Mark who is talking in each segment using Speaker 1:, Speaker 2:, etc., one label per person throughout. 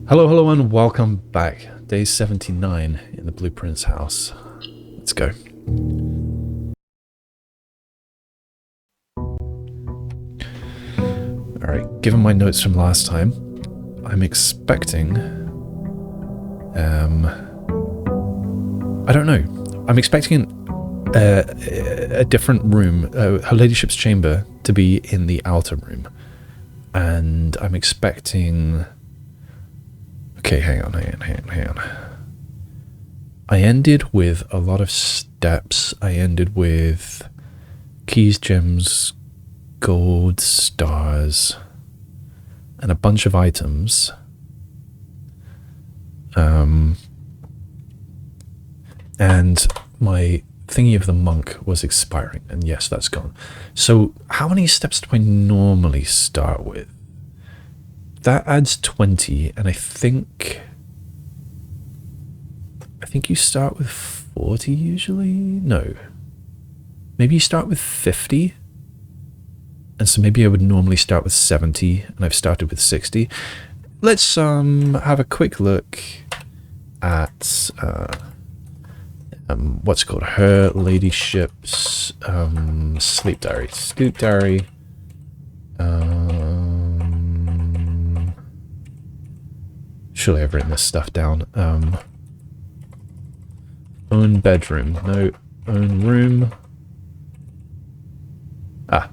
Speaker 1: Hello, hello, and welcome back. Day 79 in the Blueprints house. Let's go. Alright, given my notes from last time, I'm expecting... I don't know. I'm expecting a different room, Her Ladyship's chamber, to be in the outer room. And I'm expecting... Okay, hang on. I ended with a lot of steps. I ended with keys, gems, gold, stars, and a bunch of items. And my thingy of the monk was expiring, and yes, that's gone. So how many steps do I normally start with? That adds 20, and I think you start with 40 usually? No. Maybe you start with 50? And so maybe I would normally start with 70, and I've started with 60. Let's have a quick look at what's it called? Her Ladyship's sleep diary. Sleep diary. Surely I've written this stuff down. Own bedroom. No. Own room. Ah.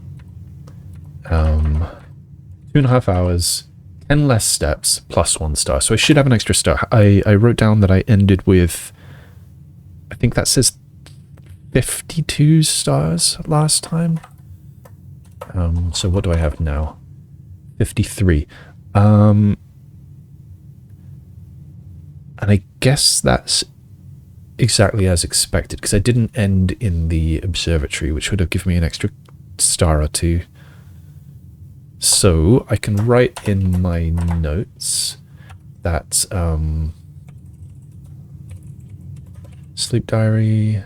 Speaker 1: 2.5 hours. 10 less steps. Plus 1 star. So I should have an extra star. I wrote down that I ended with... I think that says 52 stars last time. So what do I have now? 53. And I guess that's exactly as expected, because I didn't end in the observatory, which would have given me an extra star or 2. So I can write in my notes that sleep diary.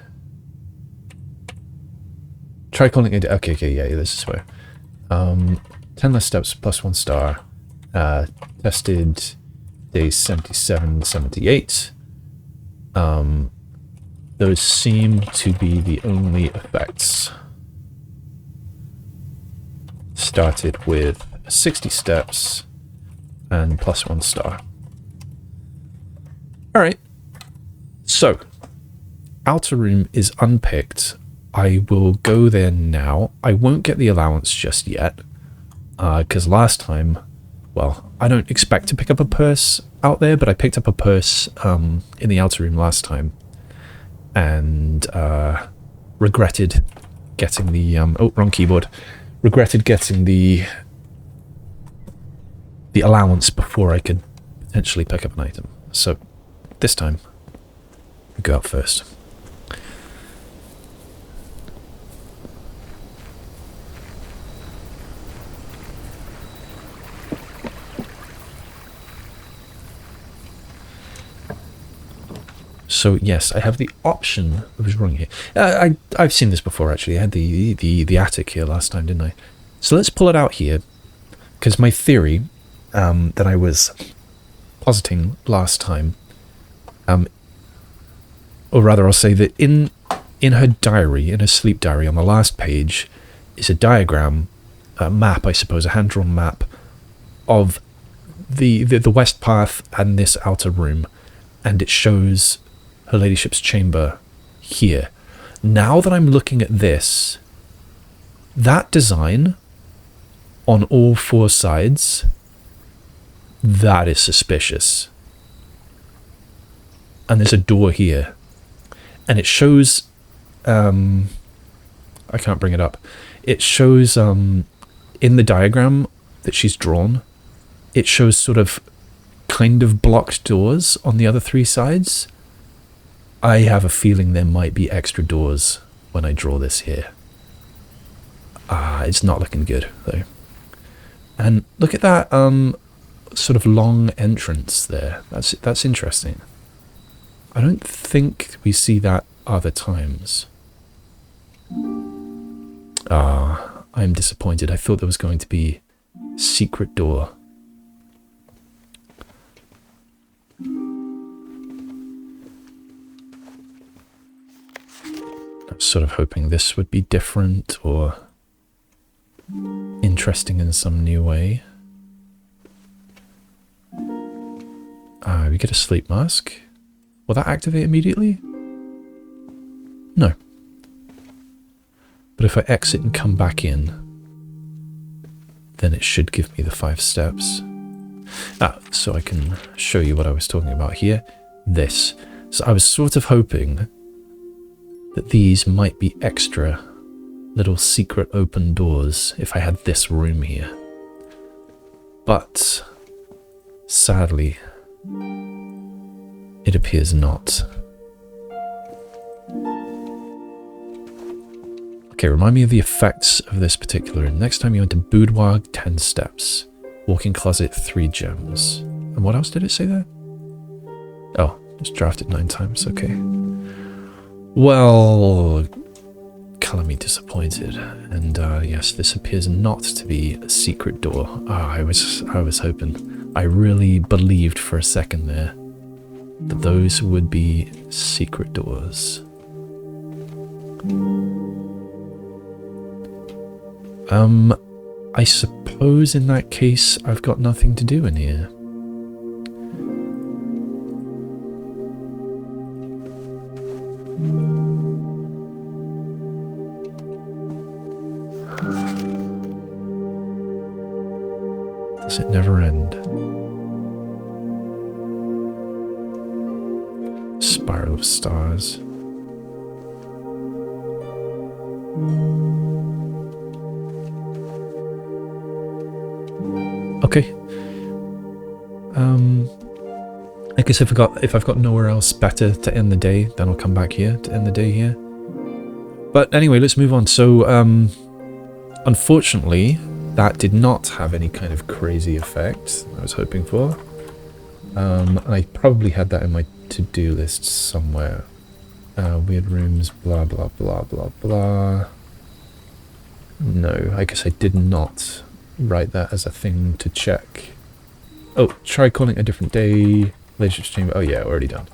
Speaker 1: Try calling it. Okay, yeah, this is where. 10 less steps plus 1 star. Tested days 77, 78. Those seem to be the only effects. Started with 60 steps and plus 1 star. Alright. So, outer room is unpicked. I will go there now. I won't get the allowance just yet. Because last time, well, I don't expect to pick up a purse out there, but I picked up a purse in the outer room last time. And regretted getting the... oh, wrong keyboard. Regretted getting the allowance before I could potentially pick up an item. So, this time, I go out first. So yes, I have the option. What was wrong here? I've seen this before actually. I had the attic here last time, didn't I? So let's pull it out here, because my theory that I was positing last time, or rather, I'll say that in her diary, in her sleep diary, on the last page, is a diagram, a map, I suppose, a hand-drawn map of the west path and this outer room, and it shows Her Ladyship's chamber here. Now that I'm looking at this, that design on all 4 sides, that is suspicious. And there's a door here. And it shows, I can't bring it up. It shows, in the diagram that she's drawn, it shows sort of kind of blocked doors on the other 3 sides. I have a feeling there might be extra doors when I draw this here. It's not looking good, though. And look at that sort of long entrance there. That's interesting. I don't think we see that other times. I'm disappointed. I thought there was going to be a secret door. I was sort of hoping this would be different or interesting in some new way. We get a sleep mask. Will that activate immediately? No. But if I exit and come back in, then it should give me the 5 steps. So I can show you what I was talking about here. This. So I was sort of hoping that these might be extra little secret open doors if I had this room here. But sadly, it appears not. Okay, remind me of the effects of this particular room. Next time you enter Boudoir, 10 steps. Walk-in closet, 3 gems. And what else did it say there? Oh, just drafted 9 times, okay. Well, colour me disappointed. And yes, this appears not to be a secret door. I was hoping. I really believed for a second there that those would be secret doors. I suppose in that case I've got nothing to do in here. Does it never end? Spiral of stars. Okay. I guess if I've got nowhere else better to end the day, then I'll come back here to end the day here. But anyway, let's move on. So, unfortunately, that did not have any kind of crazy effect I was hoping for. I probably had that in my to-do list somewhere. Weird rooms, blah, blah, blah, blah, blah. No, I guess I did not write that as a thing to check. Oh, try calling it a different day. Ladyship's chamber. Oh yeah, already done.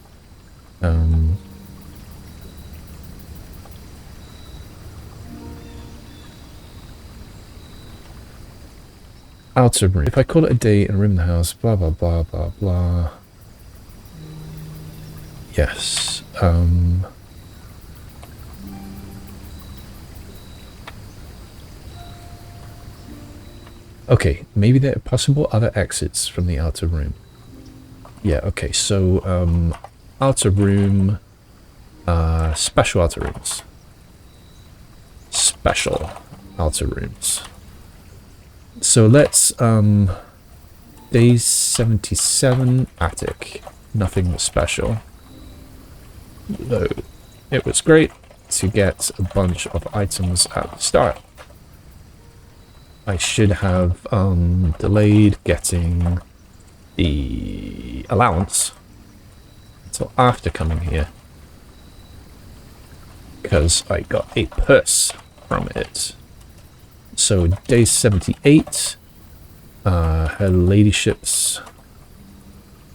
Speaker 1: Outer room. If I call it a day and room in the house, blah blah blah blah blah. Yes. Okay, maybe there are possible other exits from the outer room. Yeah, okay, so, outer room, special outer rooms. Special outer rooms. So let's, day 77, attic. Nothing special. Though it was great to get a bunch of items at the start. I should have delayed getting the allowance until after coming here, because I got a purse from it. So day 78, her ladyship's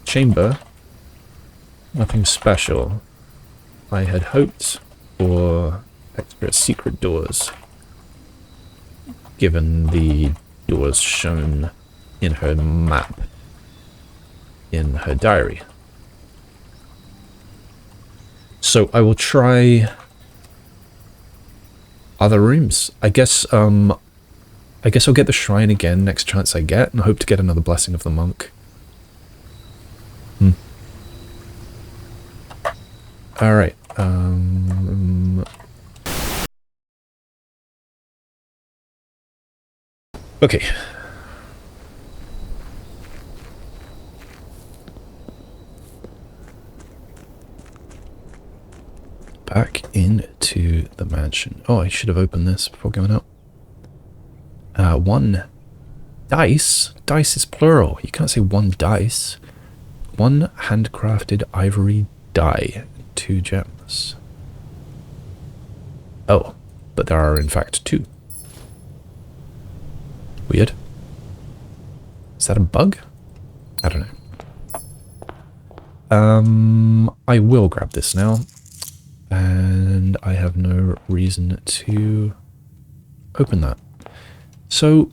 Speaker 1: chamber, nothing special. I had hoped for extra secret doors, given the doors shown in her map, in her diary. So I will try other rooms. I guess I'll get the shrine again next chance I get, and hope to get another blessing of the monk. Alright, okay. Back into the mansion. Oh, I should have opened this before going out. 1 dice. Dice is plural. You can't say 1 dice. 1 handcrafted ivory die. 2 gems. Oh, but there are in fact 2. Weird. Is that a bug? I don't know. I will grab this now. And I have no reason to open that. So,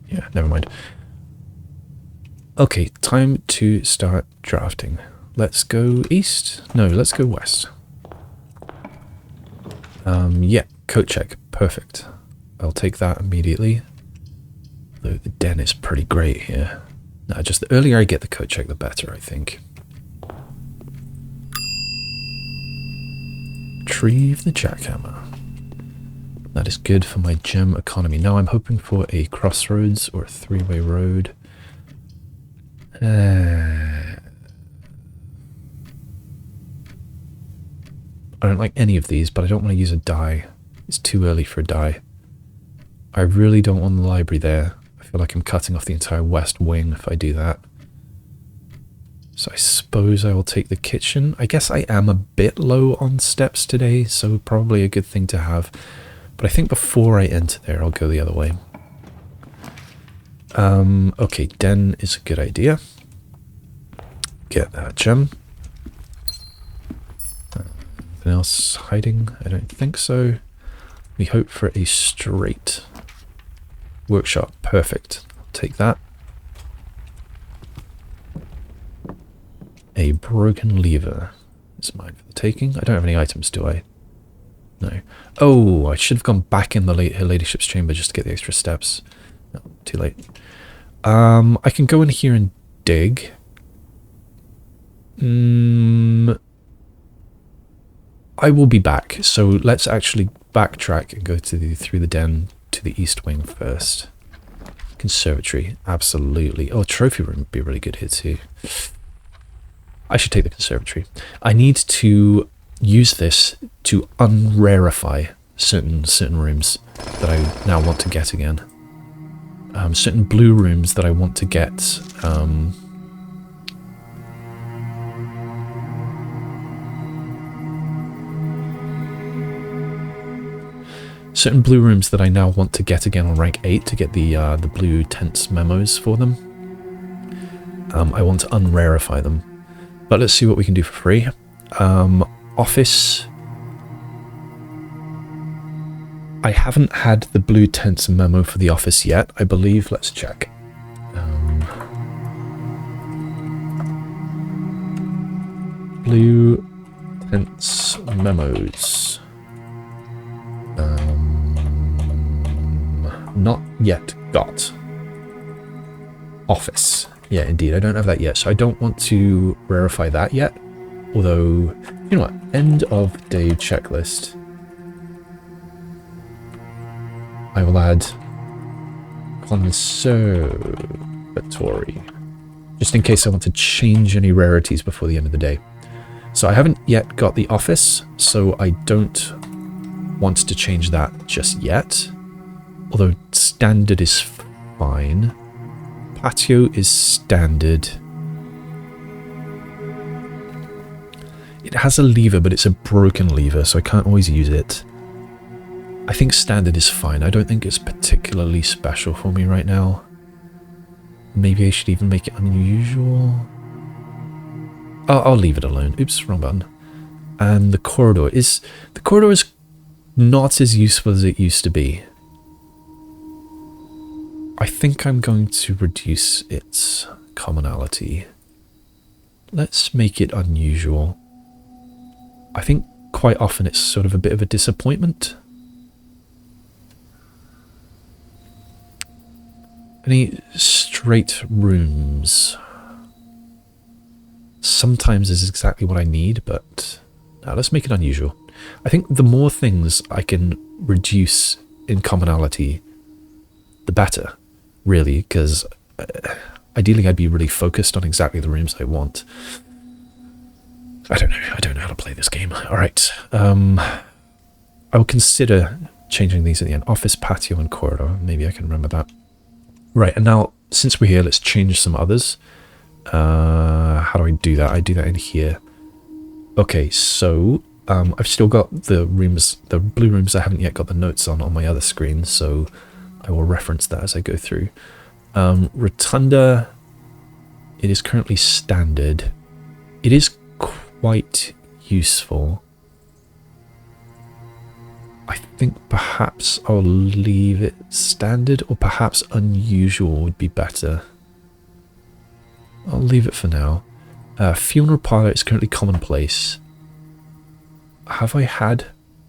Speaker 1: yeah, never mind. Okay, time to start drafting. Let's go east. No, let's go west. Yeah, coat check. Perfect. I'll take that immediately. Though the den is pretty great here. No, just the earlier I get the coat check, the better, I think. Retrieve the jackhammer. That is good for my gem economy. Now I'm hoping for a crossroads or a three-way road. I don't like any of these, but I don't want to use a die. It's too early for a die. I really don't want the library there. I feel like I'm cutting off the entire west wing if I do that. So I suppose I will take the kitchen. I guess I am a bit low on steps today, so probably a good thing to have. But I think before I enter there, I'll go the other way. Okay, den is a good idea. Get that gem. Anything else hiding? I don't think so. We hope for a straight workshop. Perfect. Take that. A broken lever is mine for the taking. I don't have any items, do I? No. Oh, I should have gone back in her ladyship's chamber just to get the extra steps. No, too late. I can go in here and dig. I will be back, so let's actually backtrack and go to through the den to the east wing first. Conservatory, absolutely. Oh, trophy room would be really good here too. I should take the conservatory. I need to use this to unrarify certain rooms that I now want to get again. Certain blue rooms that I want to get. Certain blue rooms that I now want to get again on rank 8 to get the blue tents memos for them. I want to unrarify them. But let's see what we can do for free. Office. I haven't had the blue tents memo for the office yet, I believe. Let's check. Blue tents memos. Not yet got. Office. Yeah, indeed, I don't have that yet, so I don't want to rarify that yet. Although, you know what, end of day checklist. I will add Conservatory, just in case I want to change any rarities before the end of the day. So I haven't yet got the office, so I don't want to change that just yet. Although standard is fine. Patio is standard. It has a lever, but it's a broken lever, so I can't always use it. I think standard is fine. I don't think it's particularly special for me right now. Maybe I should even make it unusual. Oh, I'll leave it alone. Oops, wrong button. And the corridor is not as useful as it used to be. I think I'm going to reduce its commonality. Let's make it unusual. I think quite often it's sort of a bit of a disappointment. Any straight rooms? Sometimes is exactly what I need, but no, let's make it unusual. I think the more things I can reduce in commonality, the better. Really, because ideally I'd be really focused on exactly the rooms I want. I don't know how to play this game. Alright, I will consider changing these at the end. Office, patio, and corridor. Maybe I can remember that. Right, and now, since we're here, let's change some others. How do I do that? I do that in here. Okay, so, I've still got the rooms, the blue rooms I haven't yet got the notes on my other screen, so I will reference that as I go through. Rotunda, it is currently standard. it is quite useful. I think perhaps I'll leave it standard, or perhaps unusual would be better. I'll leave it for now. Funeral parlor is currently commonplace. Have I had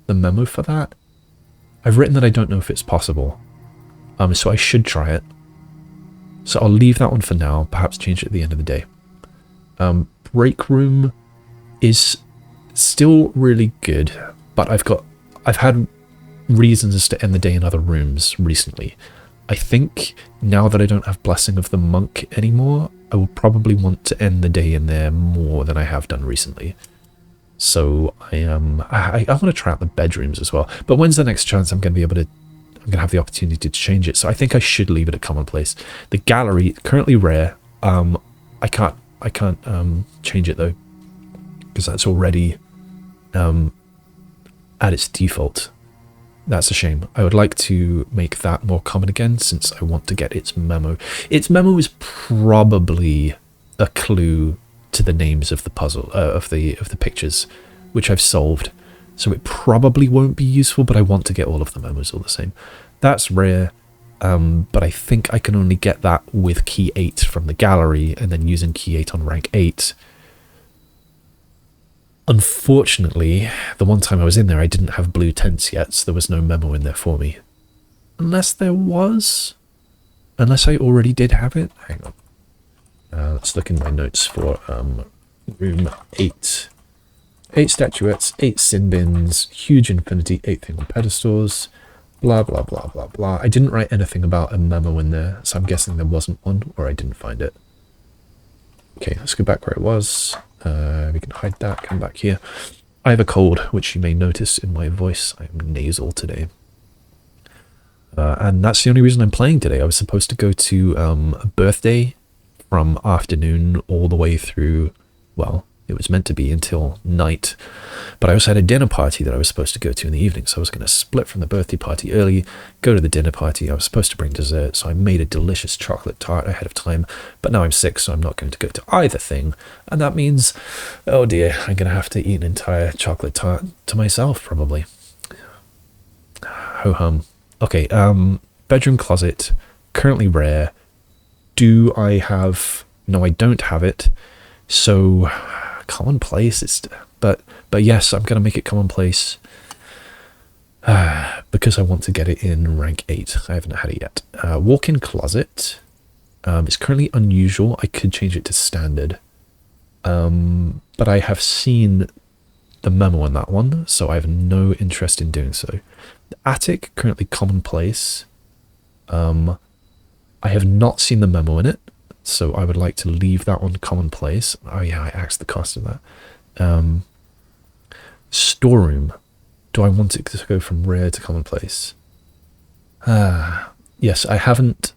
Speaker 1: the memo for that? I've written that I don't know if it's possible. So I should try it. So I'll leave that one for now, perhaps change it at the end of the day. Break room is still really good, but I've had reasons to end the day in other rooms recently. I think now that I don't have Blessing of the Monk anymore, I will probably want to end the day in there more than I have done recently. So I want to try out the bedrooms as well. But when's the next chance I'm going to have the opportunity to change it? So I think I should leave it at commonplace. The gallery, currently rare. I can't change it though, because that's already at its default. That's a shame. I would like to make that more common again, since I want to get its memo. Its memo is probably a clue to the names of the puzzle, of the pictures, which I've solved. So it probably won't be useful, but I want to get all of the memos all the same. That's rare, but I think I can only get that with key 8 from the gallery, and then using key 8 on rank 8. Unfortunately, the one time I was in there, I didn't have blue tents yet, so there was no memo in there for me. Unless there was? Unless I already did have it? Hang on. Let's look in my notes for room 8. 8 statuettes, 8 sin bins, huge infinity, 8 thing on pedestals, blah, blah, blah, blah, blah. I didn't write anything about a memo in there, so I'm guessing there wasn't one, or I didn't find it. Okay, let's go back where it was. We can hide that, come back here. I have a cold, which you may notice in my voice. I'm nasal today. And that's the only reason I'm playing today. I was supposed to go to a birthday from afternoon all the way through, well, it was meant to be until night. But I also had a dinner party that I was supposed to go to in the evening, so I was going to split from the birthday party early, go to the dinner party. I was supposed to bring dessert, so I made a delicious chocolate tart ahead of time, but now I'm sick, so I'm not going to go to either thing, and that means, oh dear, I'm going to have to eat an entire chocolate tart to myself, probably. Ho-hum. Okay, bedroom closet, currently rare. Do I have... No, I don't have it, so... commonplace, but yes, I'm gonna make it commonplace because I want to get it in rank 8. I haven't had it yet. Walk-in closet, it's currently unusual. I could change it to standard, but I have seen the memo on that one, so I have no interest in doing so. The attic, currently commonplace. I have not seen the memo in it, so I would like to leave that one commonplace. Oh yeah, I asked the cost of that. Storeroom. Do I want it to go from rare to commonplace? Yes, I haven't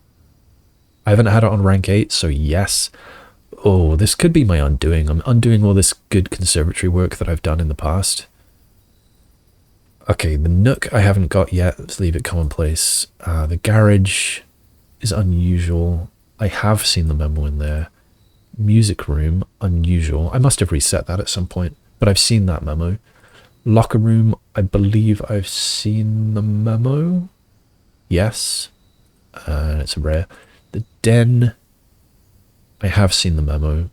Speaker 1: had it on rank 8, so yes. Oh, this could be my undoing. I'm undoing all this good conservatory work that I've done in the past. Okay, the Nook I haven't got yet. Let's leave it commonplace. The garage is unusual. I have seen the memo in there. Music room, unusual. I must have reset that at some point, but I've seen that memo. Locker room, I believe I've seen the memo. Yes. It's rare. The den, I have seen the memo,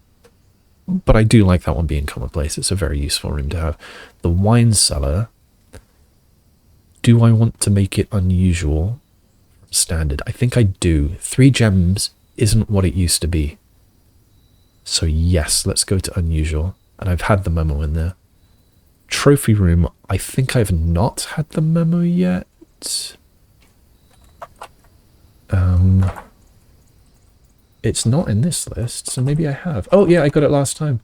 Speaker 1: but I do like that one being commonplace. It's a very useful room to have. The wine cellar, do I want to make it unusual? Standard. I think I do. 3 gems isn't what it used to be. So yes, let's go to unusual. And I've had the memo in there. Trophy room, I think I've not had the memo yet. It's not in this list, so maybe I have. Oh yeah, I got it last time.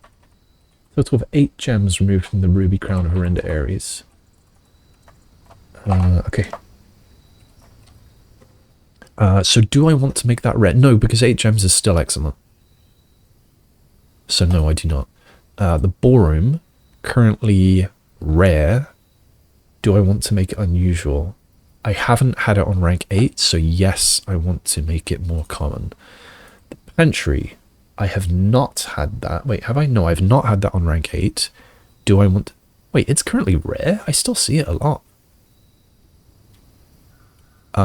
Speaker 1: Total of 8 gems removed from the ruby crown of Arinda Ares. Okay. So do I want to make that red? No, because 8 gems is still excellent. So no, I do not. The ballroom, currently rare. Do I want to make it unusual? I haven't had it on rank 8, so yes, I want to make it more common. The pantry, I have not had that. Wait, have I? No, I've not had that on rank 8. Do I want... Wait, it's currently rare? I still see it a lot.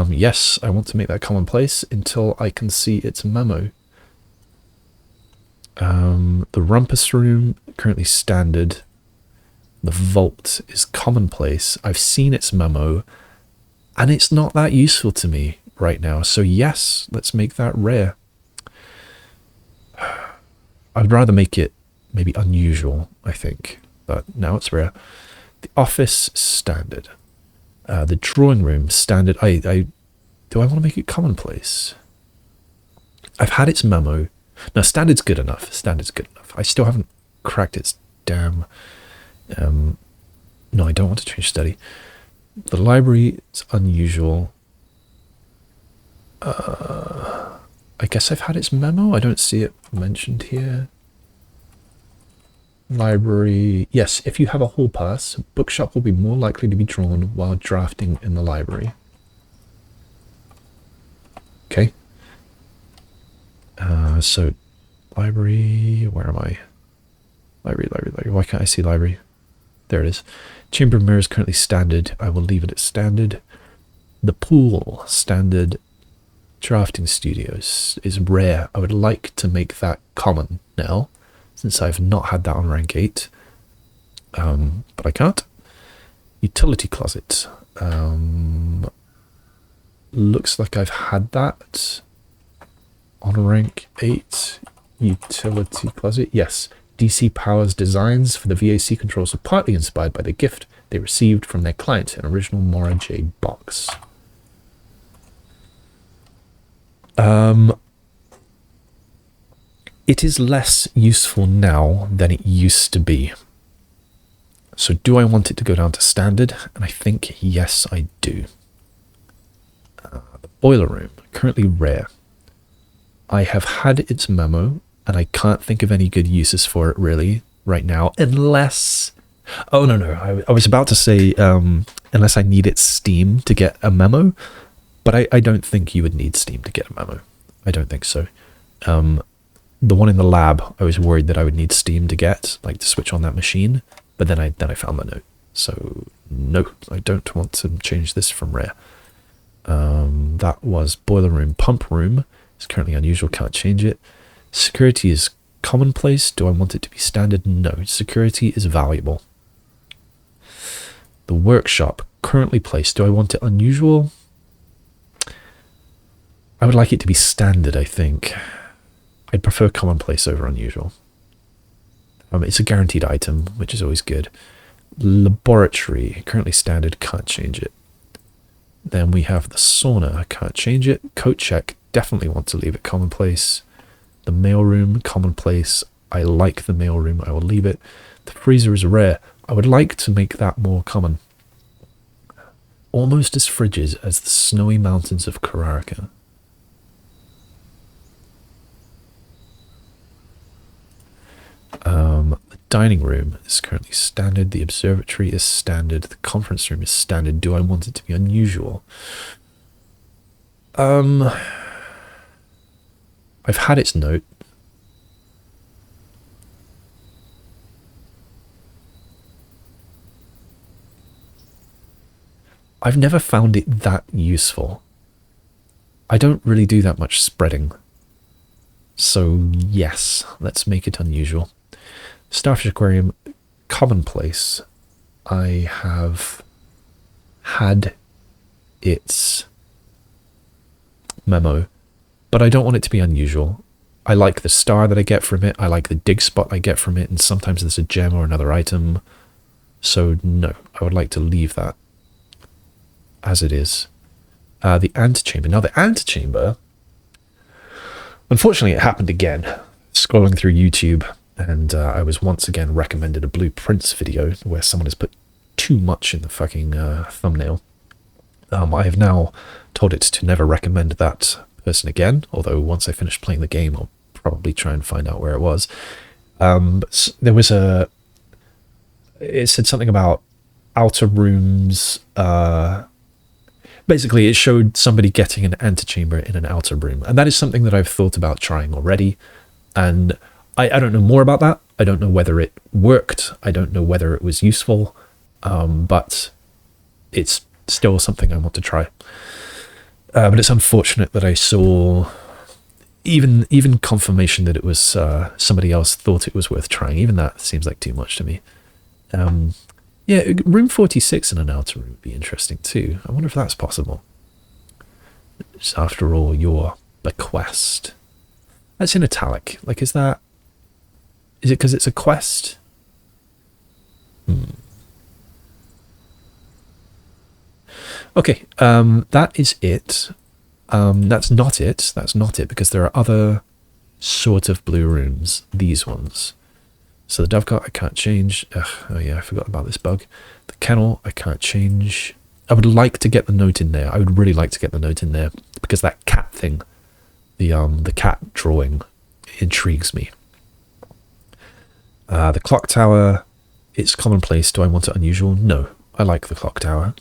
Speaker 1: Yes, I want to make that commonplace until I can see its memo. The rumpus room, currently standard. The vault is commonplace. I've seen its memo, and it's not that useful to me right now. So yes, let's make that rare. I'd rather make it maybe unusual, I think, but now it's rare. The office, standard. The drawing room, standard. Do I want to make it commonplace? I've had its memo. No, standard's good enough. Standard's good enough. I still haven't cracked its damn... no, I don't want to change study. The library is unusual. I guess I've had its memo. I don't see it mentioned here. Library. Yes, if you have a hall pass, bookshop will be more likely to be drawn while drafting in the library. Okay. So, library. Where am I? Library. Why can't I see library? There it is. Chamber mirror is currently standard. I will leave it at standard. The pool, standard. Drafting studios is rare. I would like to make that common now, since I've not had that on rank 8. But I can't. Utility closet. Looks like I've had that on rank 8. Utility closet. Yes. DC Power's designs for the VAC controls are partly inspired by the gift they received from their client, an original Mora J box. It is less useful now than it used to be. So do I want it to go down to standard? And I think, yes, I do. The boiler room, currently rare. I have had its memo, and I can't think of any good uses for it really right now, unless... Oh, no. I was about to say, unless I need its Steam to get a memo, but I don't think you would need Steam to get a memo. I don't think so. The one in the lab, I was worried that I would need Steam to get, like to switch on that machine, but then I found the note. So, no, I don't want to change this from rare. That was boiler room. Pump room is currently unusual, can't change it. Security is commonplace. Do I want it to be standard? No. Security is valuable. The workshop, currently placed. Do I want it unusual? I would like it to be standard, I think. I'd prefer commonplace over unusual. It's a guaranteed item, which is always good. Laboratory, currently standard, can't change it. Then we have the sauna, can't change it. Coat check, definitely want to leave it commonplace. The mailroom, commonplace. I like the mailroom, I will leave it. The freezer is rare. I would like to make that more common. Almost as frigid as the snowy mountains of Carrarica. The dining room is currently standard. The observatory is standard. The conference room is standard. Do I want it to be unusual? I've had its note. I've never found it that useful. I don't really do that much spreading. So yes, let's make it unusual. Starfish aquarium, commonplace. I have had its memo, but I don't want it to be unusual. I like the star that I get from it. I like the dig spot I get from it, and sometimes there's a gem or another item. So no, I would like to leave that as it is. The antechamber. Now the antechamber, unfortunately it happened again. Scrolling through YouTube, and I was once again recommended a blueprints video where someone has put too much in the fucking thumbnail. I have now told it to never recommend that person again, although once I finish playing the game I'll probably try and find out where it was. But there was it said something about outer rooms. Basically it showed somebody getting an antechamber in an outer room, and that is something that I've thought about trying already. And I don't know more about that. I don't know whether it worked. I don't know whether it was useful. But it's still something I want to try. But it's unfortunate that I saw even confirmation that it was somebody else thought it was worth trying. Even that seems like too much to me. Yeah, room 46 in an outer room would be interesting too. I wonder if that's possible. It's after all your bequest. That's in italic. Like, is it because it's a quest? Okay, that is it. That's not it. That's not it, because there are other sort of blue rooms. These ones. So the dovecot I can't change. Oh yeah, I forgot about this bug. The kennel I can't change. I would like to get the note in there. I would really like to get the note in there, because that cat thing, the cat drawing, intrigues me. The clock tower, it's commonplace. Do I want it unusual? No, I like the clock tower.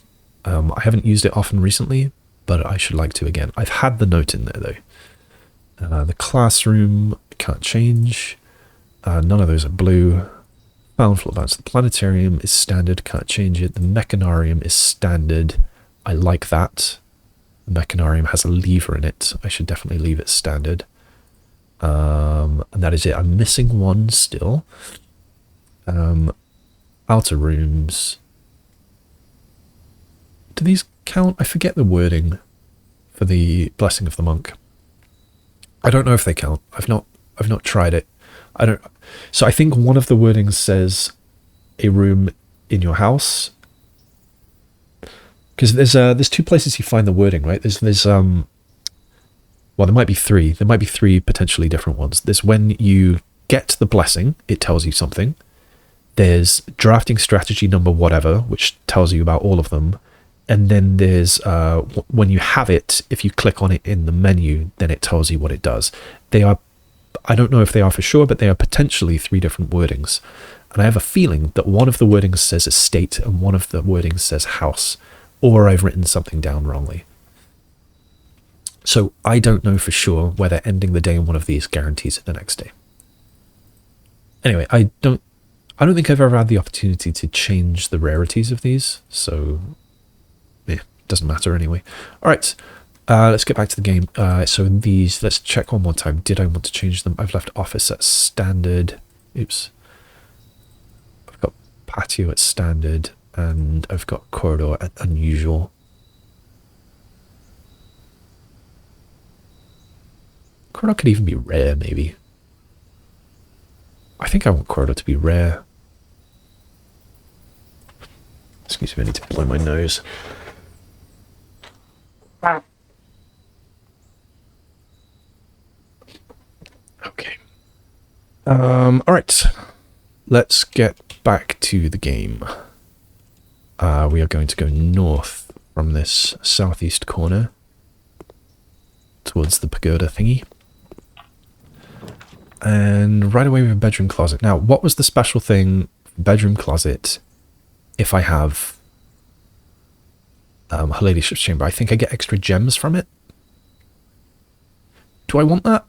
Speaker 1: I haven't used it often recently, but I should like to again. I've had the note in there though. The classroom, can't change. None of those are blue. Found floor bounce. The planetarium is standard, can't change it. The mechanarium is standard. I like that. The mechanarium has a lever in it. I should definitely leave it standard. And that is it. I'm missing one still. Outer rooms. Do these count? I forget the wording for the Blessing of the Monk. I don't know if they count. I've not tried it. I don't. So I think one of the wordings says a room in your house, because there's two places you find the wording, right? There's well, there might be three. There might be three potentially different ones. There's when you get the blessing, it tells you something. There's drafting strategy number whatever, which tells you about all of them. And then there's when you have it, if you click on it in the menu, then it tells you what it does. They are, I don't know if they are for sure, but they are potentially three different wordings. And I have a feeling that one of the wordings says estate and one of the wordings says house, or I've written something down wrongly. So I don't know for sure whether ending the day in one of these guarantees it the next day. Anyway, I don't think I've ever had the opportunity to change the rarities of these, so yeah, doesn't matter anyway. All right, let's get back to the game. So these, let's check one more time. Did I want to change them? I've left office at standard. Oops. I've got patio at standard, and I've got corridor at unusual. Corridor could even be rare, maybe. I think I want corridor to be rare. Excuse me, I need to blow my nose. Okay. All right. Let's get back to the game. We are going to go north from this southeast corner towards the pagoda thingy. And right away we have a bedroom closet. Now, what was the special thing, bedroom closet, if I have her ladyship's chamber? I think I get extra gems from it. Do I want that?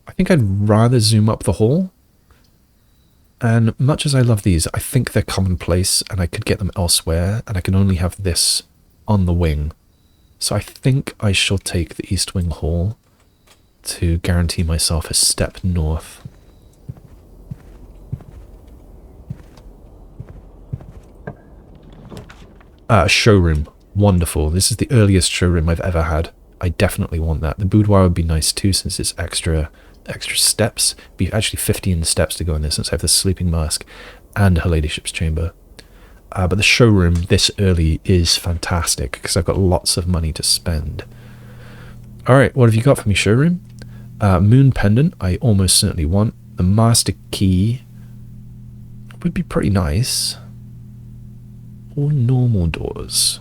Speaker 1: I think I'd rather zoom up the hall. And much as I love these, I think they're commonplace and I could get them elsewhere, and I can only have this on the wing. So I think I shall take the East Wing Hall to guarantee myself a step north. Showroom. Wonderful. This is the earliest showroom I've ever had. I definitely want that. The boudoir would be nice too, since it's extra steps. It'd be actually 15 steps to go in there, since I have the sleeping mask and her ladyship's chamber. But the showroom this early is fantastic, because I've got lots of money to spend. Alright, what have you got for me, showroom? Moon pendant, I almost certainly want. The master key would be pretty nice. Or normal doors.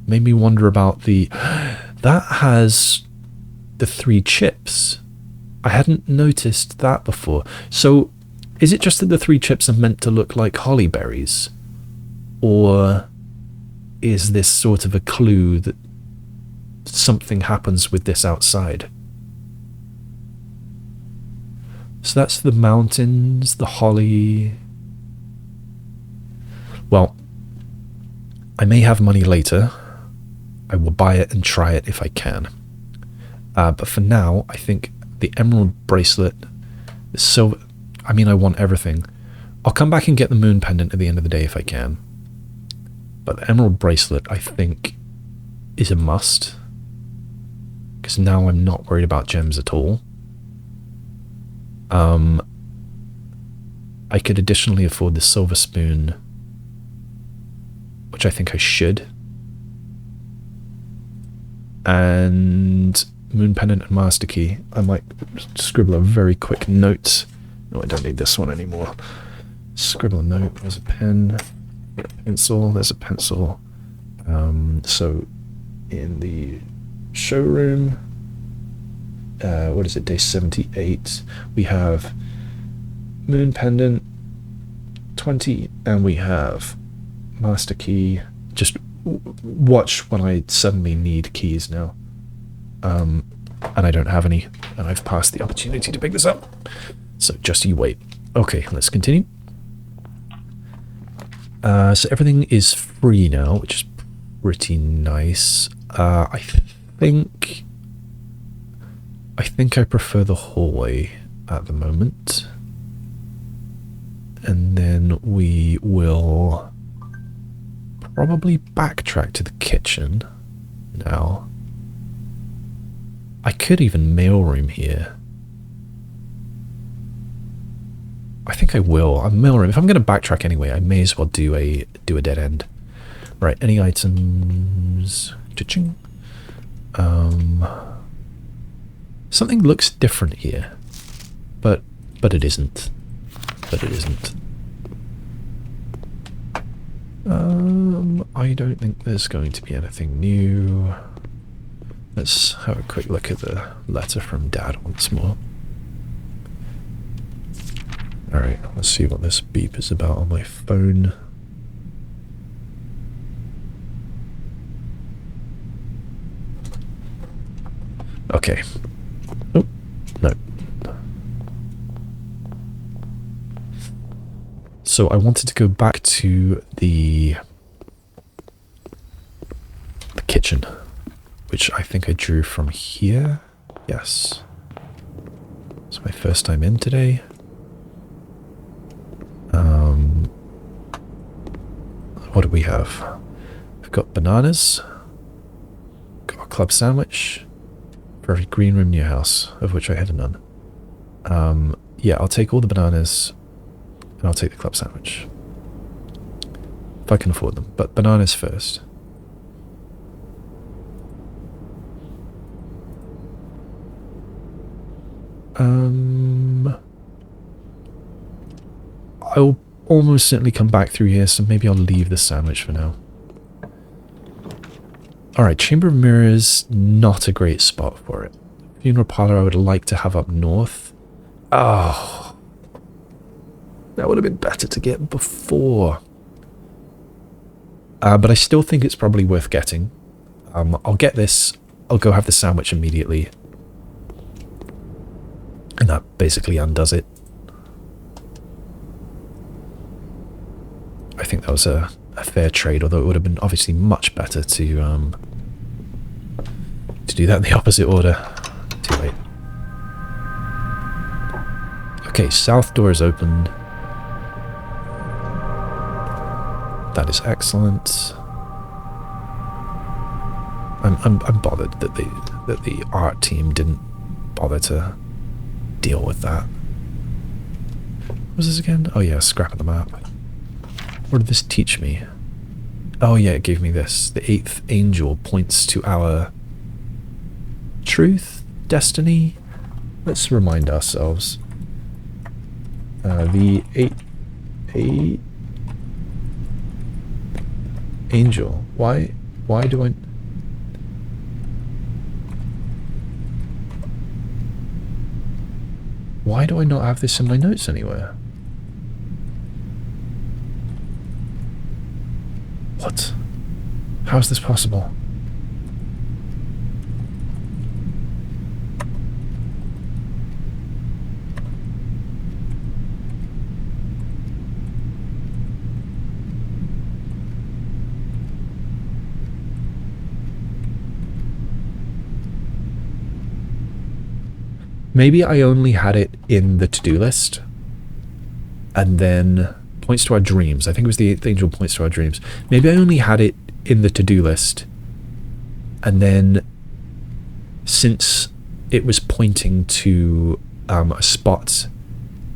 Speaker 1: Made me wonder about the... That has the 3 chips. I hadn't noticed that before. So, is it just that the 3 chips are meant to look like holly berries? Or is this sort of a clue that something happens with this outside? So that's the mountains, the holly. Well, I may have money later. I will buy it and try it if I can. But for now, I think the emerald bracelet, the silver... I mean, I want everything. I'll come back and get the moon pendant at the end of the day if I can. But the emerald bracelet, I think, is a must. Because now I'm not worried about gems at all. I could additionally afford the silver spoon, which I think I should. And moon pendant and master key. I might scribble a very quick note. No, I don't need this one anymore. Scribble a note. There's a pen. A pencil. There's a pencil. So in the showroom, what is it, day 78, we have moon pendant 20, and we have master key. Just watch when I suddenly need keys now, and I don't have any, and I've passed the opportunity to pick this up, so just you wait. Okay, let's continue. So everything is free now, which is pretty nice. I think I prefer the hallway at the moment. And then we will probably backtrack to the kitchen now. I could even mailroom here. I think I will. Mailroom. If I'm going to backtrack anyway, I may as well do a dead end. Right. Any items? Cha-ching. Something looks different here, but it isn't. But it isn't. I don't think there's going to be anything new. Let's have a quick look at the letter from Dad once more. Alright, let's see what this beep is about on my phone. Okay. Oh, no. So I wanted to go back to the kitchen, which I think I drew from here. Yes. It's my first time in today. What do we have? We've got bananas. Got a club sandwich. For every green room in your house, of which I had none. Yeah, I'll take all the bananas, and I'll take the club sandwich. If I can afford them. But bananas first. I'll almost certainly come back through here, so maybe I'll leave the sandwich for now. Alright, Chamber of Mirrors, not a great spot for it. Funeral parlor I would like to have up north. Oh, that would have been better to get before. But I still think it's probably worth getting. I'll get this, I'll go have the sandwich immediately. And that basically undoes it. I think that was a fair trade, although it would have been obviously much better to do that in the opposite order. Too late. Okay, south door is open. That is excellent. I'm bothered that the art team didn't bother to deal with that. What was this again? Oh yeah, scrap of the map. What did this teach me? Oh yeah, it gave me this. The 8th angel points to our truth, destiny. Let's remind ourselves. The 8th angel. Why do I... Why do I not have this in my notes anywhere? What? How is this possible? Maybe I only had it in the to-do list, and then points to our dreams. I think it was the angel points to our dreams. Maybe I only had it in the to-do list, and then since it was pointing to a spot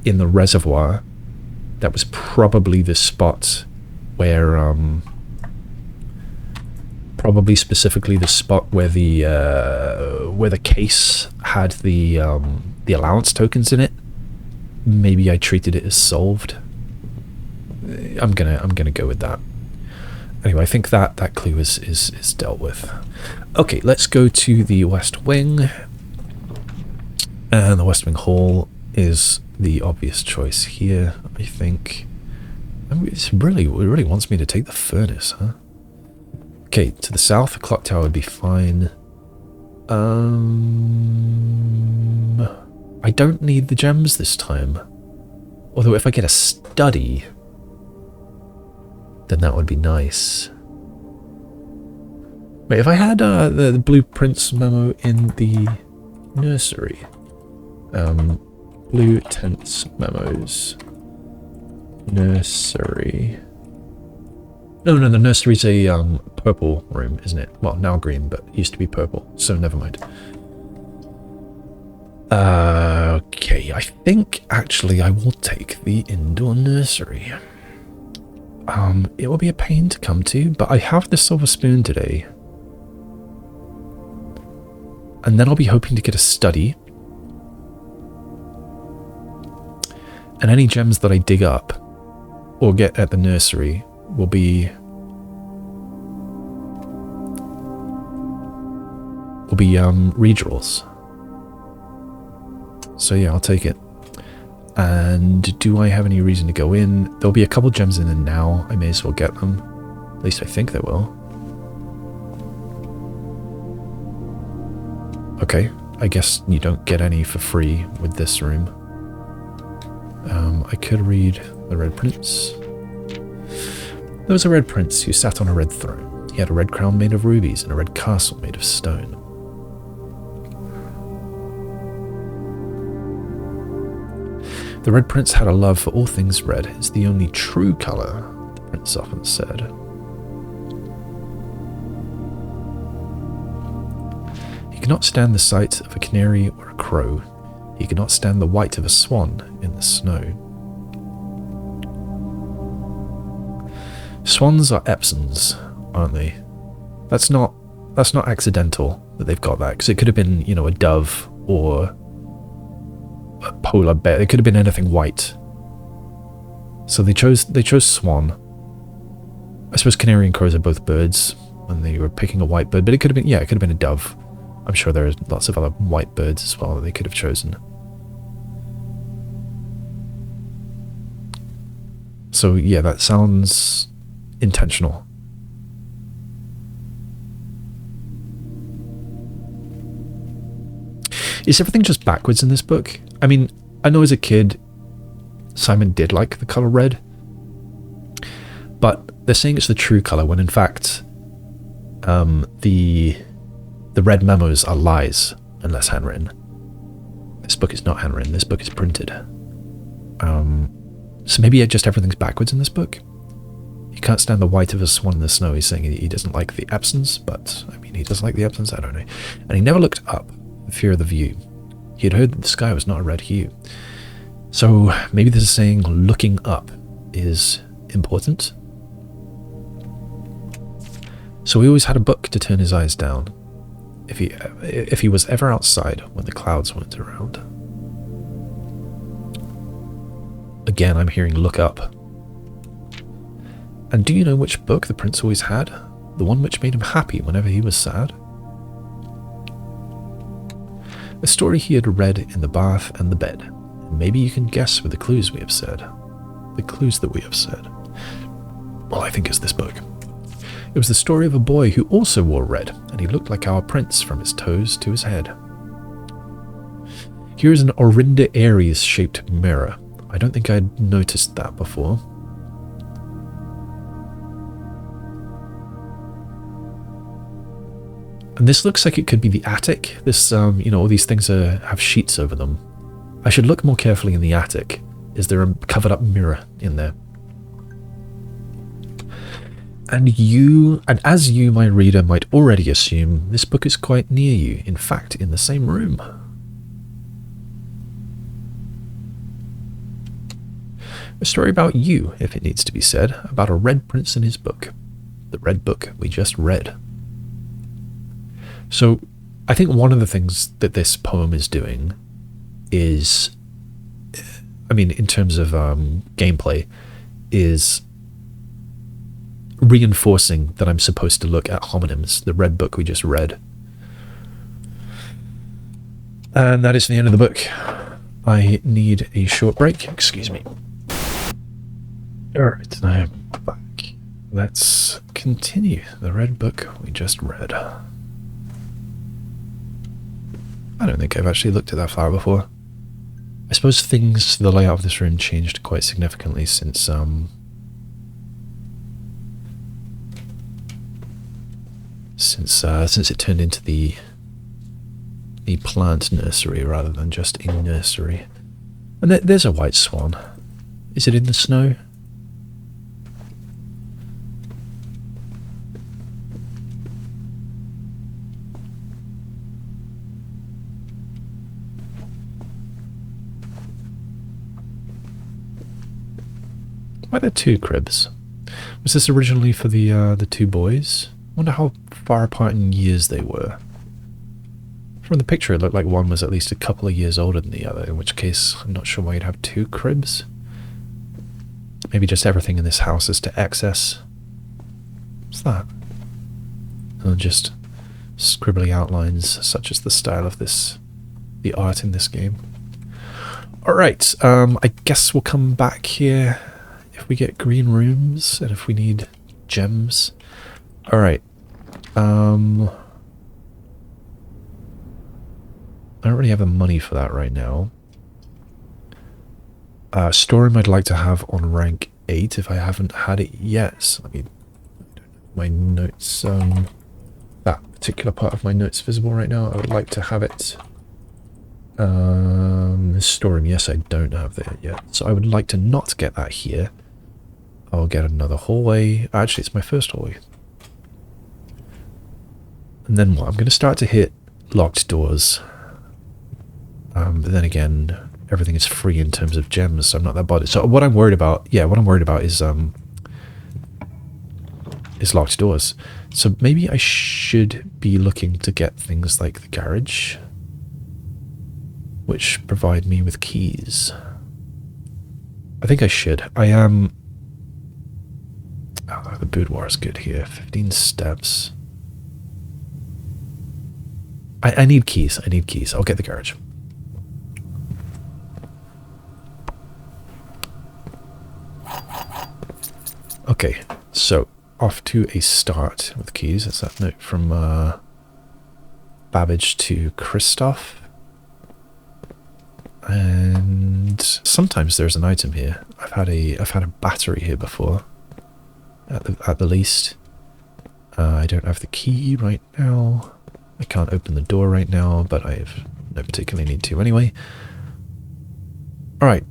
Speaker 1: in the reservoir, that was probably the spot where probably specifically the spot where the case had the allowance tokens in it. Maybe I treated it as solved. I'm gonna go with that. Anyway, I think that clue is dealt with. Okay, let's go to the West Wing. And the West Wing Hall is the obvious choice here, I think. I mean, it really wants me to take the furnace, huh? Okay, to the south, the clock tower would be fine. I don't need the gems this time. Although if I get a study, then that would be nice. Wait, if I had the blueprints memo in the nursery. Blue tents memos. Nursery. No, the nursery's a purple room, isn't it? Well, now green, but it used to be purple, so never mind. Okay, I think actually I will take the indoor nursery. It will be a pain to come to, but I have the silver spoon today. And then I'll be hoping to get a study. And any gems that I dig up or get at the nursery will be redraws. So yeah, I'll take it. And do I have any reason to go in? There'll be a couple gems in now. I may as well get them. At least I think there will. Okay, I guess you don't get any for free with this room. I could read the Red Prince. There was a Red Prince who sat on a red throne. He had a red crown made of rubies and a red castle made of stone. The Red Prince had a love for all things red. It's the only true colour, the prince often said. He could not stand the sight of a canary or a crow. He could not stand the white of a swan in the snow. Swans are Epsons, aren't they? That's not accidental that they've got that, because it could have been, you know, a dove or a polar bear. It could have been anything white. So they chose swan. I suppose canary and crows are both birds when they were picking a white bird, but it could have been, yeah, it could have been a dove. I'm sure there are lots of other white birds as well that they could have chosen. So yeah, that sounds intentional. Is everything just backwards in this book? I mean, I know as a kid, Simon did like the colour red, but they're saying it's the true colour when in fact the red memos are lies unless handwritten. This book is not handwritten, this book is printed. So maybe just everything's backwards in this book. He can't stand the white of a swan in the snow. He's saying he doesn't like the Epsons, but I mean, he doesn't like the Epsons, I don't know. And he never looked up for fear of the view. He had heard that the sky was not a red hue. So maybe this is saying looking up is important. So he always had a book to turn his eyes down if he was ever outside when the clouds weren't around. Again, I'm hearing look up. And do you know which book the prince always had? The one which made him happy whenever he was sad? A story he had read in the bath and the bed. And maybe you can guess with the clues we have said. The clues that we have said. Well, I think it's this book. It was the story of a boy who also wore red, and he looked like our prince from his toes to his head. Here is an Orinda Aries-shaped mirror. I don't think I'd noticed that before. And this looks like it could be the attic. This, you know, all these things have sheets over them. I should look more carefully in the attic. Is there a covered up mirror in there? And as you, my reader, might already assume, this book is quite near you. In fact, in the same room. A story about you, if it needs to be said, about a red prince and his book. The red book we just read. So, I think one of the things that this poem is doing is, I mean, in terms of gameplay, is reinforcing that I'm supposed to look at homonyms, the red book we just read. And that is the end of the book. I need a short break. Excuse me. Alright, now I'm back. Let's continue the red book we just read. I don't think I've actually looked at that flower before. I suppose the layout of this room changed quite significantly since it turned into the plant nursery rather than just a nursery. And there's a white swan. Is it in the snow? Why are there two cribs? Was this originally for the two boys? I wonder how far apart in years they were. From the picture it looked like one was at least a couple of years older than the other, in which case I'm not sure why you'd have two cribs. Maybe just everything in this house is to excess. What's that? Oh, just scribbly outlines, such as the style of the art in this game. Alright, I guess we'll come back here if we get green rooms and if we need gems. Alright. I don't really have the money for that right now. Storeroom I'd like to have on rank 8 if I haven't had it yet. So let me... my notes, that particular part of my notes visible right now. I would like to have it. Storeroom, yes, I don't have that yet. So I would like to not get that here. I'll get another hallway. Actually, it's my first hallway. And then what? I'm going to start to hit locked doors. But then again, everything is free in terms of gems, so I'm not that bothered. So what I'm worried about, is locked doors. So maybe I should be looking to get things like the garage, which provide me with keys. I think I should. I am... oh, the boudoir is good here. 15 steps. I need keys. I need keys. I'll get the garage. Okay, so off to a start with keys. That's that note from Babbage to Christoph. And sometimes there's an item here. I've had a battery here before. At the least. I don't have the key right now. I can't open the door right now, but I have no particular need to anyway. Alright.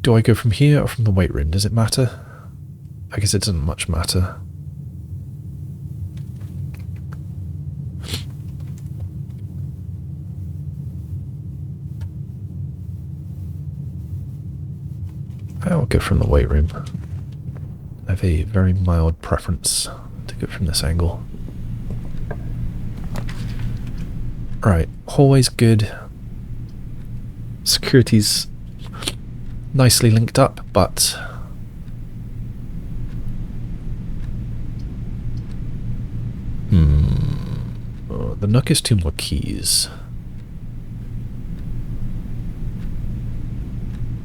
Speaker 1: Do I go from here or from the weight room? Does it matter? I guess it doesn't much matter. I'll go from the weight room. I have a very mild preference to go from this angle. Right, hallway's good. Security's nicely linked up, but... oh, the Nook is 2 more keys.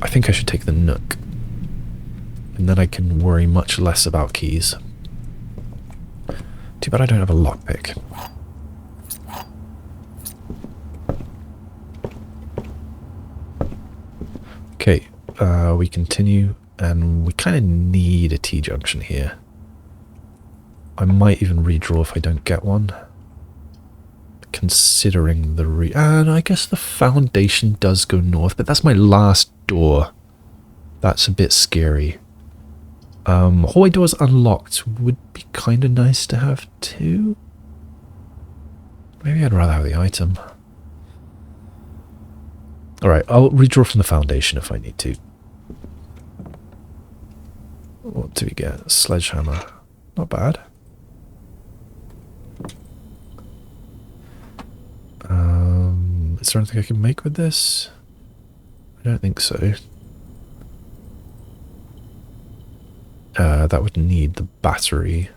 Speaker 1: I think I should take the Nook. And then I can worry much less about keys. Too bad I don't have a lockpick. Okay, we continue, and we kind of need a T-junction here. I might even redraw if I don't get one. considering the and I guess the foundation does go north, but that's my last door. That's a bit scary. Hallway doors unlocked would be kind of nice to have too. Maybe I'd rather have the item. Alright, I'll redraw from the foundation if I need to. What do we get? Sledgehammer. Not bad. Is there anything I can make with this? I don't think so. That would need the battery.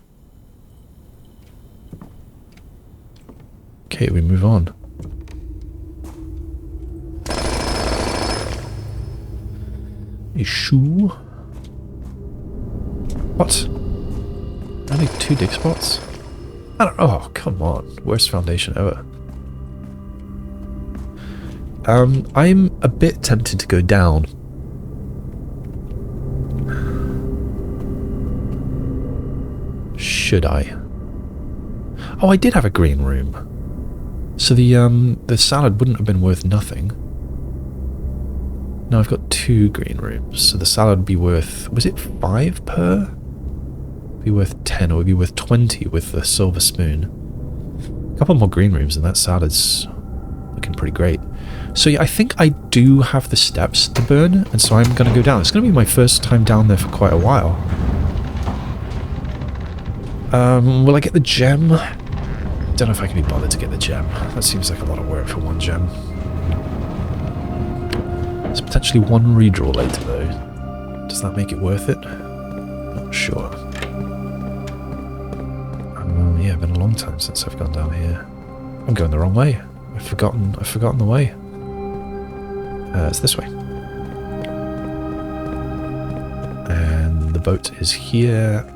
Speaker 1: Okay, we move on. A shoe? What? Only 2 dig spots? I don't. Oh, come on. Worst foundation ever. I'm a bit tempted to go down. Should I? Oh, I did have a green room. So the salad wouldn't have been worth nothing. No, I've got 2 green rooms. So the salad would be worth, was it 5 per? Be worth 10, or would be worth 20 with the silver spoon. A couple more green rooms and that salad's looking pretty great. So yeah, I think I do have the steps to burn, and so I'm going to go down. It's going to be my first time down there for quite a while. Will I get the gem? Don't know if I can be bothered to get the gem. That seems like a lot of work for 1 gem. There's potentially 1 redraw later though. Does that make it worth it? Not sure. Yeah, been a long time since I've gone down here. I'm going the wrong way. I've forgotten the way. It's this way. And the boat is here.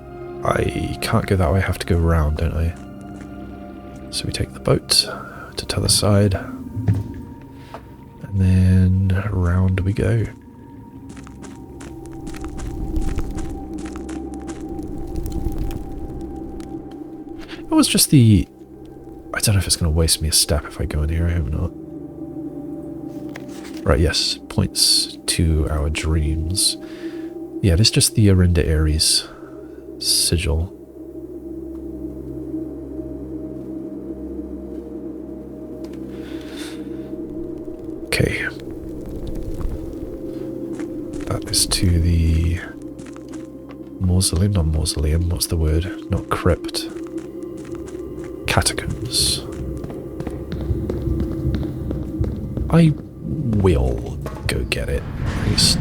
Speaker 1: I can't go that way, I have to go round, don't I? So we take the boat to t'other side. And then round we go. It was just the... I don't know if it's going to waste me a step if I go in here, I hope not. Right, yes, points to our dreams. Yeah, it is just the Arinda Aries sigil. Okay. That is to the mausoleum, not mausoleum, what's the word? Not crypt. Catacombs. I will go get it. At least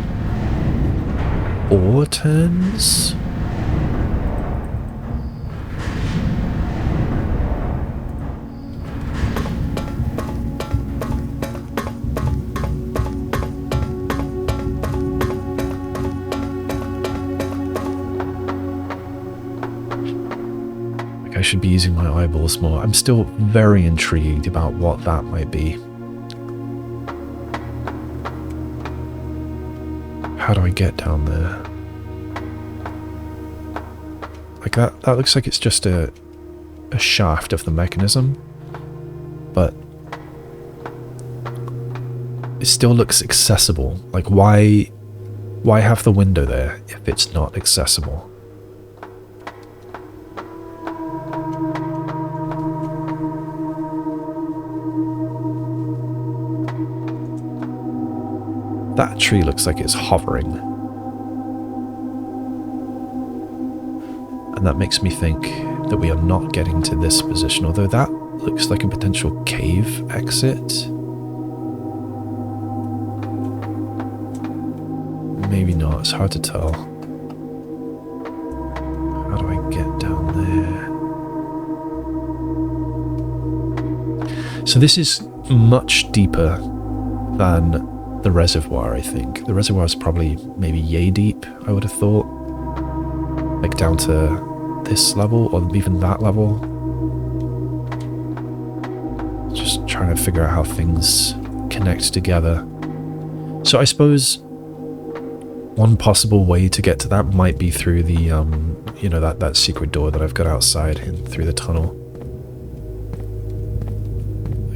Speaker 1: 4 turns? I should be using my eyeballs more. I'm still very intrigued about what that might be. How do I get down there? Like that looks like it's just a shaft of the mechanism, but it still looks accessible. Like why have the window there if it's not accessible? That tree looks like it's hovering. And that makes me think that we are not getting to this position, although that looks like a potential cave exit. Maybe not, it's hard to tell. How do I get down there? So this is much deeper than the reservoir, I think. The reservoir is probably maybe yay deep, I would have thought. Like down to this level, or even that level. Just trying to figure out how things connect together. So I suppose one possible way to get to that might be through the, you know, that secret door that I've got outside and through the tunnel.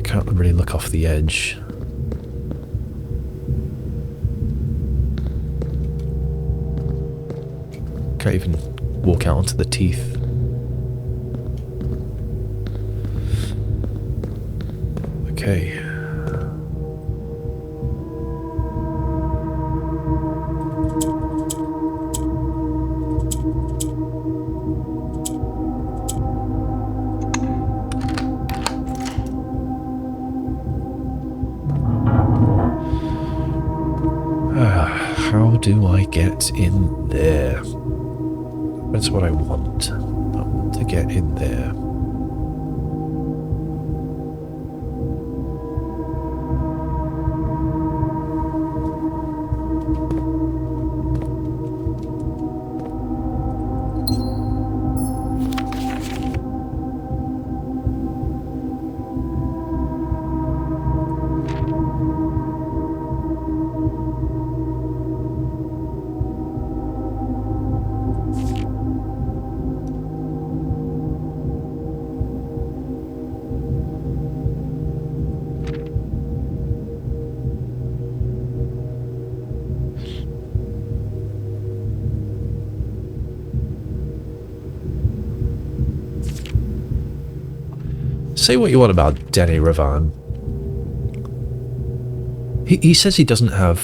Speaker 1: can't really look off the edge. Can't even walk out onto the teeth. Okay. How do I get in there? That's what I want. I want to get in there. Say what you want about Denny Ravan. He says he doesn't have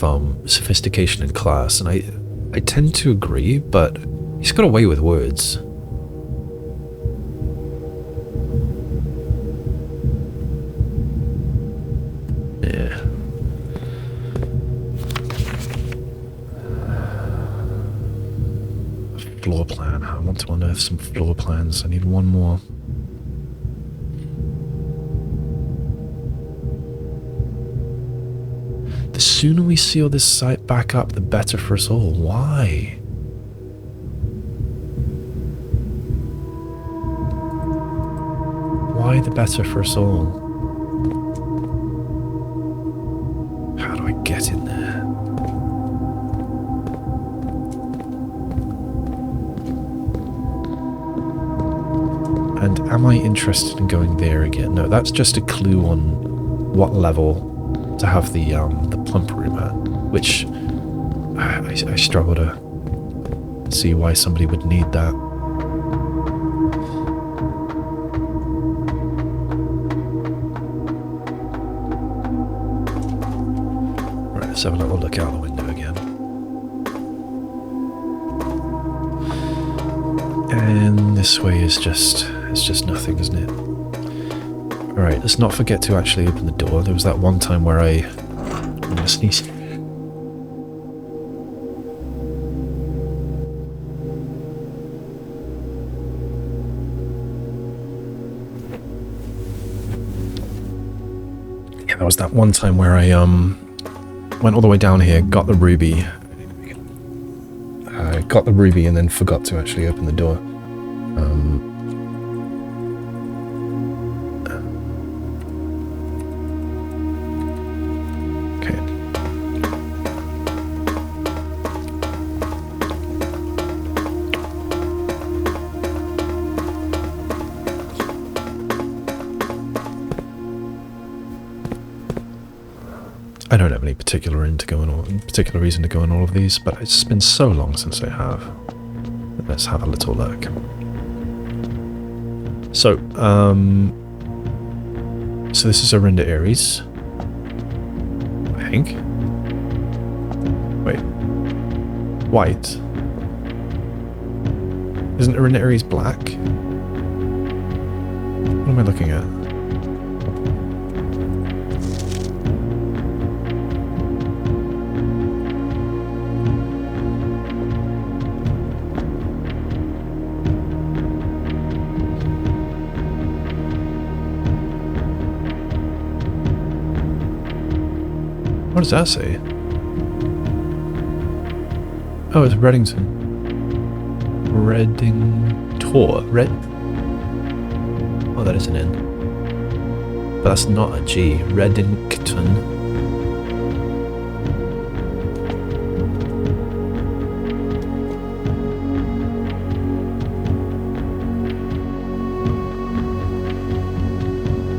Speaker 1: sophistication in class, and I tend to agree, but he's got away with words. Yeah. Floor plan. I want to unearth some floor plans. I need one more. The sooner we seal this site back up, the better for us all. Why? Why the better for us all? How do I get in there? And am I interested in going there again? No, that's just a clue on what level to have the plump room at, which I struggle to see why somebody would need that. Right, let's have a little look out the window again. And this way is just, it's just nothing, isn't it? Alright, let's not forget to actually open the door. There was that one time where I'm gonna sneeze. Yeah, there was that one time where I went all the way down here, got the ruby. Got the ruby and then forgot to actually open the door. I don't have any particular reason to go in all of these, but it's been so long since I have. Let's have a little look. So, so this is Arinda Aries, I think. Wait, white. Isn't Arinda Aries black? What am I looking at? What does that say? Oh, it's Reddington. Reddingtor. Red. Oh, that is an N. But that's not a G. Reddington.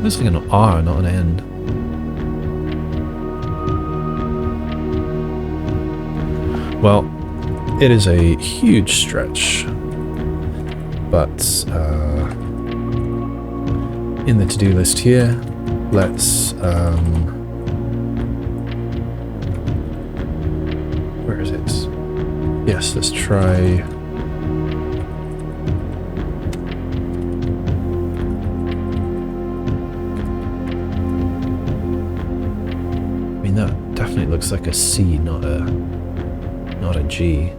Speaker 1: Looks like an R, not an N. Well, it is a huge stretch, but in the to-do list here, let's where is it? Yes, let's try. I mean, that definitely looks like a C, not a G.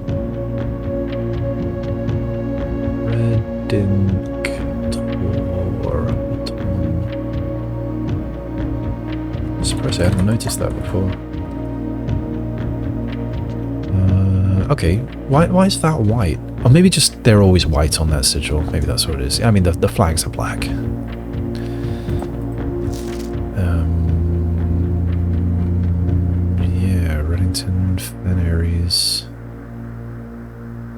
Speaker 1: Red ink tor. I'm surprised I hadn't noticed that before. Okay, why is that white? Or maybe just they're always white on that sigil. Maybe that's what it is. I mean, the flags are black. Yeah, Reddington, Fenaries,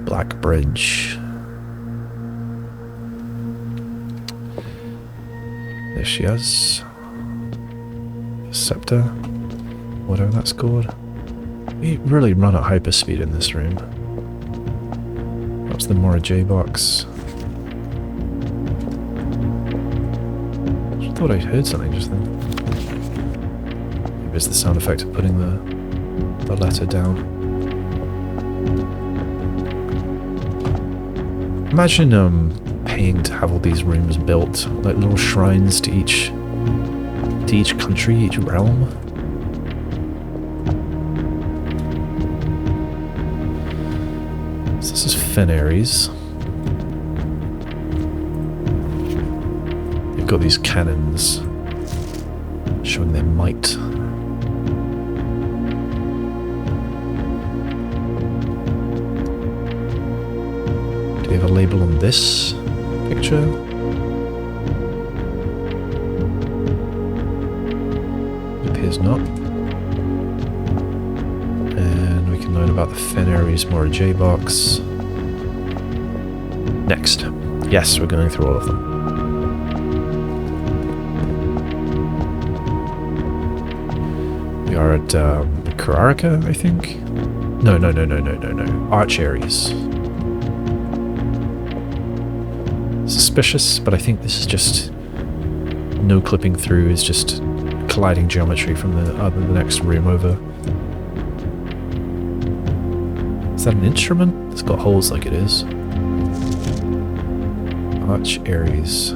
Speaker 1: Black Bridge. There she is. Scepter, whatever that's called. We really run at hyperspeed in this room. That's the Mora J box. I thought I heard something just then. Maybe it's the sound effect of putting the letter down. Imagine paying to have all these rooms built, like little shrines to each country, each realm. So this is Fenaries. They've got these cannons showing their might. Do they have a label on this picture? It appears not. And we can learn about the Fenaries Mora J box. Next. Yes, we're going through all of them. We are at Kararika, I think? No. Archeries. Suspicious, but I think this is just no clipping through, is just colliding geometry from the next room over. Is that an instrument? It's got holes like it is. Archeries.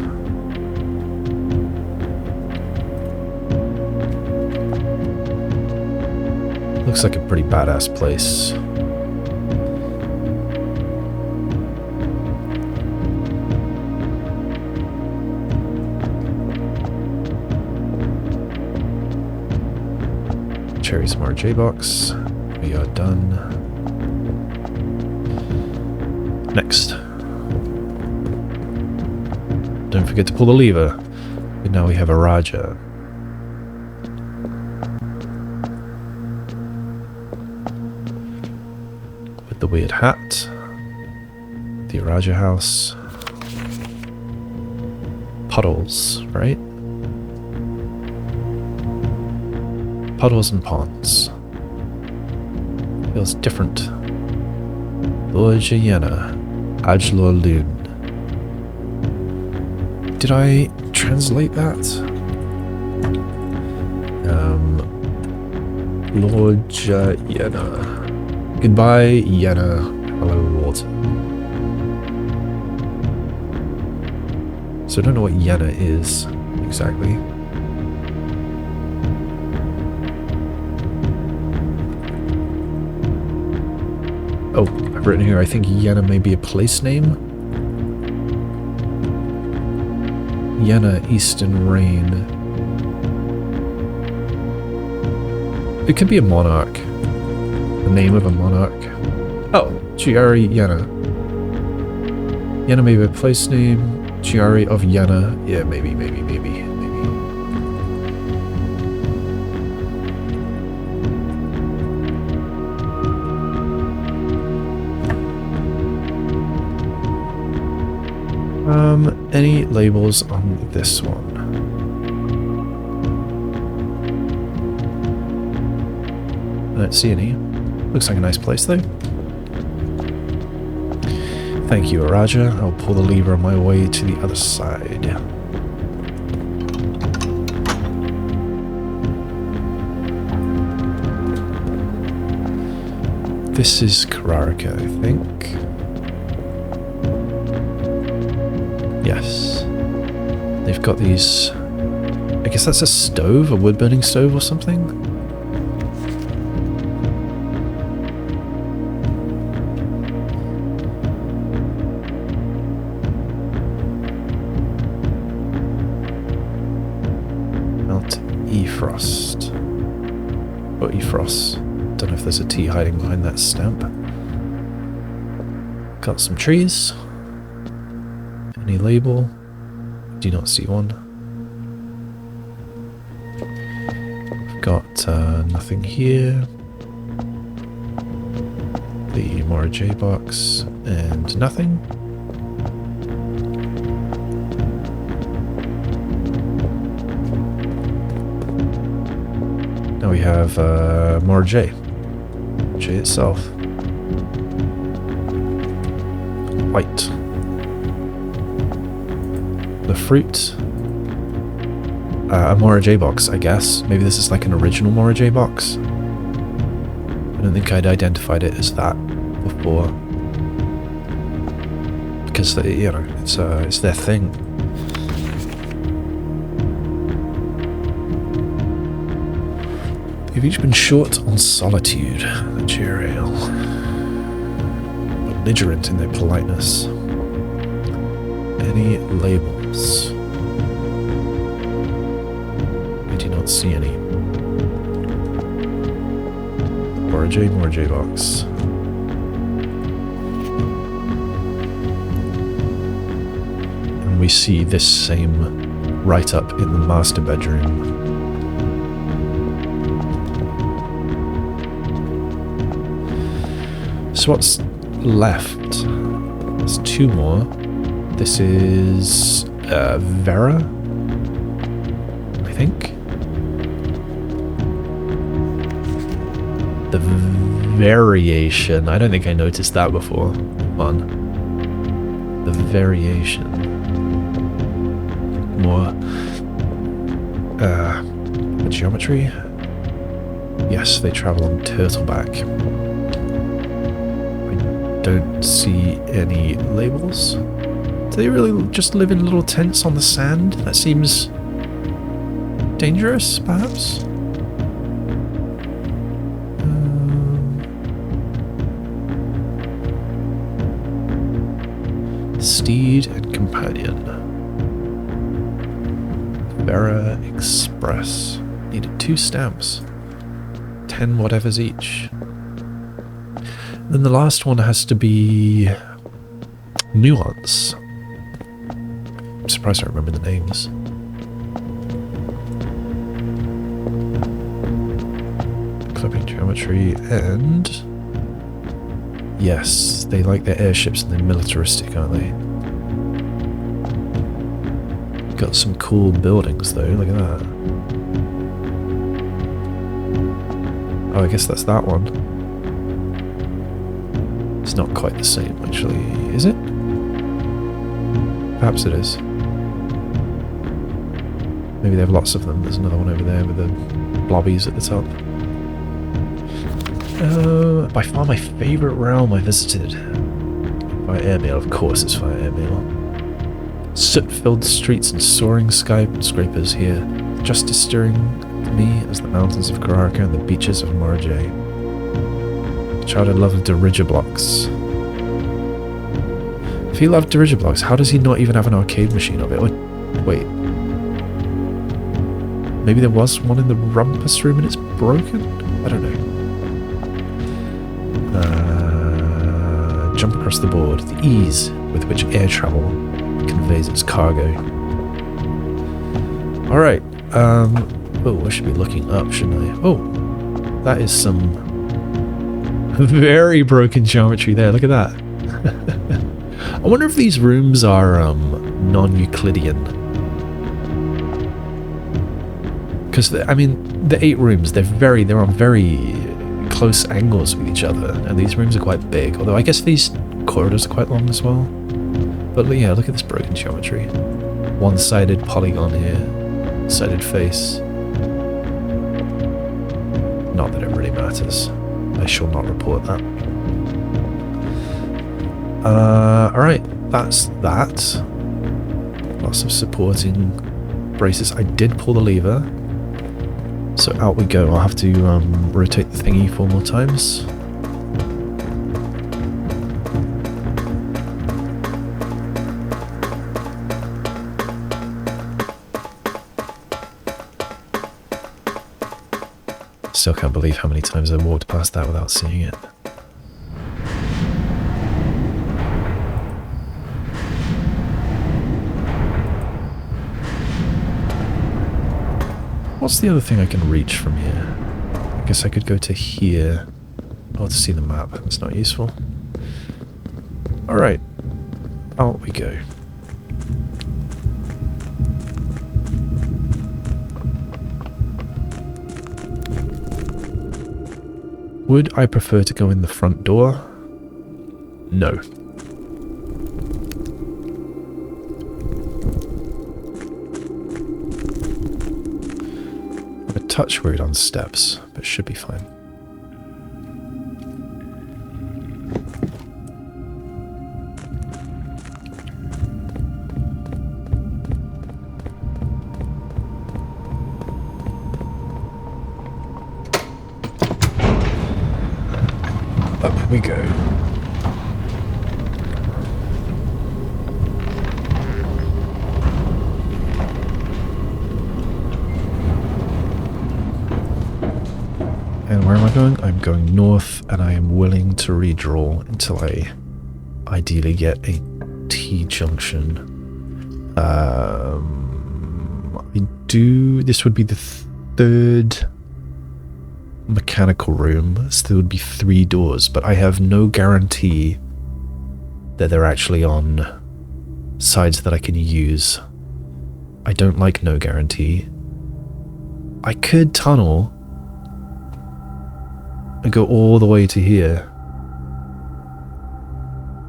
Speaker 1: Looks like a pretty badass place. Cherries Mora J box. We are done. Next. Don't forget to pull the lever. And now we have a Raja. With the weird hat. The Raja house. Puddles, right? Puddles and ponds. Feels different. Lord Jayena. Ajlor Loon. Did I translate that? Lord Jayena. Goodbye, Yenna. Hello, water. So I don't know what Yenna is exactly. Oh, I've written here, I think Yenna may be a place name. Yenna Eastern Rain. It could be a monarch. The name of a monarch. Oh, Chiari Yenna. Yenna may be a place name. Chiari of Yenna. Yeah, maybe. Any labels on this one? I don't see any. Looks like a nice place though. Thank you, Araja. I'll pull the lever on my way to the other side. This is Kararika, I think. Yes. They've got these... I guess that's a stove, a wood-burning stove or something? Mount Efrost. Or Efrost. Don't know if there's a T hiding behind that stamp. Got some trees. Any label? Do not see one. We've got nothing here. The Mora J box and nothing. Now we have Mora J. J itself. White. The fruit. A Mora J box, I guess. Maybe this is like an original Mora J box. I don't think I'd identified it as that before. Because, you know, it's their thing. They've each been short on solitude, the cheer ale. Belligerent in their politeness. Any labels? I do not see any. Mora J box. And we see this same write-up in the master bedroom. So what's left? There's two more. This is Vera, I think. The variation. I don't think I noticed that before. The variation. More geometry. Yes, they travel on turtleback. Don't see any labels. Do they really just live in little tents on the sand? That seems dangerous, perhaps? Steed and companion. Vera Express. Needed 2 stamps. 10 whatevers each. Then the last one has to be Nuance. I'm surprised I remember the names. Clipping geometry and... Yes, they like their airships and they're militaristic, aren't they? Got some cool buildings though, look at that. Oh, I guess that's that one. It's not quite the same, actually, is it? Perhaps it is. Maybe they have lots of them. There's another one over there with the blobbies at the top. By far my favourite realm I visited. Fire airmail, of course it's fire airmail. Soot-filled streets and soaring skyscrapers here. Just as stirring to me as the mountains of Kararika and the beaches of Mora J. Childhood love of dirigiblocks. If he loved dirigiblocks, how does he not even have an arcade machine of it? Wait. Maybe there was one in the rumpus room and it's broken? I don't know. Jump across the board. The ease with which air travel conveys its cargo. Alright. Oh, I should be looking up, shouldn't I? Oh, that is some very broken geometry there. Look at that. I wonder if these rooms are non-Euclidean. Because I mean, the 8 rooms, they're on very close angles with each other, and these rooms are quite big, although I guess these corridors are quite long as well. But yeah, look at this broken geometry. One-sided polygon here, sided face. Not that it really matters. I shall not report that. Alright, that's that. Lots of supporting braces. I did pull the lever, so out we go. I'll have to rotate the thingy 4 more times. Still can't believe how many times I walked past that without seeing it. What's the other thing I can reach from here? I guess I could go to here. Oh, to see the map. That's not useful. Alright. Out we go. Would I prefer to go in the front door? No. I'm a touch worried on steps, but should be fine. Up we go. And where am I going? I'm going north, and I am willing to redraw until I ideally get a T-junction. This would be the third mechanical room, so there would be 3 doors, but I have no guarantee that they're actually on sides that I can use. I don't like no guarantee. I could tunnel and go all the way to here,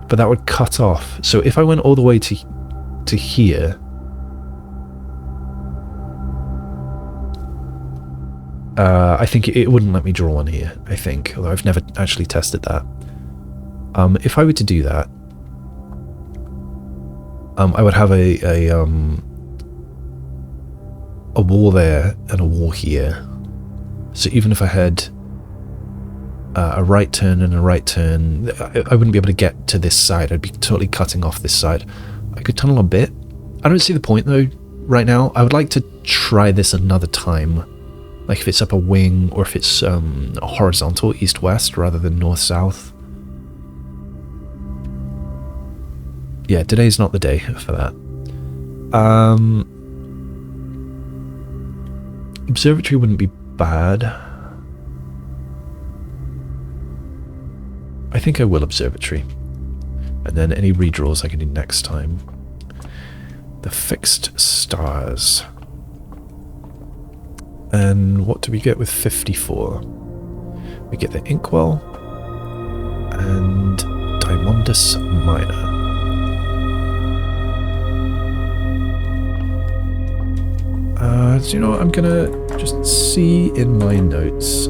Speaker 1: but that would cut off. So if I went all the way to here, I think it wouldn't let me draw one here, I think, although I've never actually tested that. If I were to do that, I would have a wall there and a wall here. So even if I had a right turn and a right turn, I wouldn't be able to get to this side. I'd be totally cutting off this side. I could tunnel a bit. I don't see the point though right now. I would like to try this another time. Like if it's up a wing, or if it's horizontal east-west rather than north-south. Yeah, today's not the day for that. Observatory wouldn't be bad. I think I will Observatory. And then any redraws I can do next time. The fixed stars. And what do we get with 54? We get the Inkwell and Diamondus Minor. Do you know what? I'm gonna just see in my notes.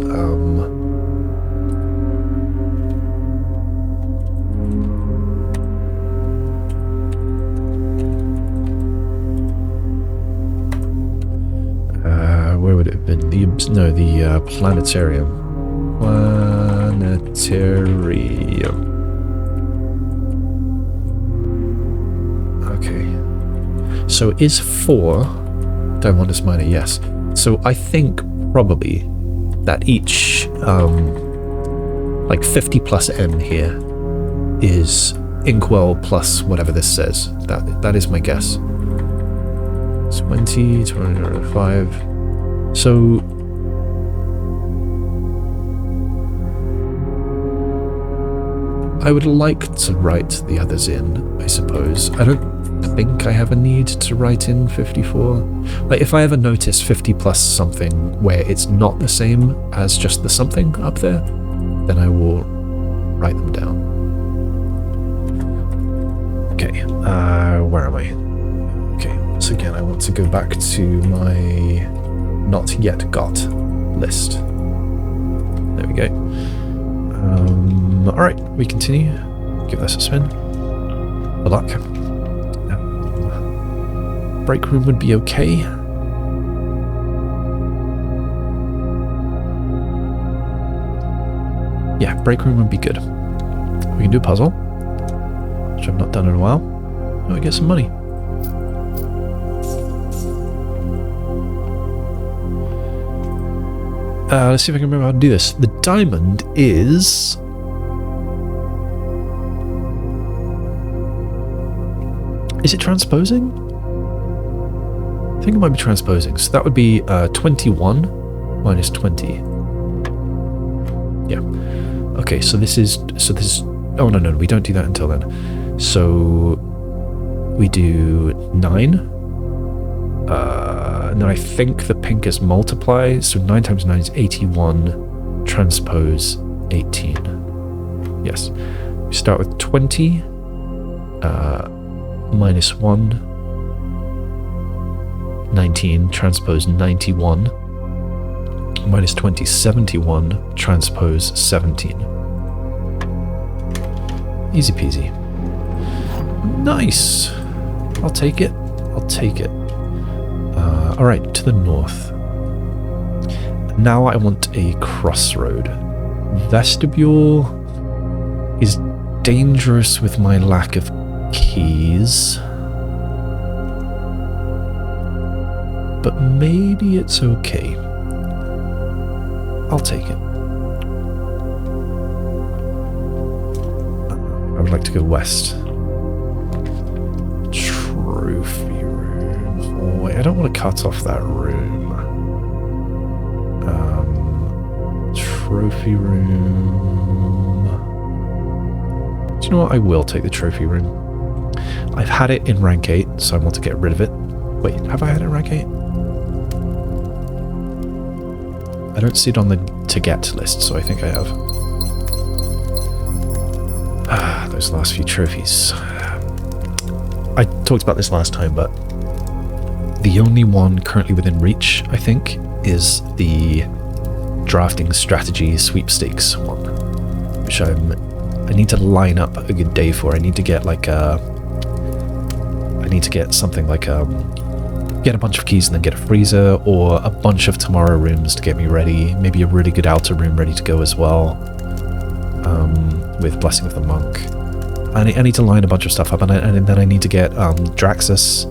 Speaker 1: Where would it have been? The Planetarium. Planetarium. Okay. So is 4 Diamondus Minor? Yes. So I think probably that each like 50 plus N here is Inkwell plus whatever this says. That is my guess. 20, 25. So I would like to write the others in, I suppose. I don't think I have a need to write in 54. Like if I ever notice 50 plus something where it's not the same as just the something up there, then I will write them down. Okay, where am I? Okay, so again, I want to go back to my not yet got list. There we go. Alright, we continue. Give this a spin. Good luck. Break room would be okay. Yeah, break room would be good. We can do a puzzle, which I've not done in a while. And we get some money. Let's see if I can remember how to do this. The diamond is... Is it transposing? I think it might be transposing. So that would be 21 minus 20. Yeah. Okay, so this is... Oh, no, we don't do that until then. So we do 9. And then I think the pink is multiply. So 9 times 9 is 81. Transpose 18. Yes. We start with 20. Minus 1. 19. Transpose 91. Minus 20, 71. Transpose 17. Easy peasy. Nice. I'll take it. Alright, to the north. Now I want a crossroad. Vestibule is dangerous with my lack of keys. But maybe it's okay. I'll take it. I would like to go west. Trophy room. Oh, wait, I don't want to cut off that room. Trophy room. Do you know what? I will take the trophy room. I've had it in rank 8, so I want to get rid of it. Wait, have I had it in rank 8? I don't see it on the to get list, so I think I have. Those last few trophies. I talked about this last time, but the only one currently within reach, I think, is the drafting strategy sweepstakes one, which I need to line up a good day for. I need to get like something like get a bunch of keys and then get a freezer, or a bunch of tomorrow rooms to get me ready. Maybe a really good outer room ready to go as well, with Blessing of the Monk. I need to line a bunch of stuff up, and then I need to get Draxus,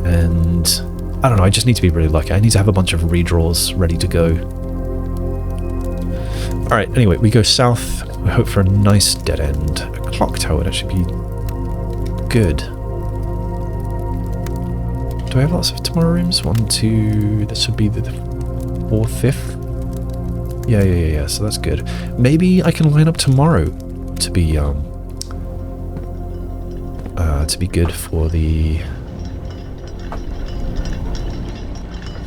Speaker 1: and I don't know, I just need to be really lucky. I need to have a bunch of redraws ready to go. Alright, anyway, we go south. We hope for a nice dead end. A clock tower would actually be good. Do I have lots of tomorrow rooms? 1, 2... This would be the 4th, 5th? Yeah, so that's good. Maybe I can line up tomorrow to be good for the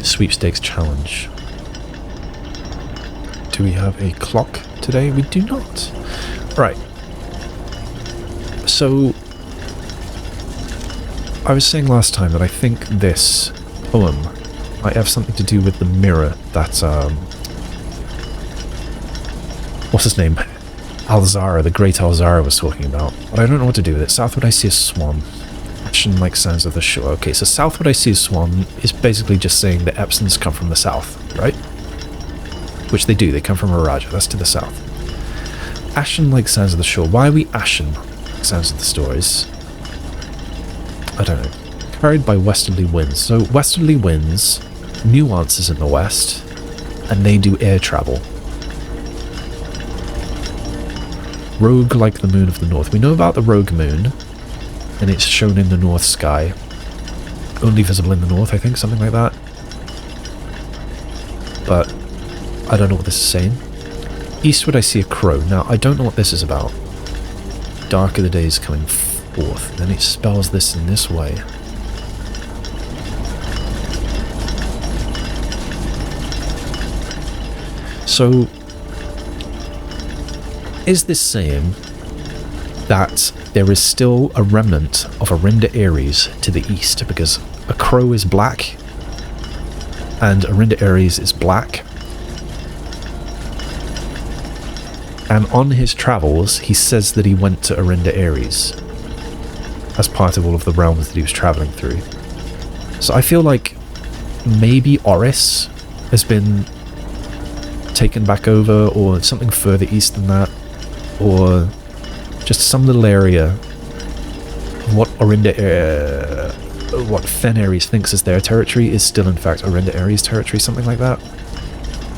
Speaker 1: sweepstakes challenge. Do we have a clock today? We do not. Right. So I was saying last time that I think this poem might have something to do with the mirror that what's his name? Alzara, the great Alzara, was talking about. But I don't know what to do with it. Southward I see a swan. Action like sounds of the shore. Okay, so southward I see a swan is basically just saying the Epsons come from the south, right? Which they do, they come from Araja, that's to the south. Ashen like sounds of the shore. Why are we ashen sounds of the stories? I don't know. Carried by westerly winds. So westerly winds, nuances in the west, and they do air travel. Rogue like the moon of the north. We know about the rogue moon, and it's shown in the north sky. Only visible in the north, I think, something like that. But I don't know what this is saying. Eastward I see a crow. Now, I don't know what this is about. Dark of the days coming forth. Then it spells this in this way. So Is this saying that there is still a remnant of Arinda Aries to the east? Because a crow is black and Arinda Aries is black. And on his travels, he says that he went to Arinda Aries as part of all of the realms that he was traveling through. So I feel like maybe Oris has been taken back over, or something further east than that, or just some little area of what what Fen Aries thinks is their territory is still in fact Arinda Aries territory, something like that.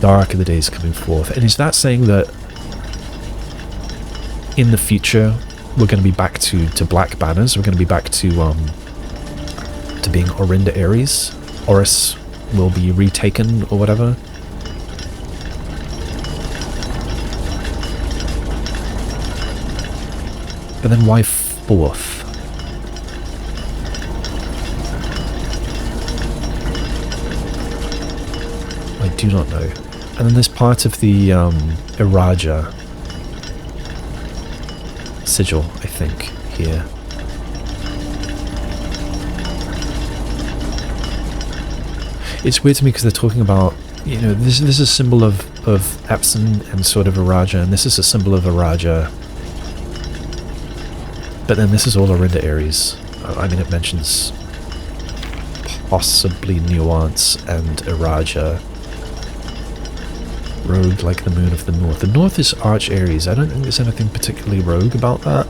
Speaker 1: Dark are the days coming forth. And is that saying that in the future we're going to be back to black banners? We're going to be back to being Arinda Aries? Oris will be retaken or whatever? But then why 4th? I do not know. And then there's part of the Iraja sigil, I think, here. It's weird to me because they're talking about, you know, this is a symbol of Epson and sort of Iraja, and this is a symbol of Iraja. But then this is all Arinda Aries. I mean, it mentions possibly Nuance and Iraja. Rogue like the moon of the north. The north is Arch Aries. I don't think there's anything particularly rogue about that.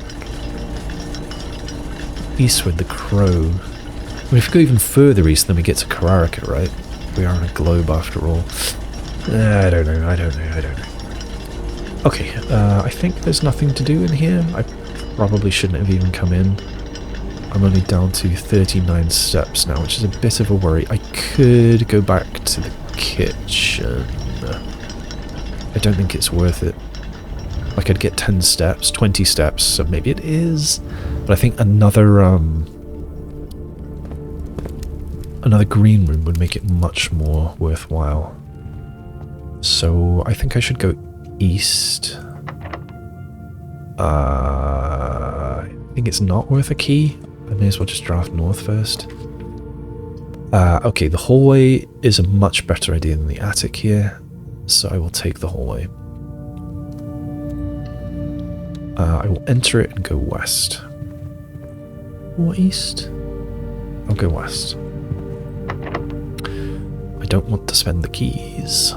Speaker 1: Eastward, the crow. I mean, if we go even further east, then we get to Kararaka, right? We are on a globe after all. I don't know. Okay, I think there's nothing to do in here. I probably shouldn't have even come in. I'm only down to 39 steps now, which is a bit of a worry. I could go back to the kitchen. I don't think it's worth it. I could get 10 steps, 20 steps, so maybe it is. But I think another green room would make it much more worthwhile. So I think I should go east. I think it's not worth a key. I may as well just draft north first. Okay, the hallway is a much better idea than the attic here, so I will take the hallway. I will enter it and go west. Or east? I'll go west. I don't want to spend the keys.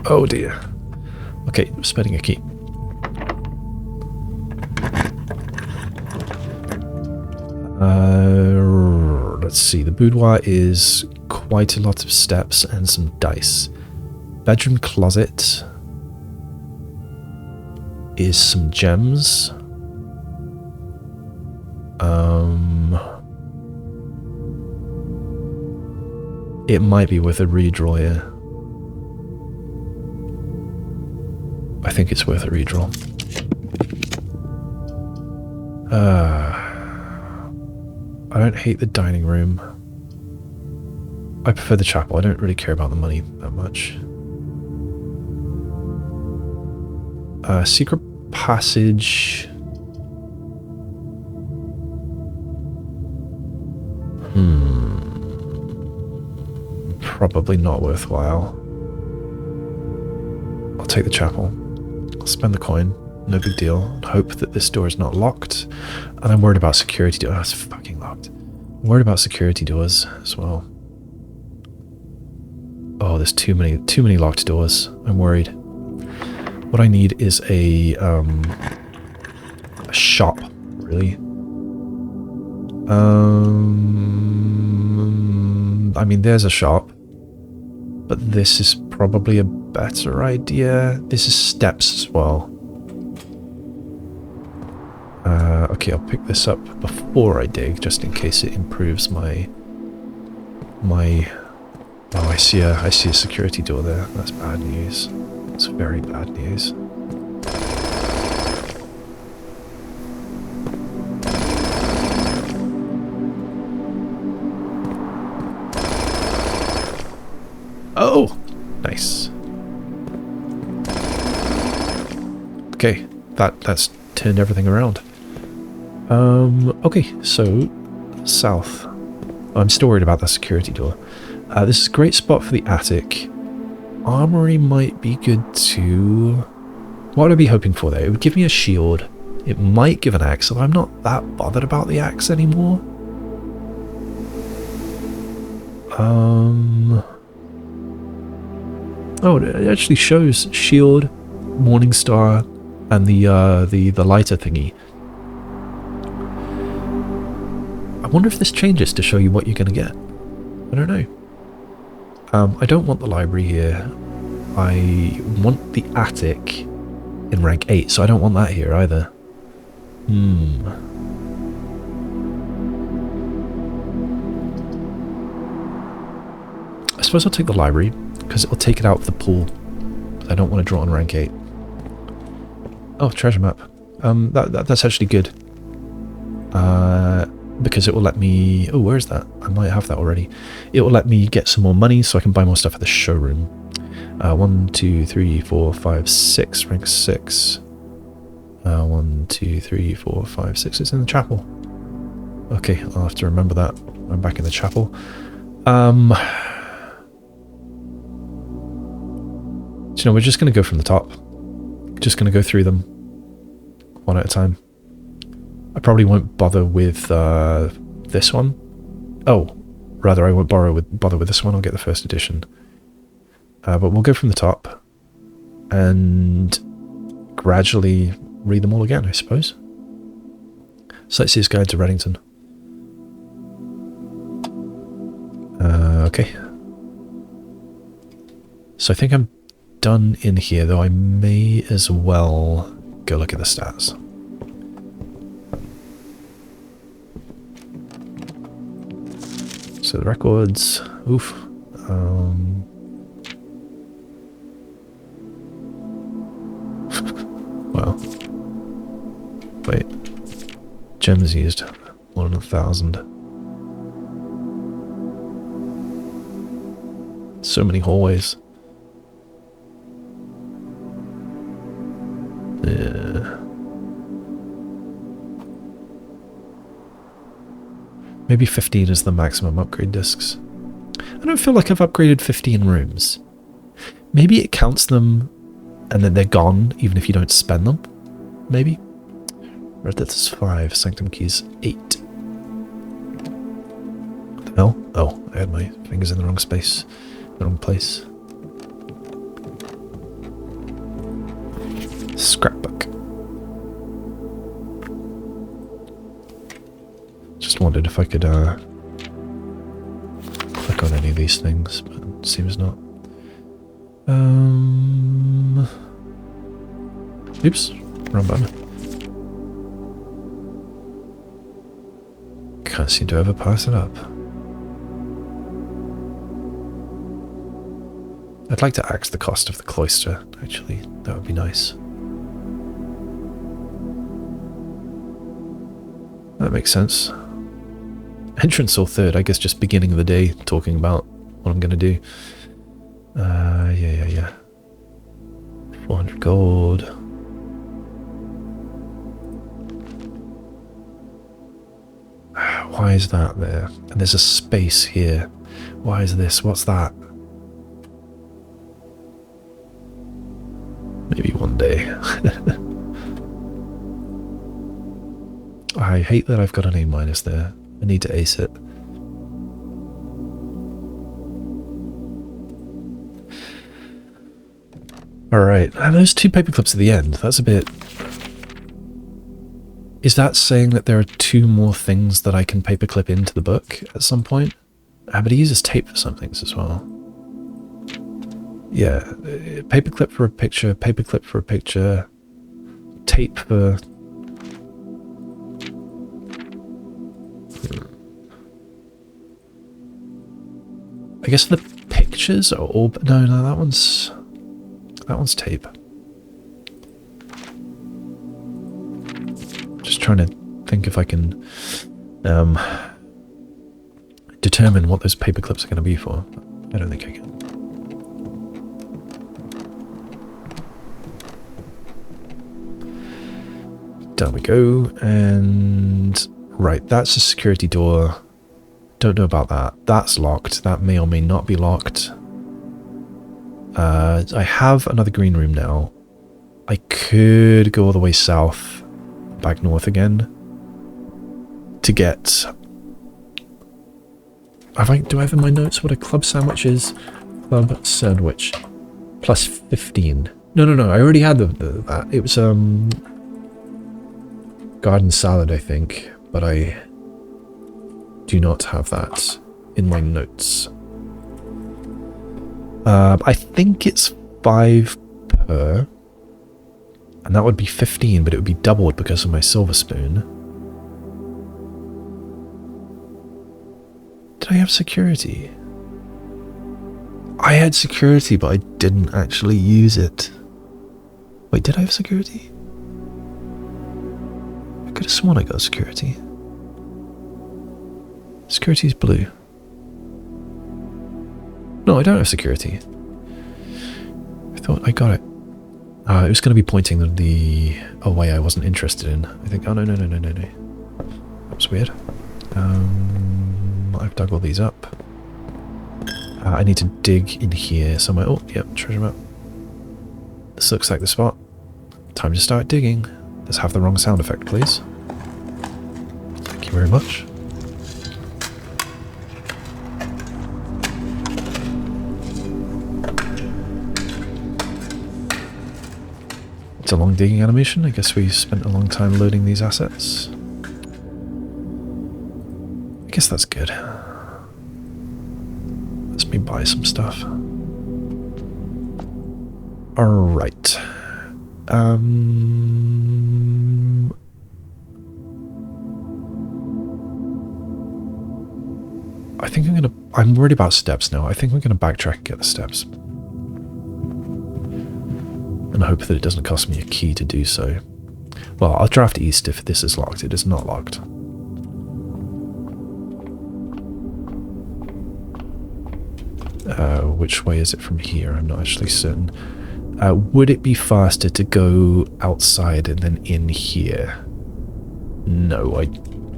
Speaker 1: Oh dear. Okay, I'm spending a key. Let's see, the boudoir is quite a lot of steps and some dice. Bedroom closet is some gems. It might be worth a redraw here. I think it's worth a redraw. I don't hate the dining room. I prefer the chapel. I don't really care about the money that much. Secret passage. Probably not worthwhile. I'll take the chapel. I'll spend the coin. No big deal. And hope that this door is not locked. And I'm worried about security doors. Oh, it's fucking locked. I'm worried about security doors as well. Oh, there's too many locked doors. I'm worried. What I need is a shop, really. I mean, there's a shop, but this is probably a better idea. This is steps as well. Okay, I'll pick this up before I dig, just in case it improves my. Oh, I see a security door there. That's bad news. It's very bad news. Oh! Nice. Okay, that's turned everything around. Okay, so south. I'm still worried about that security door. This is a great spot for the attic. Armory might be good too. What would I be hoping for there? It would give me a shield. It might give an axe, although I'm not that bothered about the axe anymore. Oh, it actually shows shield, morning star, and the lighter thingy. I wonder if this changes to show you what you're going to get. I don't know. I don't want the library here. I want the attic in rank 8, so I don't want that here either. I suppose I'll take the library, because it'll take it out of the pool. I don't want to draw on rank 8. Oh, treasure map. That's actually good. Because it will let me... Oh, where is that? I might have that already. It will let me get some more money so I can buy more stuff at the showroom. 1, 2, 3, 4, 5, 6. Rank 6. 1, 2, 3, 4, 5, 6. It's in the chapel. Okay, I'll have to remember that. I'm back in the chapel. So, you know, we're just going to go from the top. Just going to go through them one at a time. I probably won't bother with this one. Oh, rather I won't bother with this one. I'll get the first edition. But we'll go from the top and gradually read them all again, I suppose. Sightseer's Guide to Reddington. Okay. So I think I'm done in here, though I may as well go look at the stats. So the records, oof. Wow. Wait. Gems used more than 1,000. So many hallways. Yeah. Maybe 15 is the maximum upgrade discs. I don't feel like I've upgraded 15 rooms. Maybe it counts them and then they're gone even if you don't spend them. Maybe. Red Death is 5, Sanctum Keys 8. What the hell? Oh, I had my fingers in the wrong space. The wrong place. Scrapbook. Just wondered if I could click on any of these things, but it seems not. Oops, wrong button. Can't seem to ever pass it up. I'd like to axe the cost of the cloister, actually. That would be nice. That makes sense. Entrance or third, I guess just beginning of the day, talking about what I'm going to do. Yeah. 400 gold. Why is that there? And there's a space here. Why is this? What's that? Maybe one day. I hate that I've got an A- there. I need to ace it. Alright, and there's 2 paper clips at the end. That's a bit... Is that saying that there are 2 more things that I can paperclip into the book at some point? But he uses tape for some things as well. Yeah, paperclip for a picture, paperclip for a picture, tape for... I guess the pictures are all... No, that one's tape. Just trying to think if I can determine what those paper clips are going to be for. I don't think I can. Down we go, and right, that's a security door. Don't know about that. That's locked. That may or may not be locked. I have another green room now. I could go all the way south, back north again, to get... do I have in my notes what a club sandwich is? Club sandwich. Plus 15. No, I already had that. It was, garden salad, I think, but I do not have that in my notes. I think it's 5 per, and that would be 15, but it would be doubled because of my silver spoon. Did I have security? I had security, but I didn't actually use it. Wait, did I have security? I could have sworn I got security. Security's blue. No, I don't have security. I thought I got it. It was going to be pointing a way I wasn't interested in. I think, oh no. That was weird. I've dug all these up. I need to dig in here somewhere. Oh, yep, treasure map. This looks like the spot. Time to start digging. Let's have the wrong sound effect, please. Thank you very much. It's a long digging animation. I guess we spent a long time loading these assets. I guess that's good. Let's me buy some stuff. Alright. I think I'm worried about steps now. I think we're gonna backtrack and get the steps. And hope that it doesn't cost me a key to do so. Well, I'll draft east if this is locked. It is not locked. Which way is it from here? I'm not actually certain. Would it be faster to go outside and then in here? No,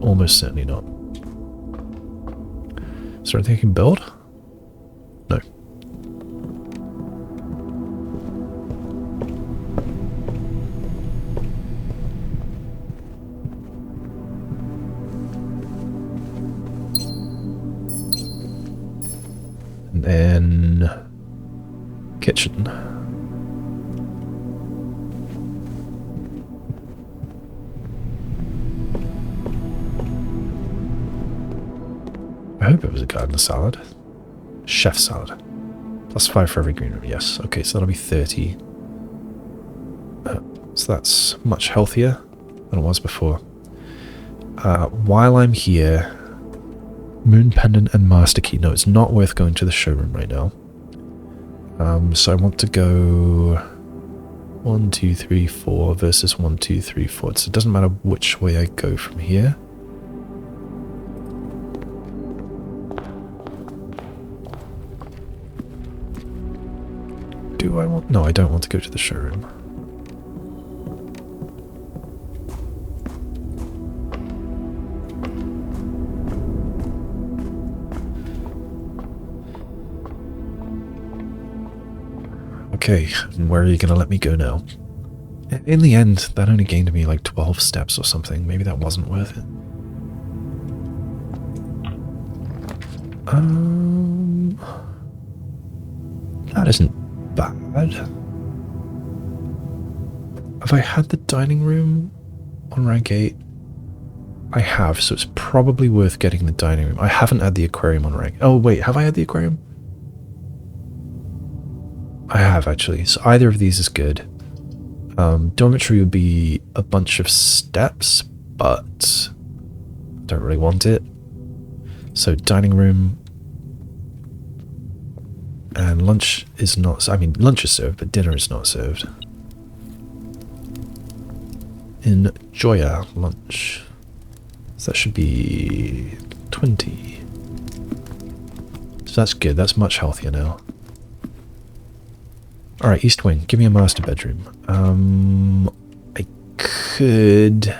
Speaker 1: almost certainly not. Is there anything I can build? No. And then kitchen. I hope it was a garden salad. Chef salad. Plus 5 for every green room. Yes. Okay, so that'll be 30. So that's much healthier than it was before. While I'm here, moon pendant and master key. No, it's not worth going to the showroom right now. So I want to go 1, 2, 3, 4 versus 1, 2, 3, 4. So it doesn't matter which way I go from here. Do I want... No, I don't want to go to the showroom. Okay, and where are you going to let me go now? In the end, that only gained me like 12 steps or something. Maybe that wasn't worth it. That isn't bad. Have I had the dining room on rank 8? I have, so it's probably worth getting the dining room. I haven't had the aquarium on rank... Oh, wait, have I had the aquarium? I have, actually. So either of these is good. Dormitory would be a bunch of steps, but don't really want it. So dining room... And lunch is not... I mean, lunch is served, but dinner is not served. Enjoya lunch. So that should be 20. So that's good. That's much healthier now. Alright, East Wing. Give me a master bedroom. I could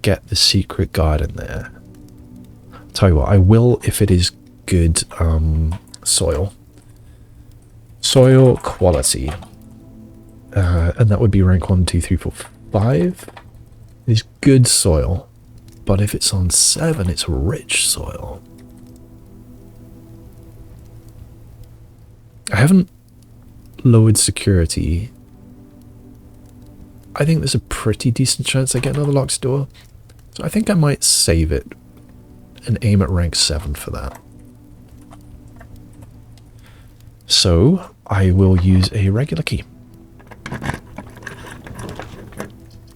Speaker 1: get the secret garden there. Tell you what, I will if it is good soil. Soil quality. And that would be rank 1, 2, 3, 4, 5. It is good soil. But if it's on 7, it's rich soil. I haven't lowered security. I think there's a pretty decent chance I get another locked door. So I think I might save it and aim at rank 7 for that. So I will use a regular key.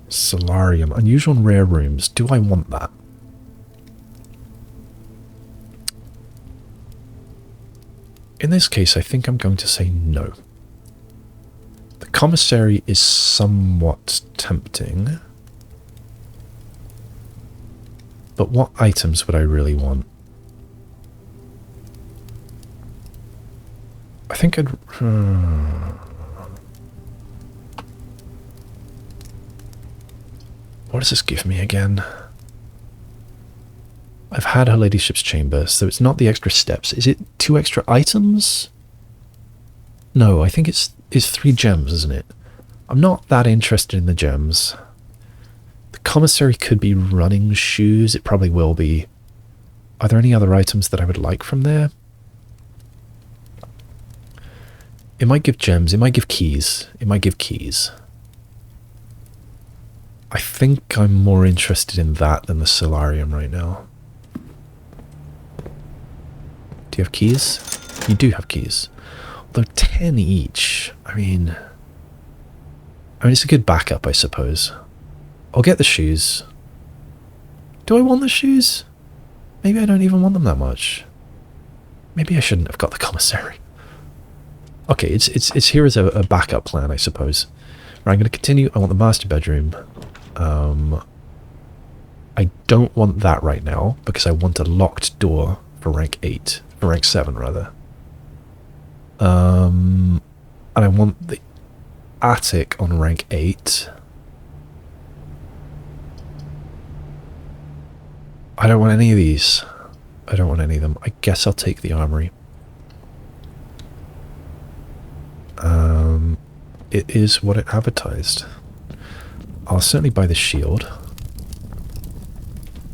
Speaker 1: Solarium. Unusual and rare rooms. Do I want that? In this case, I think I'm going to say no. The Commissary is somewhat tempting. But what items would I really want? I think I'd... What does this give me again? I've had her ladyship's chamber, so it's not the extra steps. Is it 2 extra items? No, I think it's 3 gems, isn't it? I'm not that interested in the gems. The Commissary could be running shoes. It probably will be. Are there any other items that I would like from there? It might give gems. It might give keys. It might give keys. I think I'm more interested in that than the solarium right now. Do you have keys? You do have keys. Although 10 each. I mean, it's a good backup, I suppose. I'll get the shoes. Do I want the shoes? Maybe I don't even want them that much. Maybe I shouldn't have got the Commissary. Okay, it's here as a backup plan, I suppose. Right, I'm going to continue. I want the master bedroom. I don't want that right now because I want a locked door for rank 8. For rank 7, rather. And I want the attic on rank 8. I don't want any of these. I don't want any of them. I guess I'll take the armory. It is what it advertised. I'll certainly buy the shield.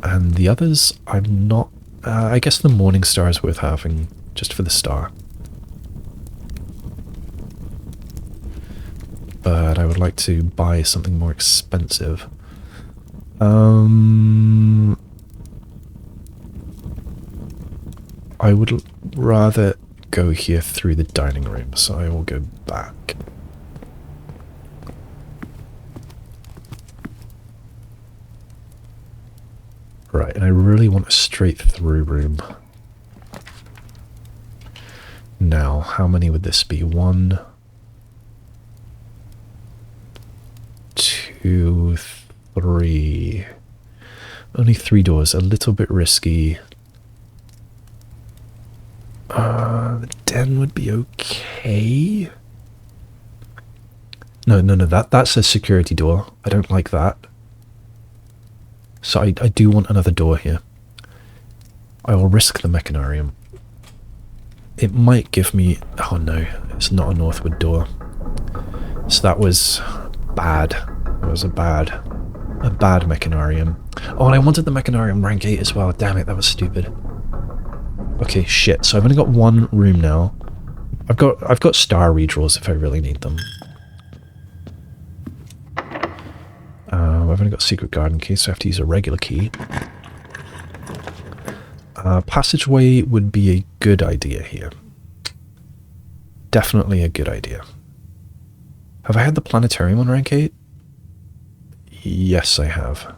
Speaker 1: And the others, I'm not... I guess the Morning Star is worth having, just for the star. But I would like to buy something more expensive. I would rather go here through the dining room, so I will go back. Right, and I really want a straight through room. Now, how many would this be? 1, 2, 3. Only 3 doors, a little bit risky. The den would be okay. No, that's a security door. I don't like that. So I do want another door here. I will risk the Mechanarium. It might give me... Oh no, it's not a northward door. So that was bad. That was a bad Mechanarium. Oh, and I wanted the Mechanarium rank 8 as well. Damn it, that was stupid. Okay, shit. So I've only got 1 room now. I've got star redraws if I really need them. I've only got secret garden key, so I have to use a regular key. Passageway would be a good idea here. Definitely a good idea. Have I had the planetarium on rank 8? Yes, I have.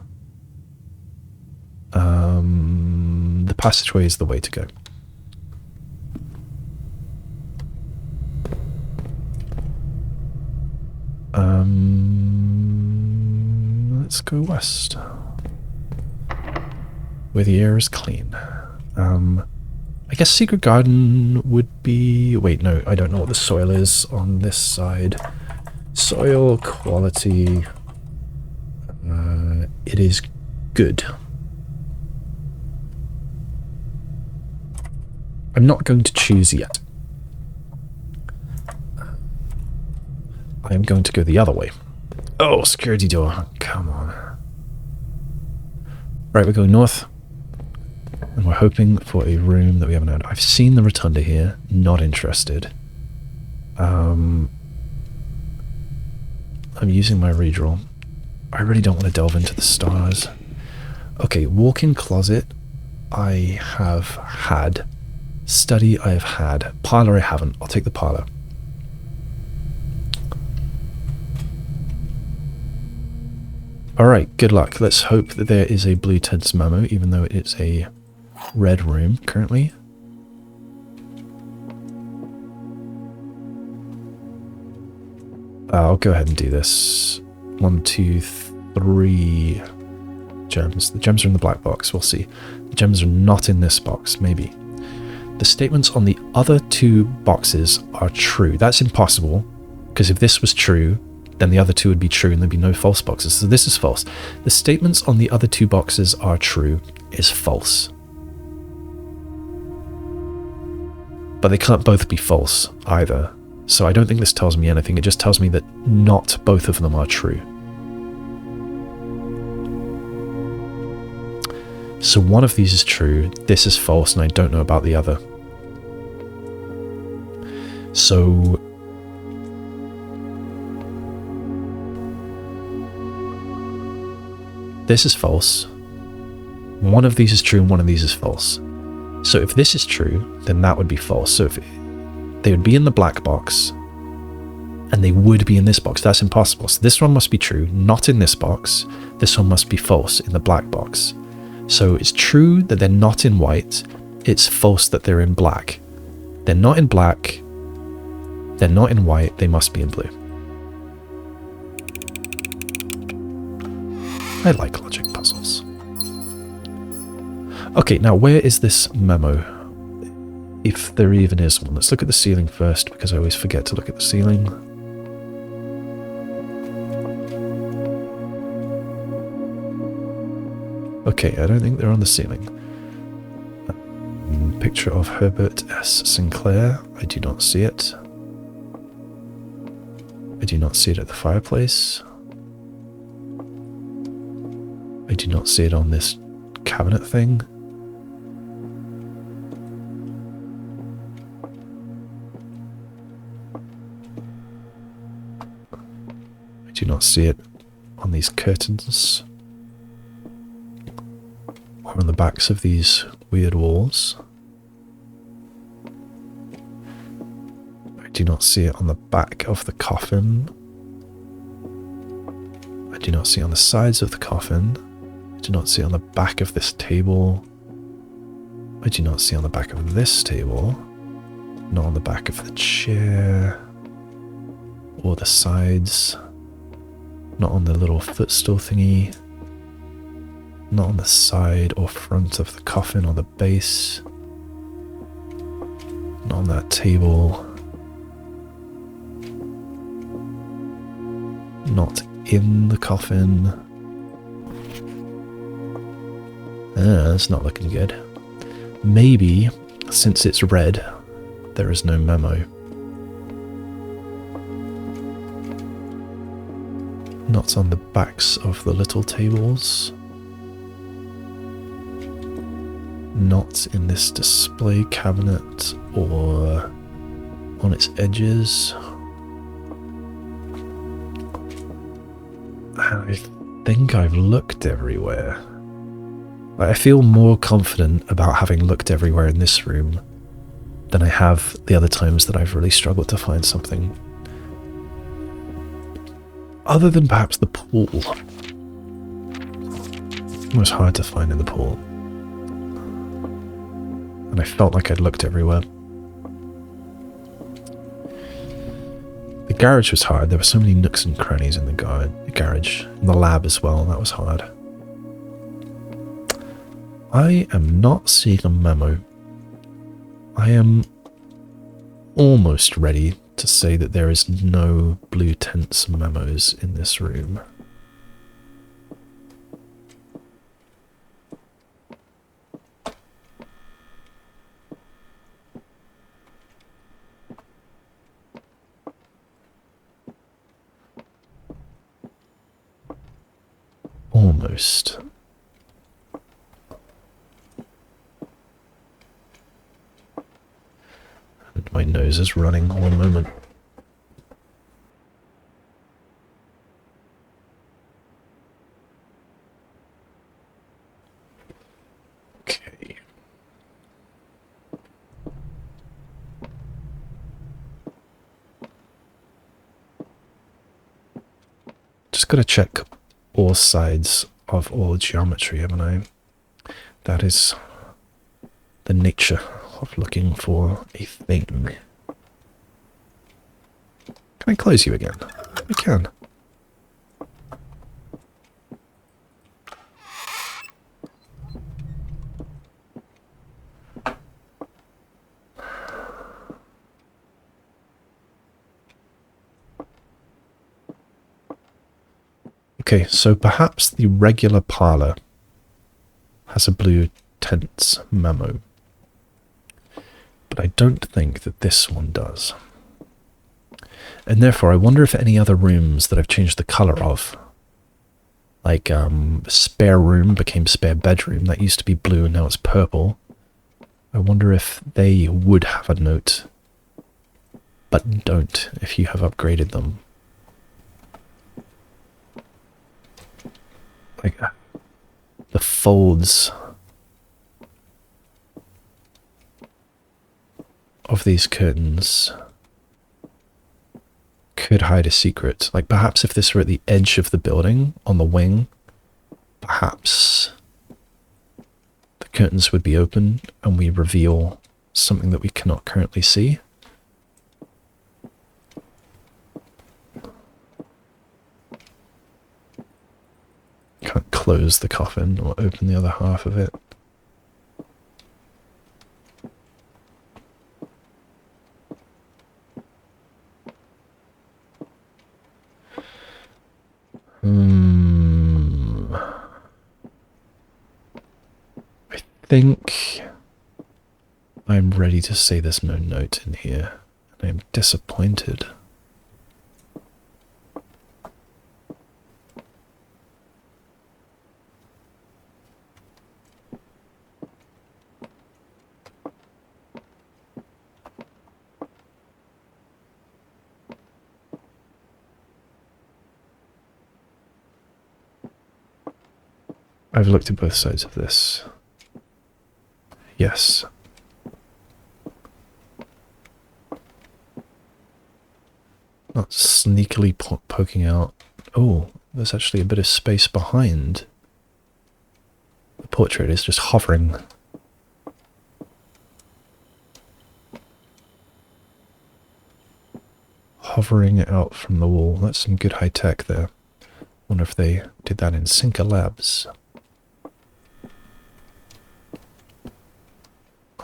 Speaker 1: The passageway is the way to go. Let's go west. Where the air is clean. I guess secret garden would be... Wait, no, I don't know what the soil is on this side. Soil quality. It is good. I'm not going to choose yet. I am going to go the other way. Oh, security door. Come on. Right, we're going north. And we're hoping for a room that we haven't had. I've seen the rotunda here. Not interested. I'm using my redraw. I really don't want to delve into the stars. Okay, walk-in closet I have had. Study I have had. Parlor I haven't. I'll take the parlor. Alright, good luck. Let's hope that there is a blue tense memo, even though it's a red room currently. I'll go ahead and do this. 1, 2, 3 gems. The gems are in the black box. We'll see. The gems are not in this box. Maybe. The statements on the other two boxes are true. That's impossible, because if this was true, then the other two would be true and there'd be no false boxes. So this is false. The statements on the other two boxes are true is false. But they can't both be false either. So I don't think this tells me anything. It just tells me that not both of them are true. So one of these is true, this is false, and I don't know about the other. So this is false. One of these is true and one of these is false. So if this is true, then that would be false. So if they would be in the black box and they would be in this box. That's impossible. So this one must be true, not in this box. This one must be false in the black box. So it's true that they're not in white. It's false that they're in black. They're not in black. They're not in white. They must be in blue. I like logic puzzles. Okay, now where is this memo? If there even is one. Let's look at the ceiling first, because I always forget to look at the ceiling. Okay, I don't think they're on the ceiling. Picture of Herbert S. Sinclair. I do not see it. I do not see it at the fireplace. I do not see it on this cabinet thing. I do not see it on these curtains. Or on the backs of these weird walls. I do not see it on the back of the coffin. I do not see it on the sides of the coffin. I do not see it on the back of this table. I do not see it on the back of this table. Not on the back of the chair. Or the sides. Not on the little footstool thingy. Not on the side or front of the coffin or the base. Not on that table. Not in the coffin. That's not looking good. Maybe, since it's red, there is no memo. Not on the backs of the little tables. Not in this display cabinet or on its edges. I think I've looked everywhere. I feel more confident about having looked everywhere in this room than I have the other times that I've really struggled to find something. Other than perhaps the pool. It was hard to find in the pool. And I felt like I'd looked everywhere. The garage was hard. There were so many nooks and crannies in the garage. In the lab as well. That was hard. I am not seeing a memo. I am almost ready to say that there is no blue tense memos in this room. Almost. And my nose is running. One moment. Okay. Just gotta check all sides of all geometry, haven't I? That is the nature of looking for a thing. Can I close you again? I can. Okay, so perhaps the regular parlor has a blue tense memo, but I don't think that this one does. And therefore, I wonder if any other rooms that I've changed the color of, like spare room became spare bedroom, that used to be blue and now it's purple. I wonder if they would have a note, but don't if you have upgraded them. Like the folds of these curtains could hide a secret. Like perhaps if this were at the edge of the building on the wing, perhaps the curtains would be open and we reveal something that we cannot currently see. Can't close the coffin or open the other half of it. I think I'm ready to say there's no note in here, and I'm disappointed. I've looked at both sides of this. Yes. Not sneakily poking out. Oh, there's actually a bit of space behind. The portrait is just hovering. Hovering out from the wall. That's some good high tech there. Wonder if they did that in Cinca Labs.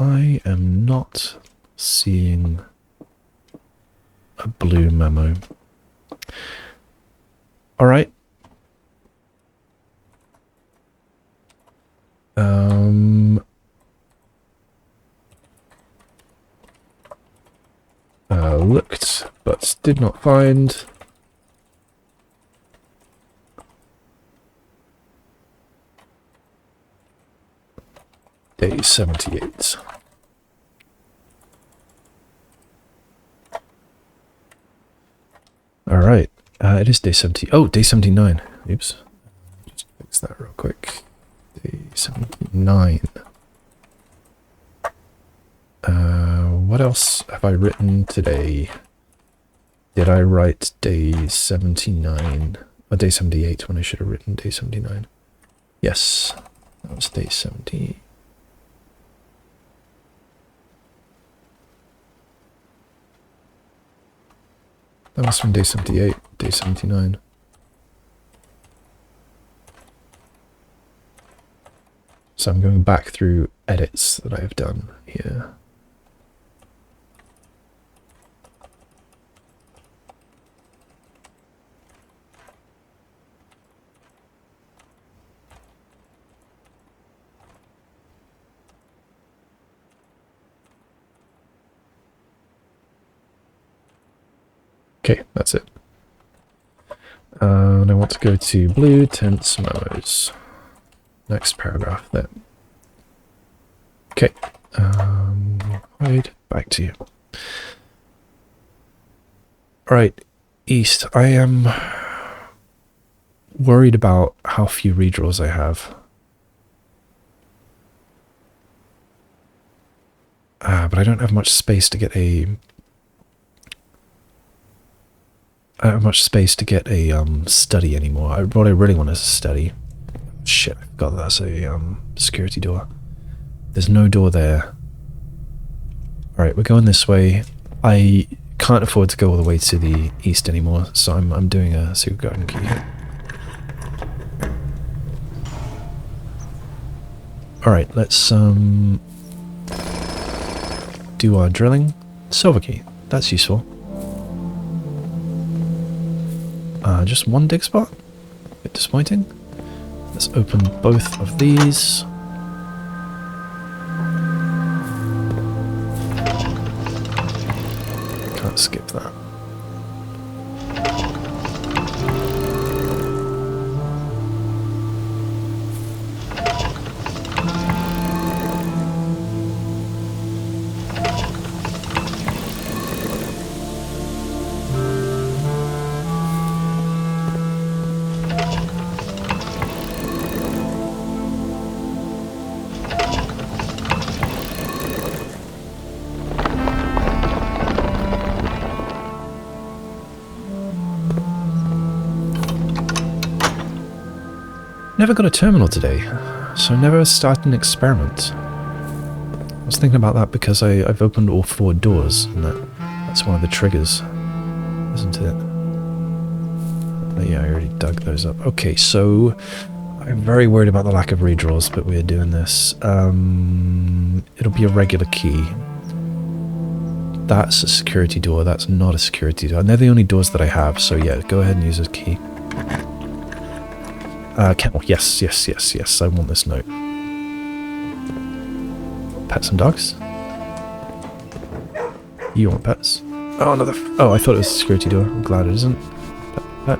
Speaker 1: I am not seeing a blue memo. Alright. Looked, but did not find. Day 78. Alright, it is day 70. Oh, day 79. Oops. Just fix that real quick. Day 79. What else have I written today? Did I write day 79? Or day 78 when I should have written day 79? Yes, that was day 70. That was from day 78, day 79. So I'm going back through edits that I have done here. Okay, that's it. And I want to go to blue tents memos. Next paragraph there. Okay. Right, back to you. Alright, East. I am worried about how few redraws I have. But I don't have much space to get a... I don't have much space to get a study anymore. What I really want is a study. Shit, I forgot that's a security door. There's no door there. Alright, we're going this way. I can't afford to go all the way to the east anymore, so I'm doing a secret garden key. Alright, let's do our drilling. Silver key, that's useful. Just one dig spot? A bit disappointing. Let's open both of these. Can't skip that. Never got a terminal today, so never started an experiment. I was thinking about that because I've opened all 4 doors, and that's one of the triggers, isn't it? But yeah, I already dug those up. Okay, so I'm very worried about the lack of redraws, but we're doing this. It'll be a regular key. That's a security door, that's not a security door. And they're the only doors that I have, so yeah, go ahead and use a key. Kennel, yes, yes, yes, yes, I want this note. Pets and dogs? You want pets? Oh, another... oh, I thought it was a security door. I'm glad it isn't. Pet.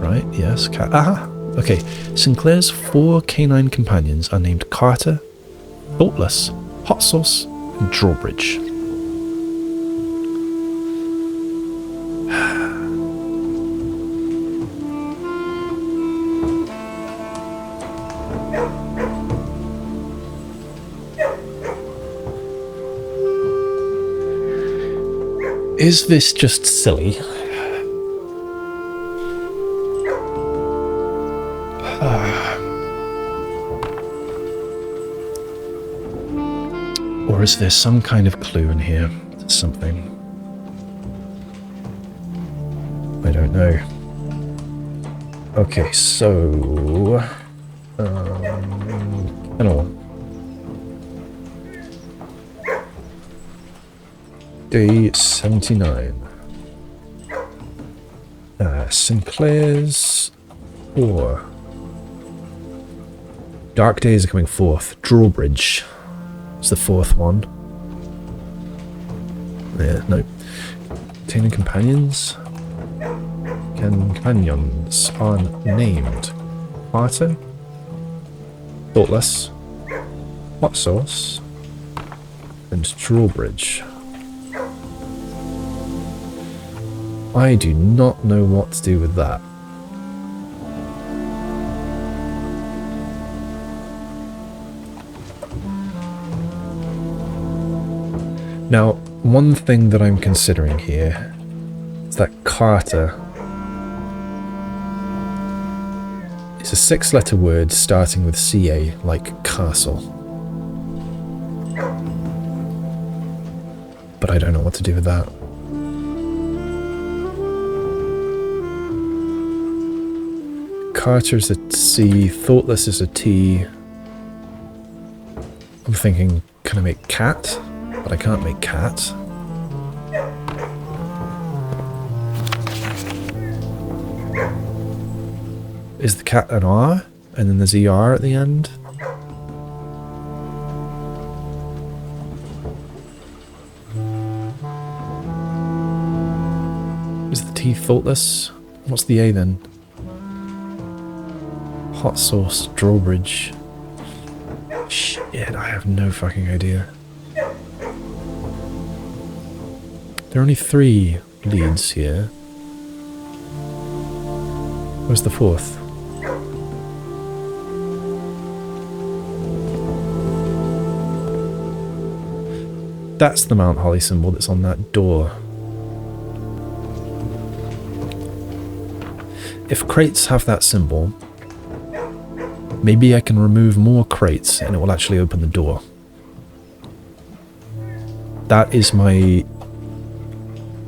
Speaker 1: Right, yes, cat. Aha! Okay, Sinclair's 4 canine companions are named Carter, Thoughtless, Hot Sauce, and Drawbridge. Is this just silly? Or is there some kind of clue in here to something? I don't know. Okay, so... kennel. Day 79. Sinclair's 4. Dark Days are coming forth. Drawbridge is the 4th one. Yeah, no. Containing companions. Companions are named Carter, Thoughtless, Hot Sauce, and Drawbridge. I do not know what to do with that. Now, one thing that I'm considering here is that Carter is a 6-letter word starting with CA, like castle. But I don't know what to do with that. Carter's a C, Thoughtless is a T. I'm thinking, can I make cat? But I can't make cat. Is the cat an R? And then there's ER at the end? T faultless? What's the A then? Hot sauce drawbridge. Shit, I have no fucking idea. There are only 3 leads here. Where's the 4th? That's the Mount Holly symbol that's on that door. If crates have that symbol, maybe I can remove more crates and it will actually open the door. That is my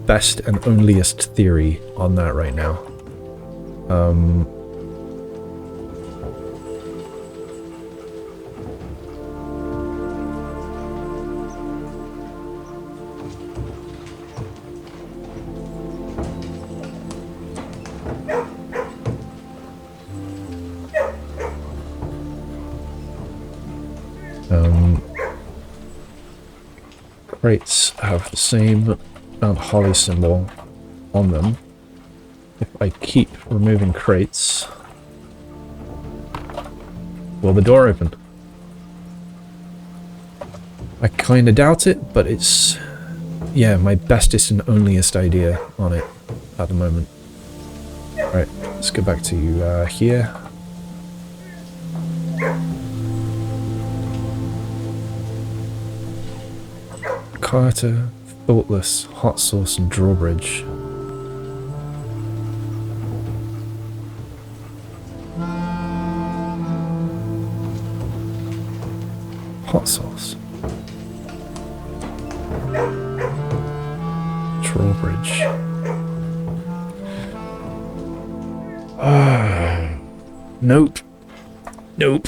Speaker 1: best and onlyest theory on that right now. Crates have the same Mount Holly symbol on them. If I keep removing crates, will the door open? I kinda doubt it, but it's, yeah, my bestest and onlyest idea on it at the moment. Alright, let's go back to here. Carter, thoughtless, hot sauce and drawbridge. Hot sauce. Drawbridge. Nope. Nope.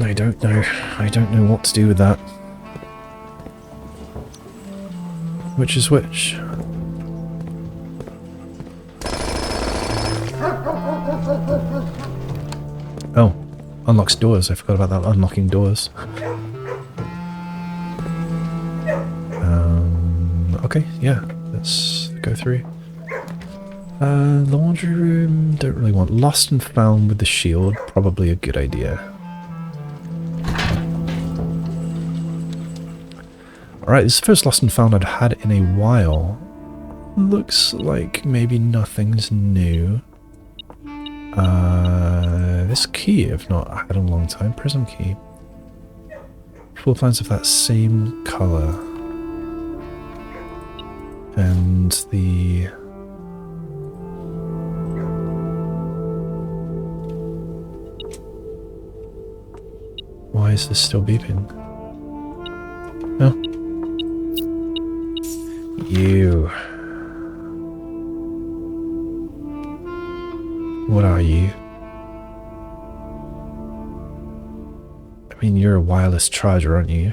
Speaker 1: I don't know. I don't know what to do with that. Which is which? Oh, unlocks doors. I forgot about that. Unlocking doors. Okay, yeah. Let's go through. Laundry room. Don't really want. Lost and found with the shield. Probably a good idea. Alright, this is the first lost and found I'd had in a while. Looks like maybe nothing's new. This key I've not had in a long time. Prism key. Floor plans of that same colour. And the... Why is this still beeping? Oh. You. What are you? I mean, you're a wireless charger, aren't you?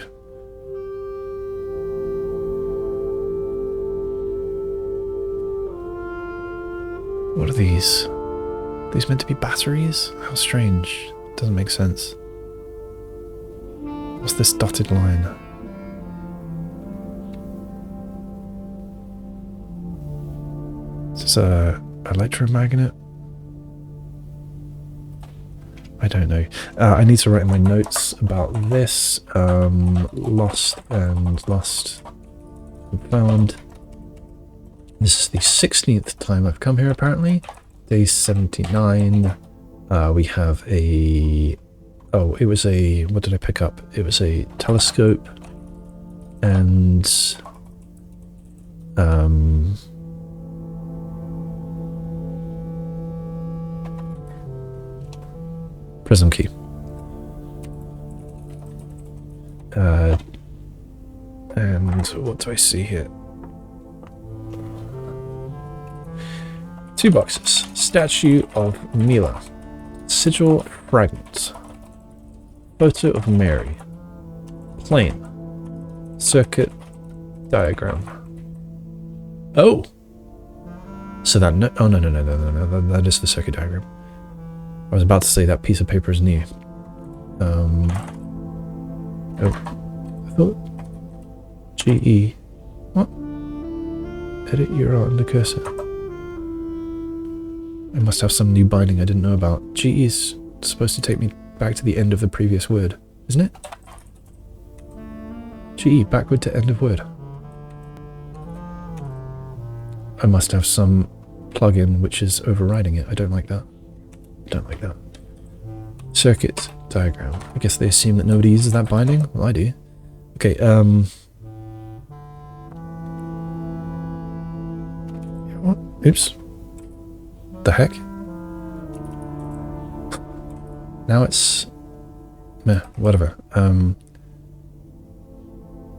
Speaker 1: What are these? Are these meant to be batteries? How strange. Doesn't make sense. What's this dotted line? Is this a electromagnet? I don't know. I need to write in my notes about this. Lost and found. This is the 16th time I've come here, apparently. Day 79. We have a... Oh, it was a... What did I pick up? It was a telescope. And... prism key. And what do I see here? 2 boxes. Statue of Mila. Sigil fragment. Photo of Mary. Plane. Circuit diagram. Oh! So that... No, oh, no. That is the circuit diagram. I was about to say that piece of paper is new. Oh. I thought... GE. What? Edit URL in the cursor. I must have some new binding I didn't know about. GE is supposed to take me back to the end of the previous word, isn't it? GE, backward to end of word. I must have some plugin which is overriding it. I don't like that. I don't like that. Circuit diagram. I guess they assume that nobody uses that binding? Well, I do. Okay, what? Oops. The heck? Now it's... meh, whatever.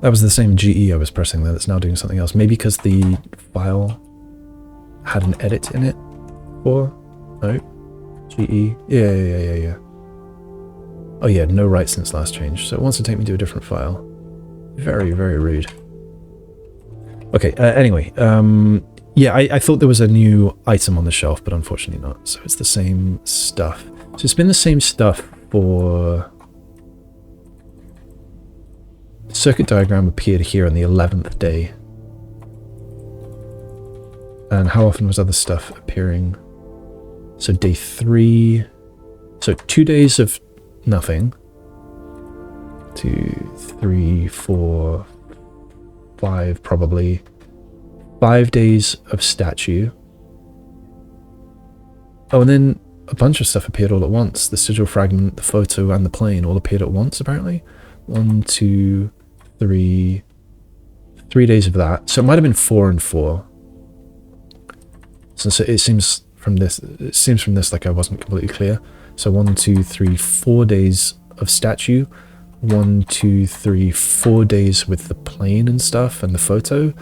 Speaker 1: That was the same GE I was pressing there that's now doing something else. Maybe because the file had an edit in it for... No? GE? Yeah. Oh yeah, no write since last change. So it wants to take me to a different file. Very, very rude. Okay, anyway. Yeah, I thought there was a new item on the shelf, but unfortunately not. So it's the same stuff. So it's been the same stuff for... Circuit diagram appeared here on the 11th day. And how often was other stuff appearing? So day 3... So 2 days of nothing. 2, 3, 4, 5 probably. 5 days of statue. Oh, and then a bunch of stuff appeared all at once. The sigil fragment, the photo, and the plane all appeared at once, apparently. 1, 2, 3... 3 days of that. So it might have been 4 and 4. So it seems from this like I wasn't completely clear. So 1, 2, 3, 4 days of statue. 1, 2, 3, 4 days with the plane and stuff and the photo.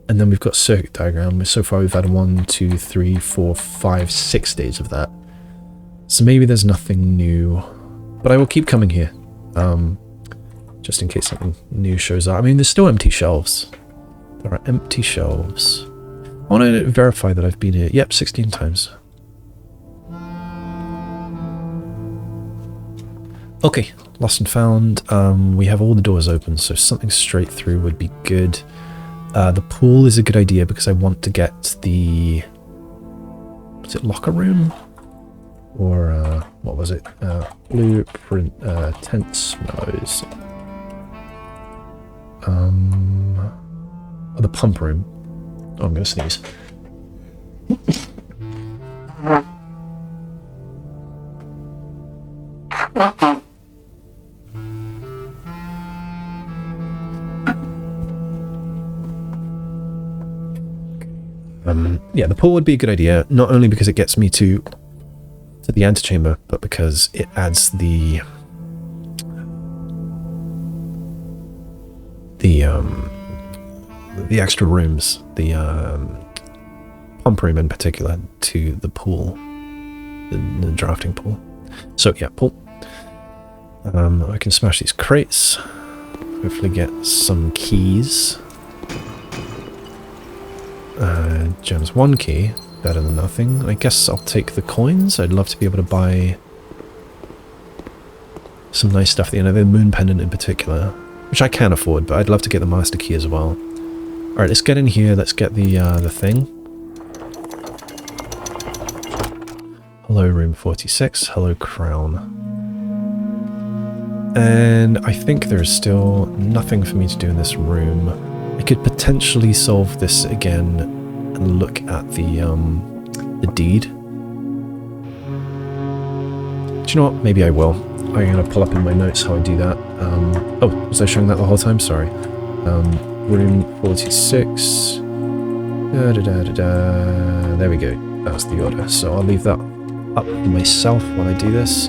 Speaker 1: And then we've got circuit diagram. So far we've had 1, 2, 3, 4, 5, 6 days of that. So maybe there's nothing new. But I will keep coming here. Just in case something new shows up. I mean, there's still empty shelves. There are empty shelves. I want to verify that I've been here. Yep, 16 times. Okay, lost and found. We have all the doors open, so something straight through would be good. The pool is a good idea because I want to get the... Was it locker room? Or, what was it? Blueprint, tents, memos. Oh, the pump room. Oh, I'm going to sneeze. Yeah, the pool would be a good idea, not only because it gets me to the antechamber, but because it adds the extra rooms, the pump room in particular, to the pool, the drafting pool. So yeah, pool. I can smash these crates, hopefully get some keys. Gems 1 key, better than nothing. I guess I'll take the coins. I'd love to be able to buy some nice stuff at the end of the moon pendant in particular, which I can afford, but I'd love to get the master key as well. Alright, let's get in here, let's get the thing. Hello, room 46. Hello, crown. And I think there is still nothing for me to do in this room. I could potentially solve this again and look at the deed. Do you know what? Maybe I will. I'm going to pull up in my notes how I do that. Oh, was I showing that the whole time? Sorry. Room 46. There we go. That's the order. So I'll leave that up for myself while I do this.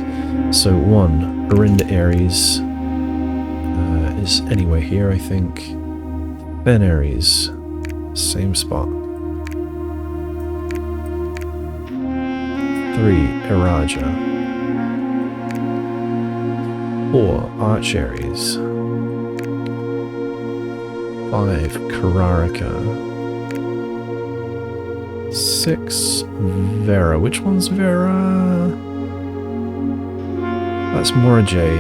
Speaker 1: So 1, Arinda Aries is anywhere here, I think. Ben Aries, same spot. 3, Iraja. 4, Arch Aries. 5, Kararika. 6, Vera. Which one's Vera? That's Mora J.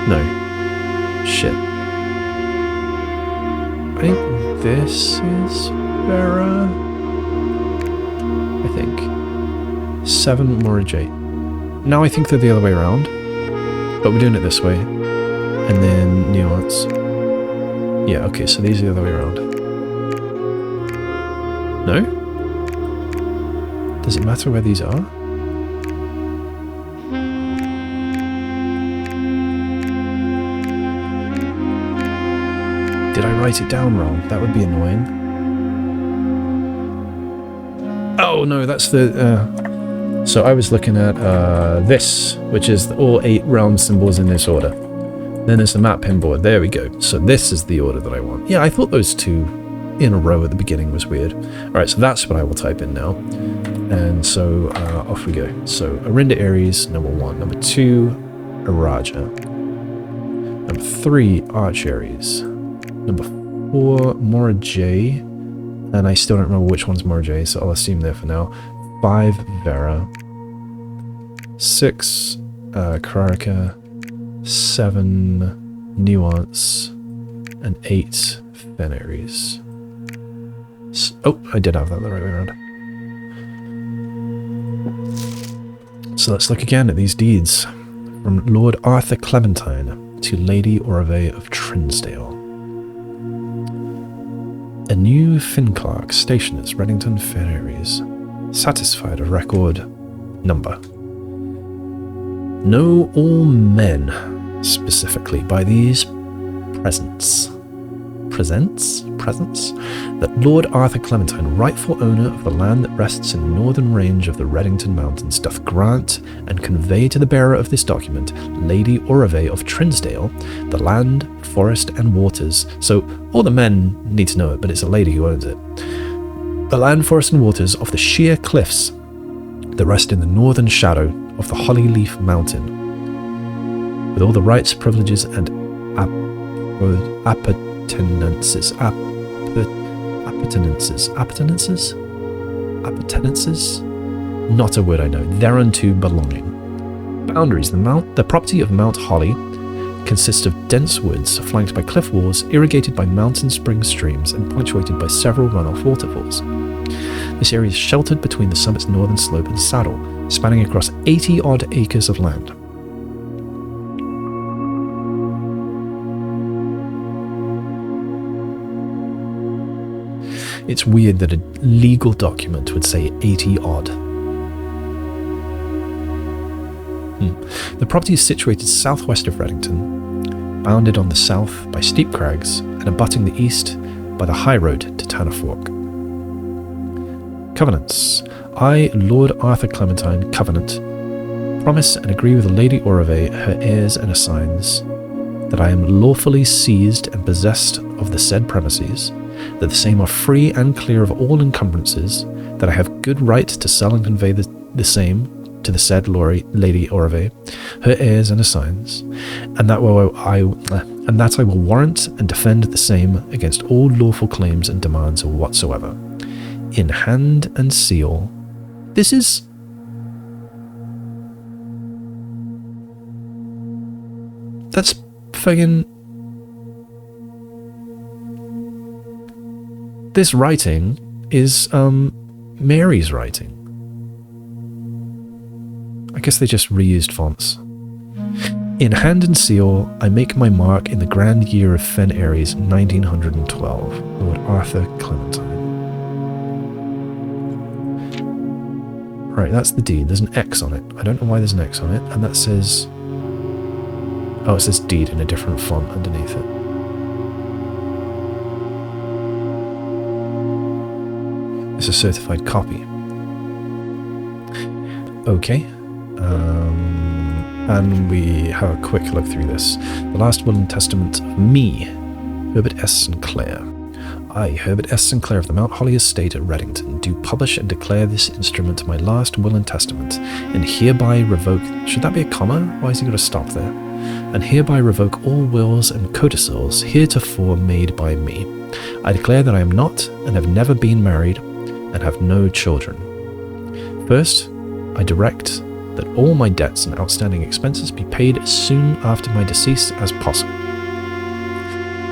Speaker 1: No. Shit. I think this is Vera. I think. 7 Mora J. Now I think they're the other way around, but we're doing it this way. And then nuance. Yeah, okay, so these are the other way around. No? Does it matter where these are? Did I write it down wrong? That would be annoying. Oh no, that's the... So I was looking at this, which is all 8 realm symbols in this order. Then there's the map pinboard. There we go. So this is the order that I want. Yeah, I thought those 2 in a row at the beginning was weird. Alright, so that's what I will type in now. And so off we go. So Arinda Aries, number 1. Number 2, Araja. Number 3, Arch Aries. Number 4, Mora J. And I still don't remember which one's Mora J, so I'll assume there for now. 5, Vera. 6, Karaka. 7, Nuance. And 8, Fen Aries. Oh, I did have that the right way around. So let's look again at these deeds. From Lord Arthur Clementine to Lady Orave of Trinsdale. A new Finclark stationers, Reddington Fen Aries. Satisfied of record number. Know all men, specifically by these presents, that Lord Arthur Clementine, rightful owner of the land that rests in the northern range of the Reddington Mountains, doth grant and convey to the bearer of this document, Lady Orave of Trinsdale, the land, forest, and waters. So all the men need to know it, but it's a lady who owns it. The land, forest, and waters of the sheer cliffs that rest in the northern shadow of the Holly Leaf Mountain, with all the rights, privileges, and appurtenances, not a word I know, thereunto belonging. Boundaries. The property of Mount Holly consists of dense woods flanked by cliff walls, irrigated by mountain spring streams, and punctuated by several runoff waterfalls. This area is sheltered between the summit's northern slope and saddle, spanning across 80-odd acres of land. It's weird that a legal document would say 80-odd. The property is situated southwest of Reddington, bounded on the south by steep crags and abutting the east by the high road to Tannerfork. Covenants. I, Lord Arthur Clementine, covenant, promise and agree with Lady Orave, her heirs and assigns, that I am lawfully seized and possessed of the said premises, that the same are free and clear of all encumbrances, that I have good right to sell and convey the same to the said Lady Orave, her heirs and assigns, and that I will warrant and defend the same against all lawful claims and demands whatsoever. In hand and seal. This is... That's fucking... This writing is, Mary's writing. I guess they just reused fonts. In hand and seal, I make my mark in the grand year of Fen Aries, 1912. Lord Arthur Clementine. Right, that's the deed. There's an X on it. I don't know why there's an X on it. And that says... Oh, it says deed in a different font underneath it. It's a certified copy. Okay. And we have a quick look through this. The last will and testament of me, Herbert S. Sinclair. I, Herbert S. Sinclair of the Mount Holly Estate at Reddington, do publish and declare this instrument my last will and testament, and hereby revoke... Should that be a comma? Why has he got to stop there? And hereby revoke all wills and codicils heretofore made by me. I declare that I am not, and have never been married, and have no children. First, I direct that all my debts and outstanding expenses be paid as soon after my decease as possible.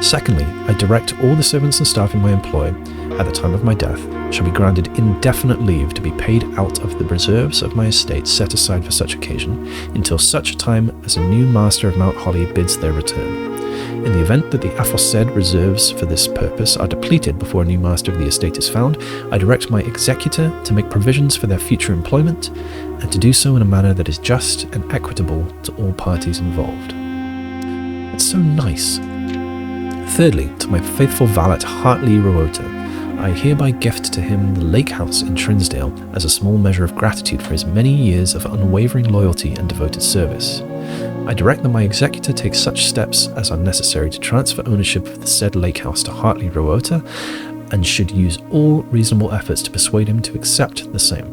Speaker 1: Secondly, I direct all the servants and staff in my employ at the time of my death shall be granted indefinite leave to be paid out of the reserves of my estate set aside for such occasion, until such a time as a new master of Mount Holly bids their return. In the event that the aforesaid reserves for this purpose are depleted before a new master of the estate is found, I direct my executor to make provisions for their future employment, and to do so in a manner that is just and equitable to all parties involved. It's so nice. Thirdly, to my faithful valet Hartley Rowota, I hereby gift to him the lake house in Trinsdale as a small measure of gratitude for his many years of unwavering loyalty and devoted service. I direct that my executor take such steps as are necessary to transfer ownership of the said lake house to Hartley Rowota, and should use all reasonable efforts to persuade him to accept the same.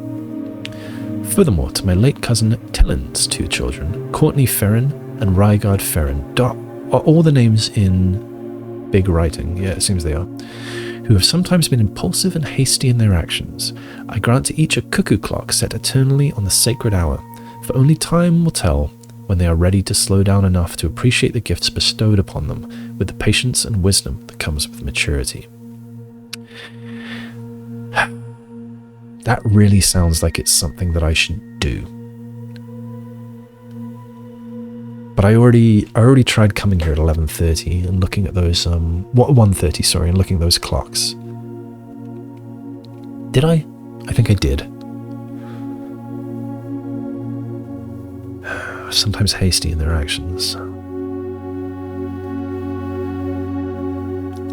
Speaker 1: Furthermore, to my late cousin Tillin's 2 children, Courtney Ferrin and Rygard Ferrin, are all the names in big writing, yeah, it seems they are, who have sometimes been impulsive and hasty in their actions. I grant to each a cuckoo clock set eternally on the sacred hour, for only time will tell when they are ready to slow down enough to appreciate the gifts bestowed upon them with the patience and wisdom that comes with maturity. That really sounds like it's something that I should do. But I already tried coming here at 11:30 and looking at those 1:30, sorry, and looking at those clocks. Did I? I think I did. Sometimes hasty in their actions.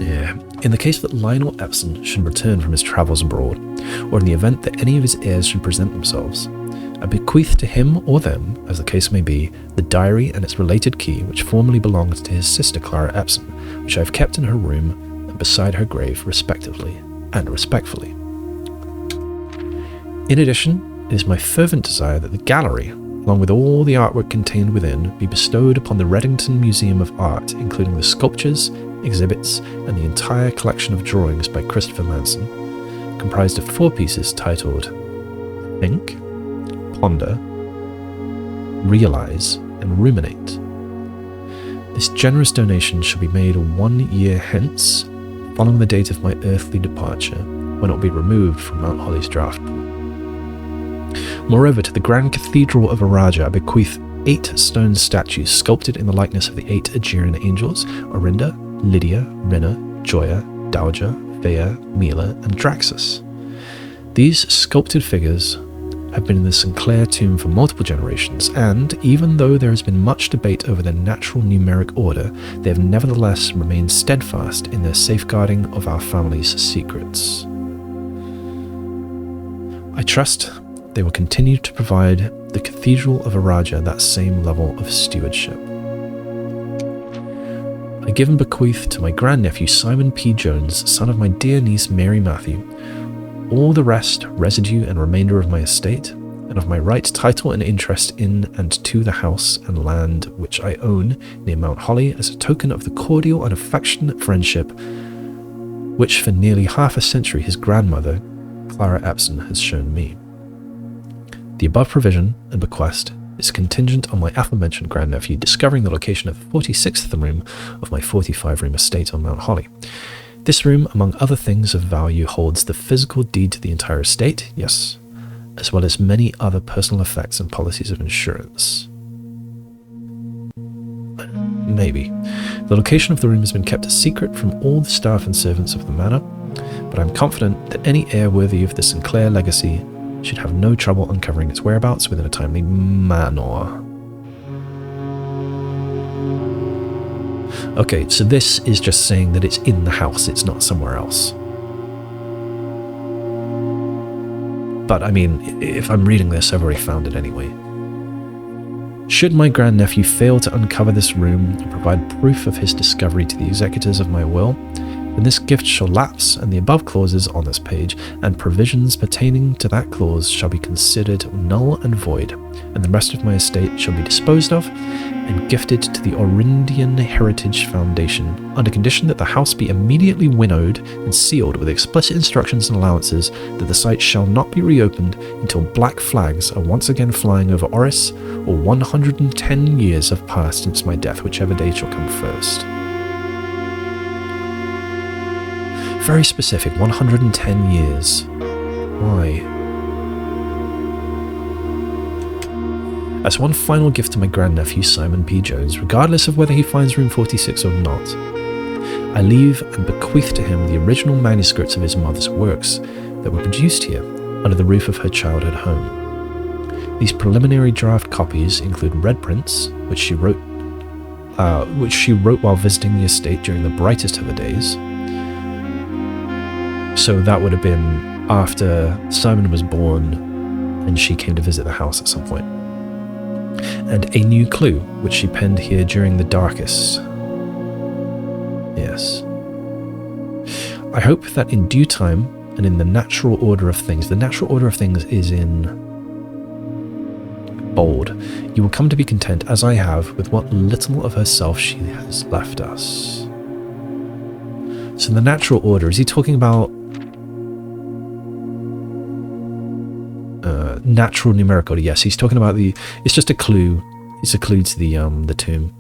Speaker 1: Yeah. In the case that Lionel Epsom should return from his travels abroad, or in the event that any of his heirs should present themselves, I bequeath to him or them, as the case may be, the diary and its related key which formerly belonged to his sister Clara Epsom, which I have kept in her room and beside her grave respectively and respectfully. In addition, it is my fervent desire that the gallery, along with all the artwork contained within, be bestowed upon the Reddington Museum of Art, including the sculptures, exhibits, and the entire collection of drawings by Christopher Manson, comprised of 4 pieces titled Think, Ponder, Realize, and Ruminate. This generous donation shall be made 1 year hence, following the date of my earthly departure, when it will be removed from Mount Holly's draft pool. Moreover, to the Grand Cathedral of Araja I bequeath 8 stone statues sculpted in the likeness of the 8 Aegirian angels, Orinda, Lydia, Rina, Joya, Dowager, Thea, Mila, and Draxus. These sculpted figures have been in the Sinclair tomb for multiple generations, and even though there has been much debate over their natural numeric order, they have nevertheless remained steadfast in their safeguarding of our family's secrets. I trust they will continue to provide the Cathedral of Araja that same level of stewardship. I give and bequeath to my grandnephew Simon P. Jones, son of my dear niece Mary Matthew, all the rest, residue, and remainder of my estate, and of my right, title, and interest in and to the house and land which I own near Mount Holly, as a token of the cordial and affectionate friendship which for nearly half a century his grandmother, Clara Epsom, has shown me. The above provision and bequest is contingent on my aforementioned grandnephew discovering the location of the 46th room of my 45-room estate on Mount Holly. This room, among other things of value, holds the physical deed to the entire estate, yes, as well as many other personal effects and policies of insurance. Maybe. The location of the room has been kept a secret from all the staff and servants of the manor, but I'm confident that any heir worthy of the Sinclair legacy should have no trouble uncovering its whereabouts within a timely manner. Okay, so this is just saying that it's in the house, it's not somewhere else. But I mean, if I'm reading this, I've already found it anyway. Should my grandnephew fail to uncover this room and provide proof of his discovery to the executors of my will, then this gift shall lapse, and the above clauses on this page and provisions pertaining to that clause shall be considered null and void, and the rest of my estate shall be disposed of and gifted to the Orindian Heritage Foundation, under condition that the house be immediately winnowed and sealed with explicit instructions and allowances that the site shall not be reopened until black flags are once again flying over Oris, or 110 years have passed since my death, whichever day shall come first. Very specific, 110 years. Why? As one final gift to my grandnephew Simon P. Jones, regardless of whether he finds room 46 or not, I leave and bequeath to him the original manuscripts of his mother's works that were produced here, under the roof of her childhood home. These preliminary draft copies include red prints, which she wrote while visiting the estate during the brightest of her days. So that would have been after Simon was born and she came to visit the house at some point. And a new clue, which she penned here during the darkest. Yes. I hope that in due time, and in the natural order of things, the natural order of things is in bold, you will come to be content, as I have, with what little of herself she has left us. So the natural order, is he talking about natural numeric order? Yes, he's talking about it's just a clue. It's a clue to the tomb.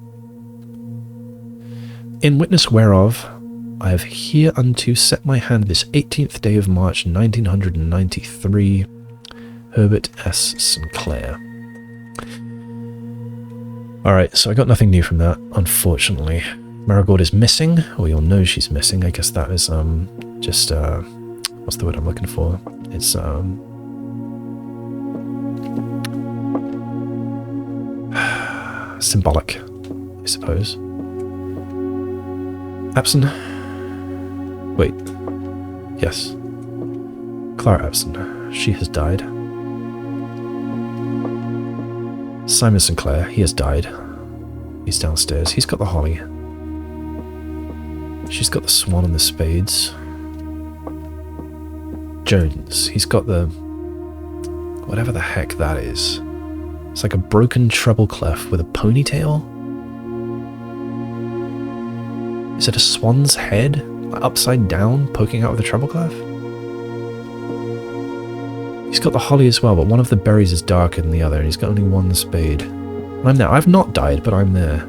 Speaker 1: In witness whereof, I have hereunto set my hand this 18th day of March 1993, Herbert S. Sinclair. Alright, so I got nothing new from that, unfortunately. Marigold is missing, or you'll know she's missing. I guess that is just what's the word I'm looking for? It's symbolic, I suppose. Epson. Wait. Yes. Clara Epson. She has died. Simon Sinclair. He has died. He's downstairs. He's got the holly. She's got the swan and the spades. Jones. He's got the... whatever the heck that is. It's like a broken treble clef with a ponytail. Is it a swan's head, upside down, poking out of the treble clef? He's got the holly as well, but one of the berries is darker than the other, and he's got only one spade. And I'm there. I've not died, but I'm there.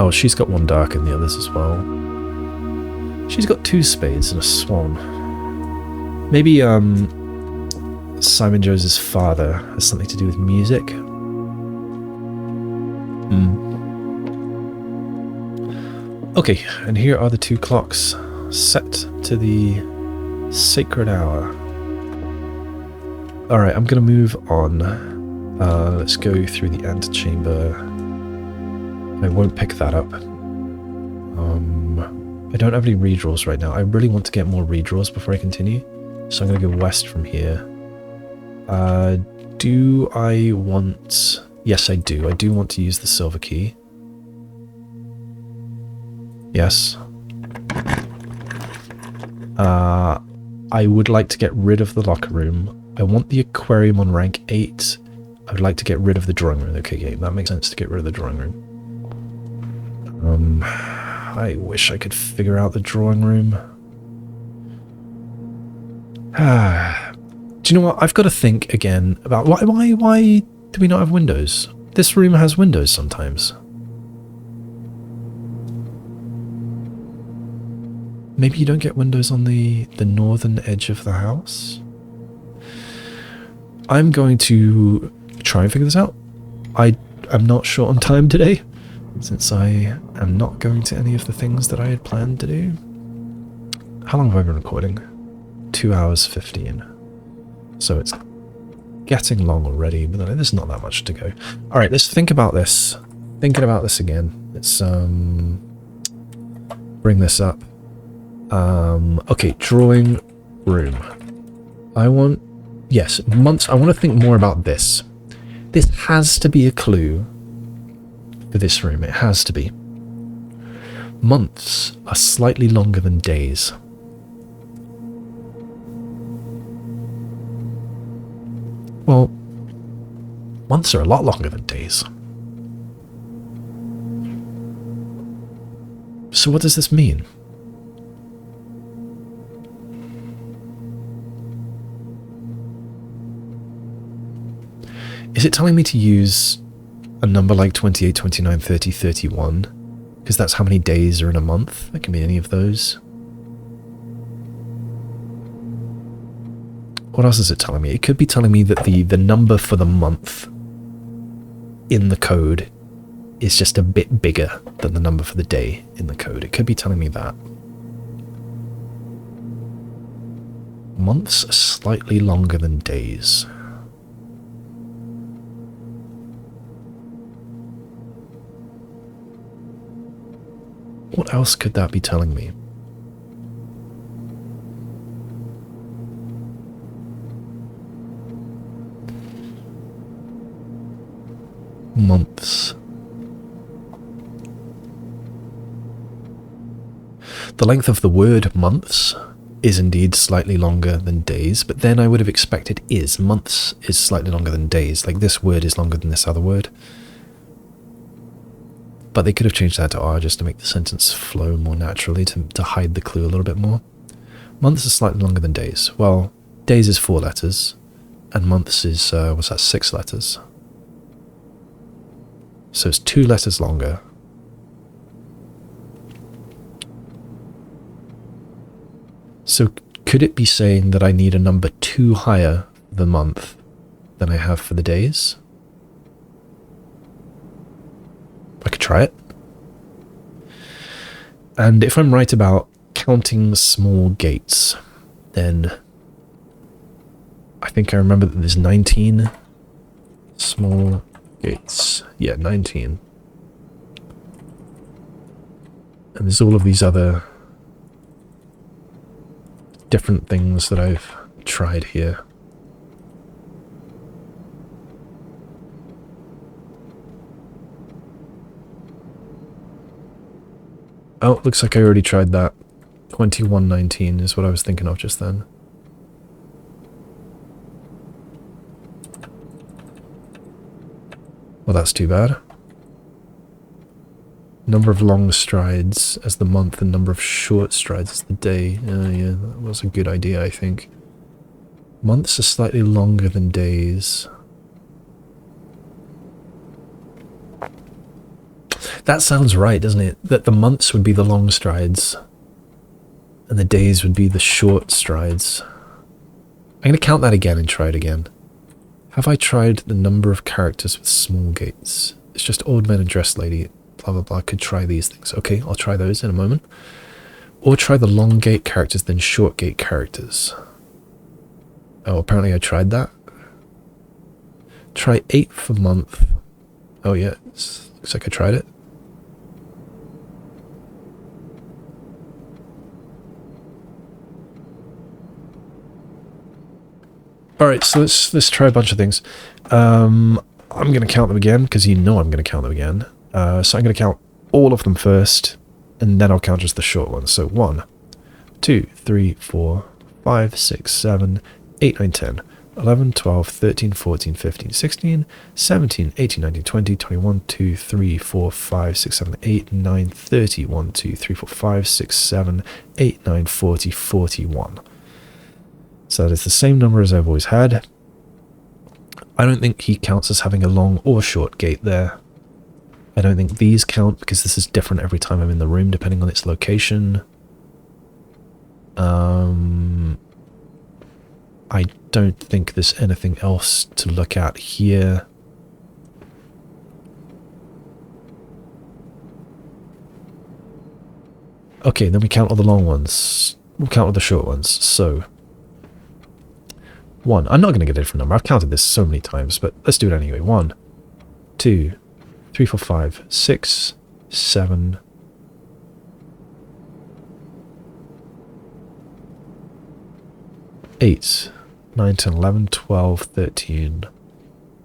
Speaker 1: Oh, she's got one darker than the others as well. She's got two spades and a swan. Maybe, Simon Jones's father has something to do with music. Okay, and here are the two clocks set to the sacred hour. Alright, I'm going to move on. Let's go through the antechamber. I won't pick that up. I don't have any redraws right now. I really want to get more redraws before I continue. So I'm going to go west from here. Do I want... Yes, I do. I do want to use the silver key. Yes. I would like to get rid of the locker room. I want the aquarium on rank 8. I would like to get rid of the drawing room. Okay, yeah, that makes sense to get rid of the drawing room. I wish I could figure out the drawing room. Do you know what? I've got to think again about why do we not have windows? This room has windows sometimes. Maybe you don't get windows on the northern edge of the house? I'm going to try and figure this out. I'm not short on time today, since I am not going to any of the things that I had planned to do. How long have I been recording? 2 hours 15. So it's getting long already, but there's not that much to go. Alright, let's think about this. Thinking about this again. Let's bring this up. Okay, drawing room. I want to think more about this. This has to be a clue for this room. It has to be. Months are slightly longer than days. Well, months are a lot longer than days. So what does this mean? Is it telling me to use a number like 28, 29, 30, 31 Because that's how many days are in a month. That can be any of those. What else is it telling me? It could be telling me that the number for the month in the code is just a bit bigger than the number for the day in the code. It could be telling me that. Months are slightly longer than days. What else could that be telling me? Months. The length of the word months is indeed slightly longer than days, but then I would have expected is. Months is slightly longer than days. Like this word is longer than this other word. But they could have changed that to R just to make the sentence flow more naturally, to hide the clue a little bit more. Months is slightly longer than days. Well, days is 4 letters, and months is, what's that, 6 letters. So it's 2 letters longer. So could it be saying that I need a number 2 higher for the month than I have for the days? I could try it. And if I'm right about counting small gaits, then I think I remember that there's 19 small gaits. Yeah, 19. And there's all of these other different things that I've tried here. Oh, looks like I already tried that. 2119 is what I was thinking of just then. Well, that's too bad. Number of long strides as the month and number of short strides as the day. Yeah, that was a good idea, I think. Months are slightly longer than days. That sounds right, doesn't it? That the months would be the long strides and the days would be the short strides. I'm going to count that again and try it again. Have I tried the number of characters with small gaits? It's just old men and dressed lady, blah blah blah. I could try these things. Okay, I'll try those in a moment. Or try the long gait characters, then short gait characters. Oh, apparently I tried that. Try 8 for month. Oh yeah, looks like I tried it. Alright, so let's try a bunch of things. I'm going to count them again, because you know I'm going to count them again. So I'm going to count all of them first, and then I'll count just the short ones. So 1, 2, 3, 4, 5, 6, 7, 8, 9, 10, 11, 12, 13, 14, 15, 16, 17, 18, 19, 20, 21, 2, 3, 4, 5, 6, 7, 8, 9, 30, 1, 2, 3, 4, 5, 6, 7, 8, 9, 40, 41. So that is the same number as I've always had. I don't think he counts as having a long or short gait there. I don't think these count because this is different every time I'm in the room depending on its location. I don't think there's anything else to look at here. Okay, then we count all the long ones. We'll count all the short ones. So 1. I'm not going to get a different number. I've counted this so many times, but let's do it anyway. 1, 2, 3, 4, 5, 6, 7, 8, 9, 10, 11, 12, 13,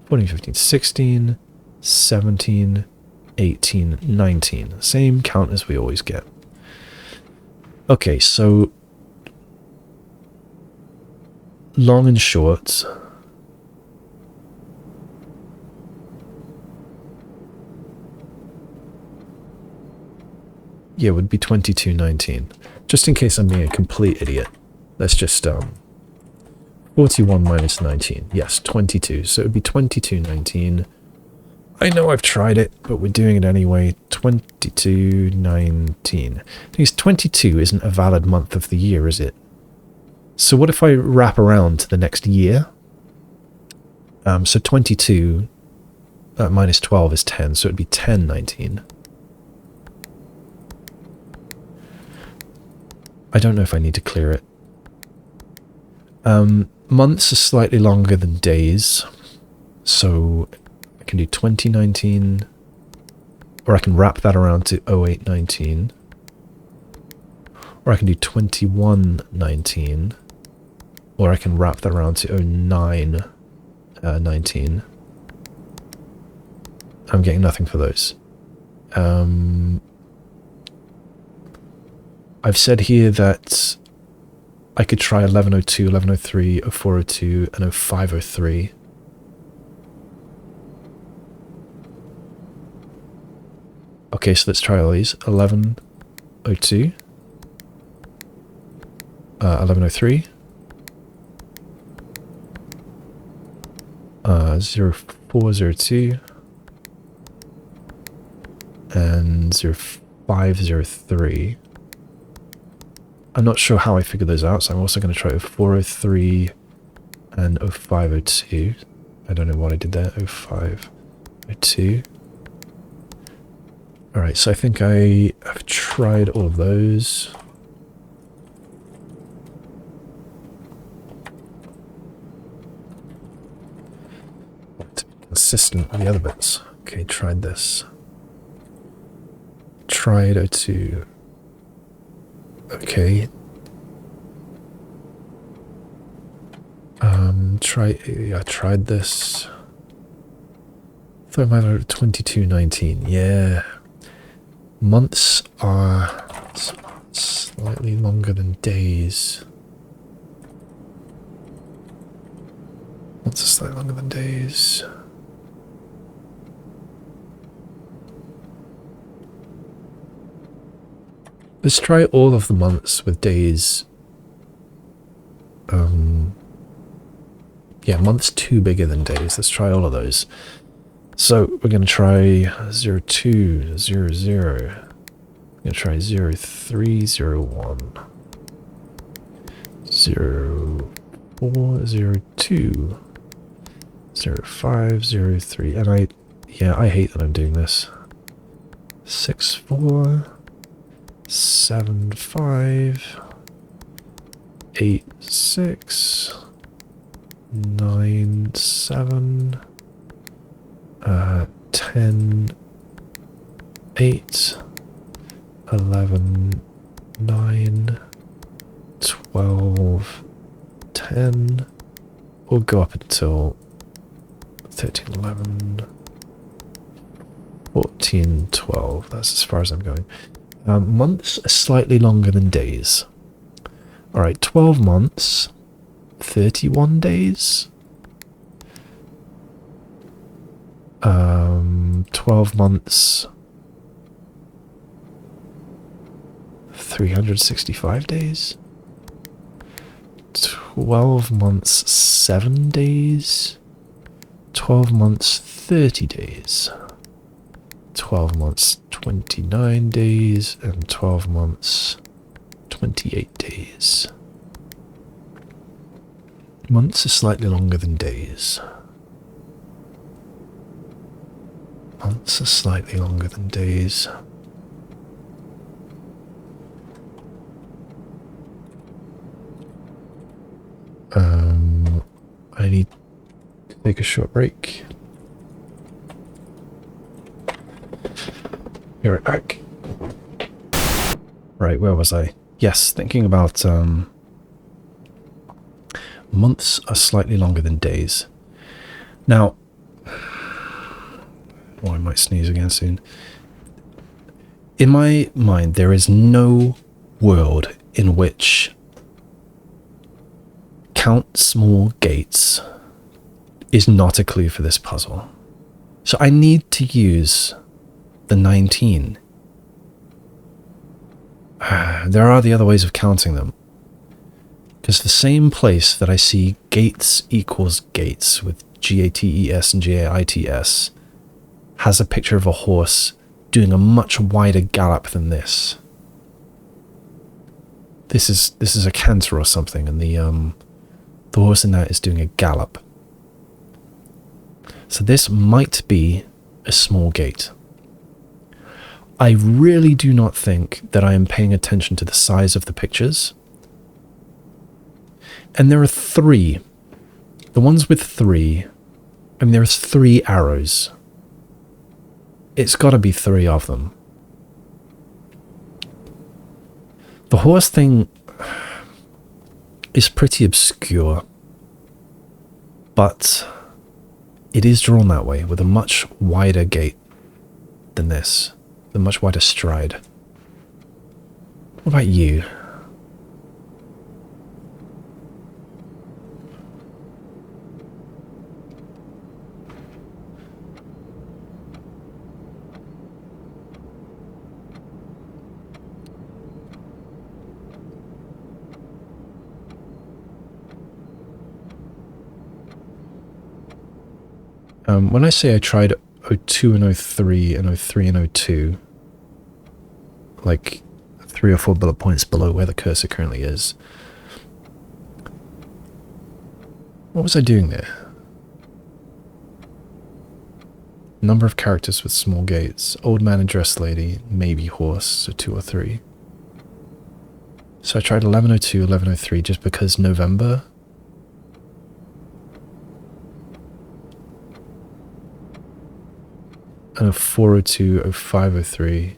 Speaker 1: 14, 15, 16, 17, 18, 19. Same count as we always get. Okay, so long and short. Yeah, it would be 2219. Just in case I'm being a complete idiot. Let's just 41 minus 19. Yes, 22. So it would be 2219. I know I've tried it, but we're doing it anyway. 2219. Because 22 isn't a valid month of the year, is it? So what if I wrap around to the next year? So 22 minus 12 is 10, so it'd be 1019. I don't know if I need to clear it. Months are slightly longer than days, so I can do 2019, or I can wrap that around to 0819, or I can do 2119, or I can wrap that around to 0919. I'm getting nothing for those. I've said here that I could try 1102, 1103, 0402, and 0503. Okay, so let's try all these. 1102, 1103, 0402, and 0503. I'm not sure how I figured those out, so I'm also going to try 0403 and 0502. I don't know what I did there. 0502. Alright, so I think I have tried all of those. To be consistent with the other bits. Okay, tried this. Tried 02. Okay. I tried this. Thought I might have 2219. Yeah. Months are slightly longer than days. Months are slightly longer than days. Let's try all of the months with days. Yeah, months too bigger than days. Let's try all of those. So we're going to try 02, 00. We're going to try 03, 01. 04, 02. 05, 03. And I hate that I'm doing this. 64. 75, 86, 97, 10, 8, 11, 9, 12, 10. We'll go up until 13, 11, 14, 12. That's as far as I'm going. Months are slightly longer than days. Alright, 12 months, 31 days. 12 months, 365 days. 12 months, 7 days. 12 months, 30 days. 12 months, 29 days, and 12 months, 28 days. Months are slightly longer than days. Months are slightly longer than days. I need to take a short break. Be right back. Right, where was I? Yes, thinking about months are slightly longer than days. Now, I might sneeze again soon. In my mind, there is no world in which count small gaits is not a clue for this puzzle. So I need to use the 19. There are the other ways of counting them. Because the same place that I see gaits equals gaits with GATES and GAITS has a picture of a horse doing a much wider gallop than this. This is a canter or something, and the horse in that is doing a gallop. So this might be a small gait. I really do not think that I am paying attention to the size of the pictures. And there are 3. The ones with 3, I mean, there's 3 arrows. It's got to be 3 of them. The horse thing is pretty obscure, but it is drawn that way with a much wider gait than this, the much wider stride. What about you? When I say I tried 02 and 03 and 03 and 02, like 3 or 4 bullet points below where the cursor currently is, what was I doing there? Number of characters with small gaits. Old man and dressed lady, maybe horse, so 2 or 3. So I tried 1102, 1103 just because November. And 0402, 0503.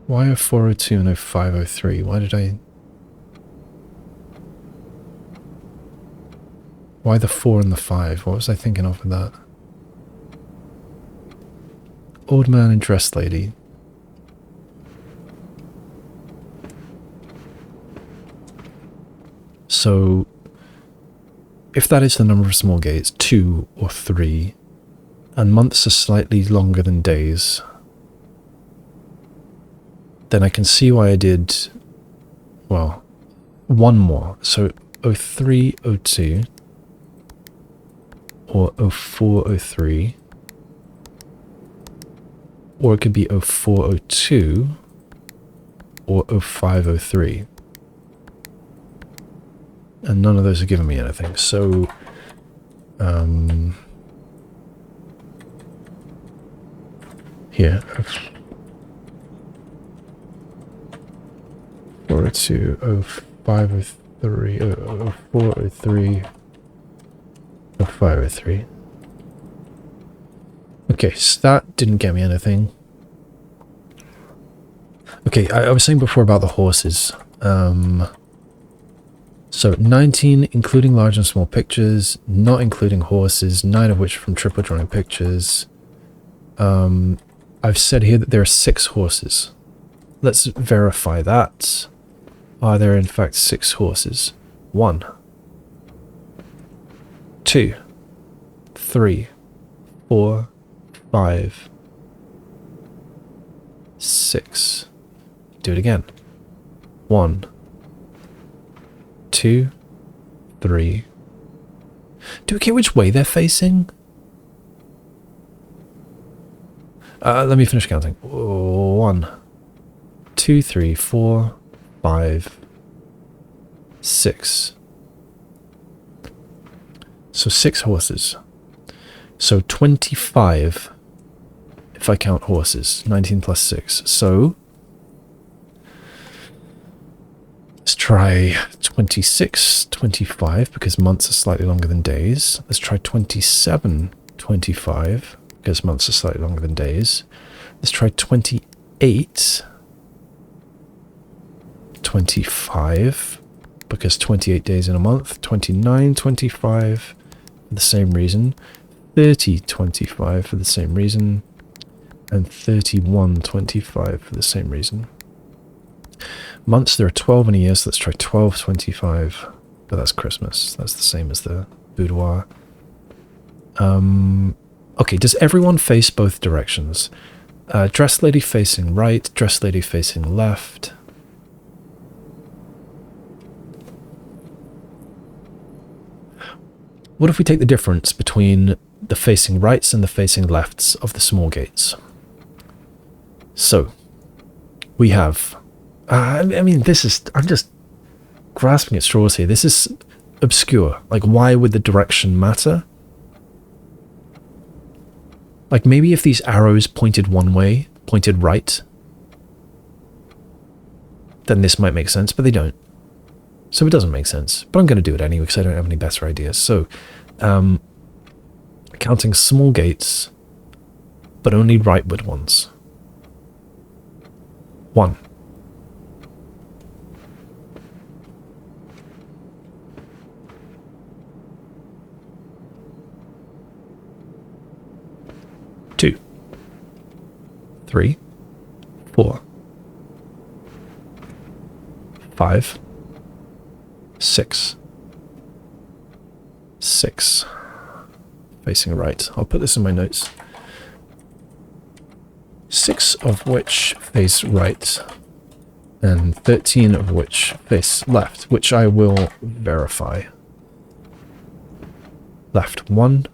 Speaker 1: Why 0402 and 0503? Why did I... Why the 4 and the 5? What was I thinking of with that? Old man and dressed lady. So, if that is the number of small gaits, 2 or 3, and months are slightly longer than days, then I can see why I did, well, 1 more. So 0302 or 0403, or it could be 0402 or 0503. And none of those are giving me anything. So, here. 0402, 0503, 0403, 0503. Okay, so that didn't get me anything. Okay, I was saying before about the horses. So 19, including large and small pictures, not including horses, 9 of which from triple drawing pictures. I've said here that there are 6 horses. Let's verify that. Are there in fact 6 horses? 1, 2, 3, 4, 5, 6. Do it again. 1, 2, 3. Do we get which way they're facing? Let me finish counting. 1, 2, 3, 4, 5, 6. So 6 horses. So 25 if I count horses. 19 plus 6. So let's try 26, 25 because months are slightly longer than days. Let's try 27, 25 because months are slightly longer than days. Let's try 28, 25 because 28 days in a month. 29, 25 for the same reason. 30, 25 for the same reason. And 31, 25 for the same reason. Months, there are 12 in a year, so let's try 12, 25. But that's Christmas. That's the same as the Boudoir. Okay, does everyone face both directions? Dress lady facing right, dress lady facing left. What if we take the difference between the facing rights and the facing lefts of the small gates? So, we have... I mean, this is... I'm just grasping at straws here. This is obscure. Like, why would the direction matter? Like, maybe if these arrows pointed one way, pointed right, then this might make sense, but they don't. So it doesn't make sense. But I'm going to do it anyway because I don't have any better ideas. So, counting small gates, but only rightward ones. 1. 2. 3. 4. 5. 6. 6. Facing right. I'll put this in my notes. 6 of which face right, and 13 of which face left, which I will verify. Left 1,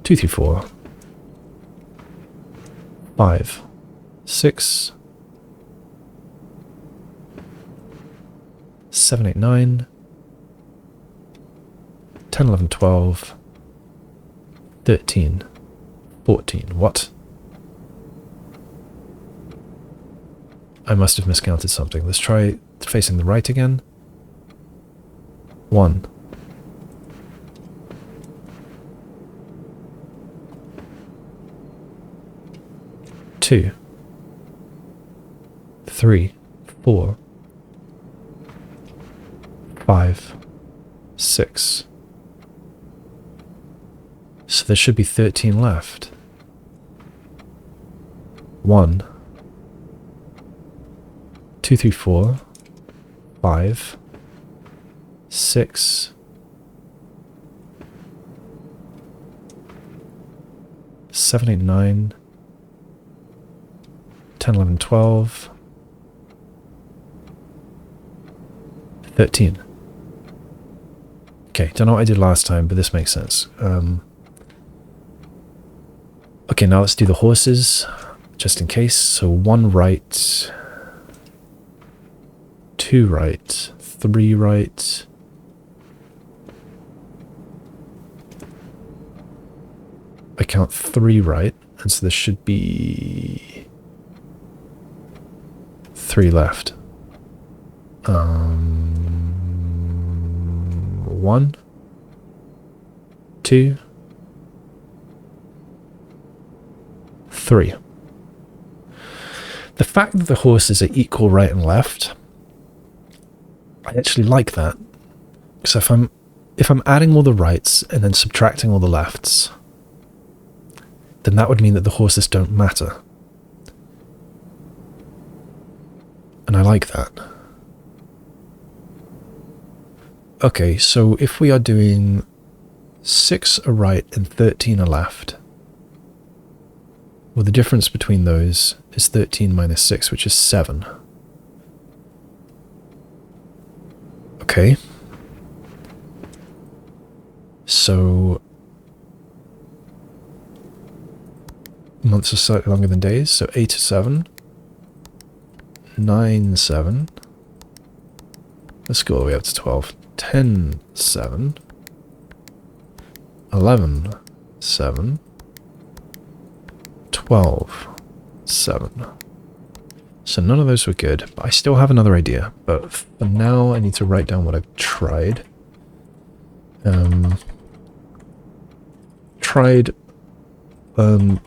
Speaker 1: 2, 3, 4, 5, 6, 7, 8, 9, 10, 11, 12, 13, 14. What? I must have miscounted something. Let's try facing the right again. 1. 2. 3, 4, 5, 6. So there should be 13 left. 1, 2, 3, 4, 5, 6, 7, 8, 9, 10, 11, 12, 13. Okay, don't know what I did last time, but this makes sense. Okay, now let's do the horses, just in case. So 1 right, 2 right, 3 right, I count 3 right, and so there should be 3 left. 1, 2, 3. The fact that the horses are equal right and left, I actually like that. So if I'm adding all the rights and then subtracting all the lefts, then that would mean that the horses don't matter. And I like that. Okay, so if we are doing 6 are right and 13 are left, well, the difference between those is 13 minus 6, which is 7. Okay. So months are slightly longer than days, so 8 are 7. 9, 7. Let's go all the way up to 12. 10, 7. 11, 7. 12, 7. So none of those were good, but I still have another idea. But for now, I need to write down what I've tried.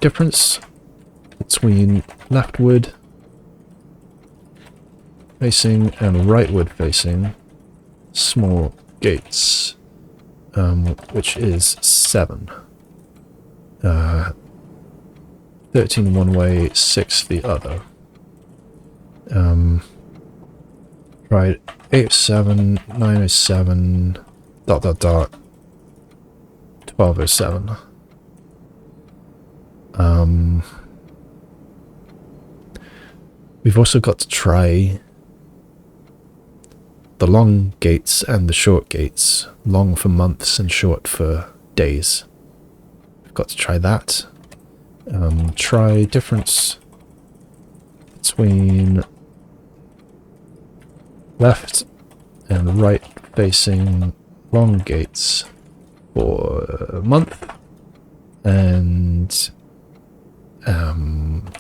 Speaker 1: Difference between leftward facing and rightward facing small gates, which is 7. 13 one way, 6 the other. Right, 807, 907, dot dot dot, 1207. We've also got to try the long gaits and the short gaits. Long for months and short for days. We've got to try that. Try difference between left and right facing long gaits for a month and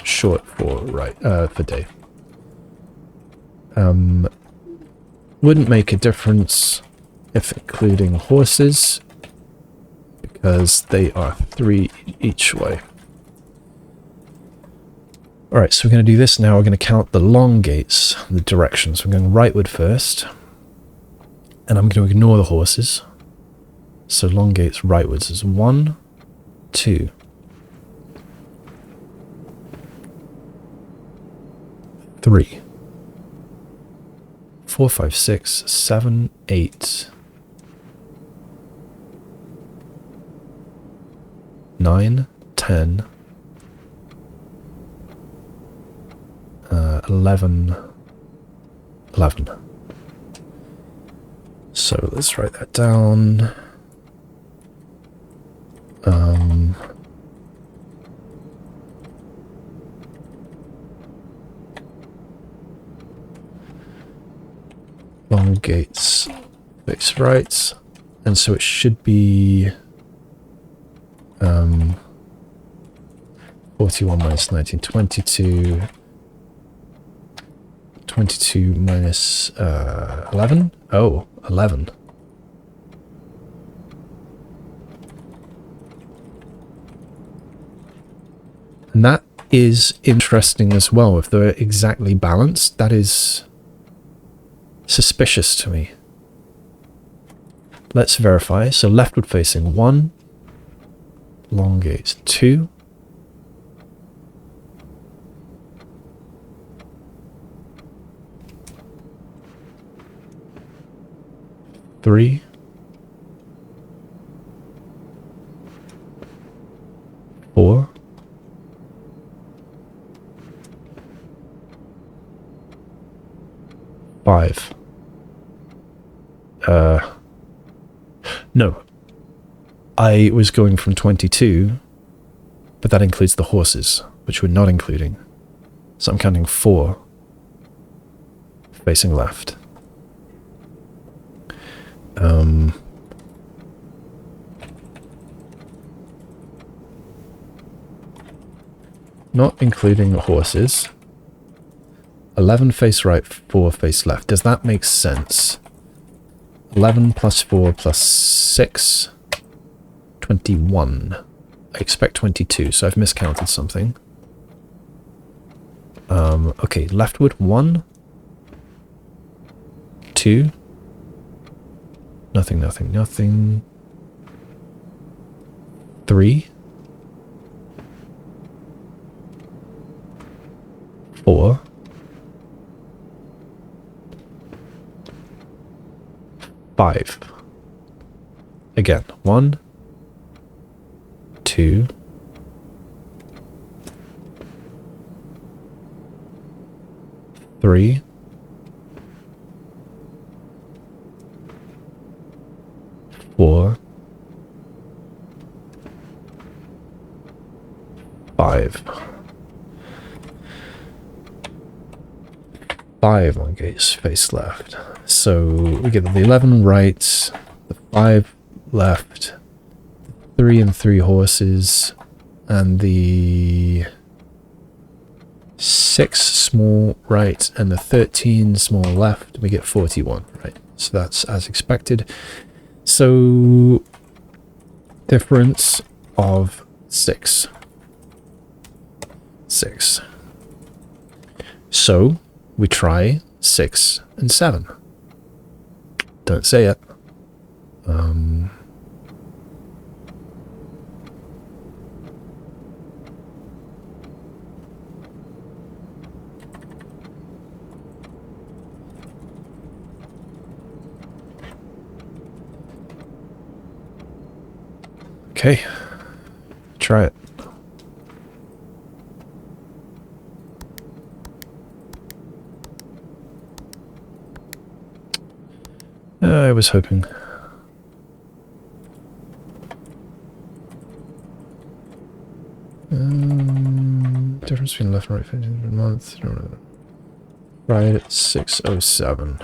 Speaker 1: short for for day. Wouldn't make a difference if including horses because they are 3 each way. Alright, so we're going to do this now. We're going to count the long gaits, the directions. We're going rightward first. And I'm going to ignore the horses. So long gaits rightwards is 1, 2, 3, 4, 5, 6, 7, 8, 9, 10, 11. So let's write that down. Long gaits face right, and so it should be 41 minus 19, 22. 22 minus 11? Oh, 11. And that is interesting as well. If they're exactly balanced, that is suspicious to me. Let's verify. So leftward facing 1, long gaits 2, 3, 4, 5. No. I was going from 22, but that includes the horses, which we're not including. So I'm counting 4 facing left. Not including the horses. 11 face right, 4 face left. Does that make sense? 11 plus 4 plus 6. 21. I expect 22, so I've miscounted something. Okay, leftward 1. 2. Nothing, nothing, nothing. 3. 4. 5. Again, 1, 2, 3, 4, 5. 5 on gates face left. So we get the 11 right, the 5 left, 3 and 3 horses, and the 6 small right, and the 13 small left. We get 41, right? So that's as expected. So difference of 6. 6. So we try 6 and 7. Don't say it. Okay. Try it. I was hoping. Difference between left and right 15 months. Right at 6:07.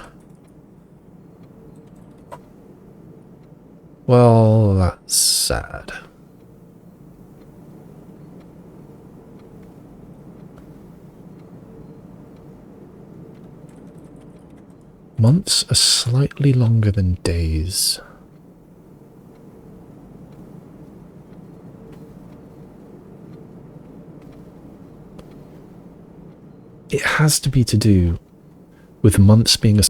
Speaker 1: Well, that's sad. Months are slightly longer than days. It has to be to do with months being a...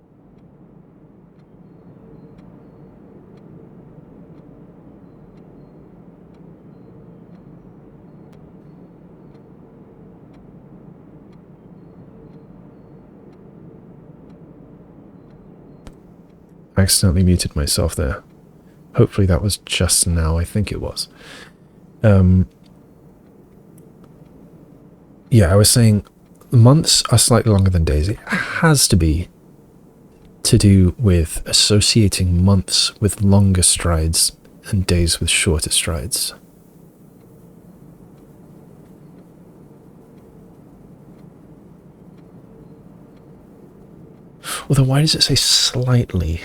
Speaker 1: I accidentally muted myself there. Hopefully that was just now. I think it was. Yeah, I was saying months are slightly longer than days. It has to be to do with associating months with longer strides and days with shorter strides. Although, why does it say slightly?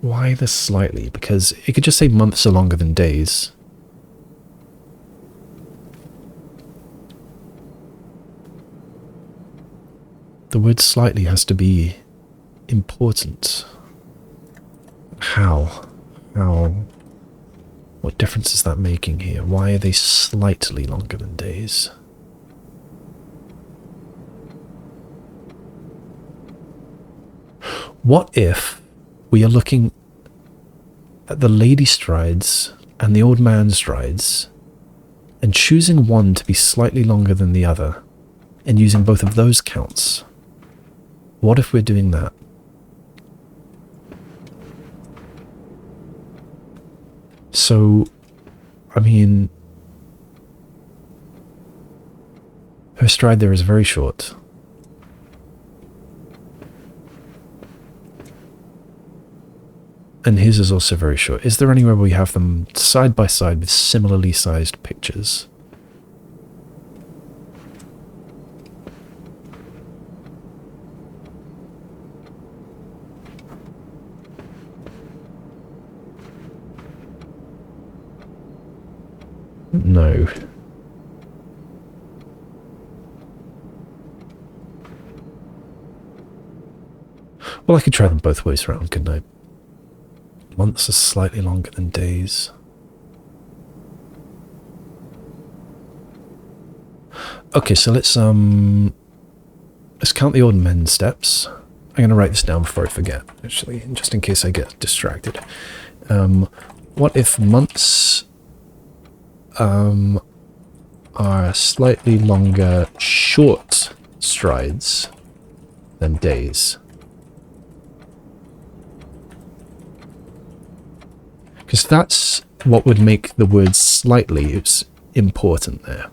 Speaker 1: Why the slightly? Because it could just say months are longer than days. The word slightly has to be important. How? What difference is that making here? Why are they slightly longer than days? What if we are looking at the lady strides and the old man strides and choosing one to be slightly longer than the other and using both of those counts? What if we're doing that? So, I mean, her stride there is very short. And his is also very short. Is there anywhere we have them side by side with similarly sized pictures? No. Well, I could try them both ways around, couldn't I? Months are slightly longer than days. Okay, so let's count the old men steps. I'm going to write this down before I forget, actually, just in case I get distracted. What if months are slightly longer short strides than days? Because that's what would make the word slightly it's important there.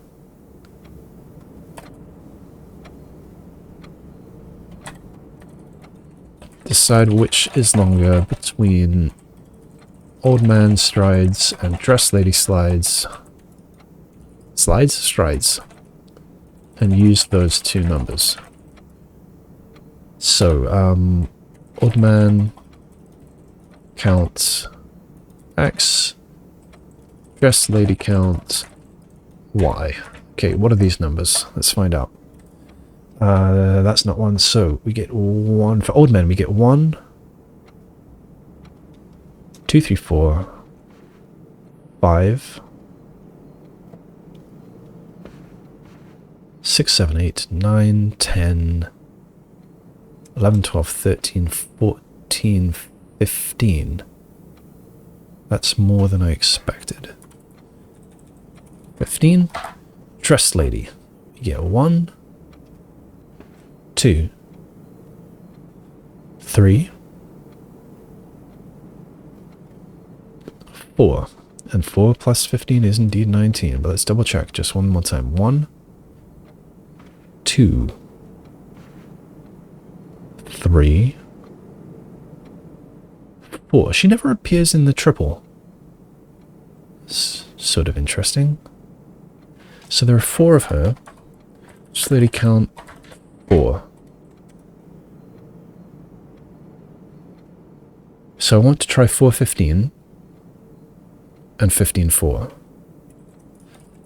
Speaker 1: Decide which is longer between old man strides and dress lady slides. Strides. And use those two numbers. So, old man count X, dress lady count Y. Okay, what are these numbers? Let's find out. That's not one, so we get one. For old men, we get 1, 2, 3, 4, 5, 6, 7, 8, 9, 10, 11, 12, 13, 14, 15. That's more than I expected. 15. Dress lady. You get 1, 2, 3, 4. And 4 plus 15 is indeed 19. But let's double check just one more time. 1, 2, 3, 4. She never appears in the triple. It's sort of interesting. So there are 4 of her. Slowly count 4. So I want to try 415 and 154.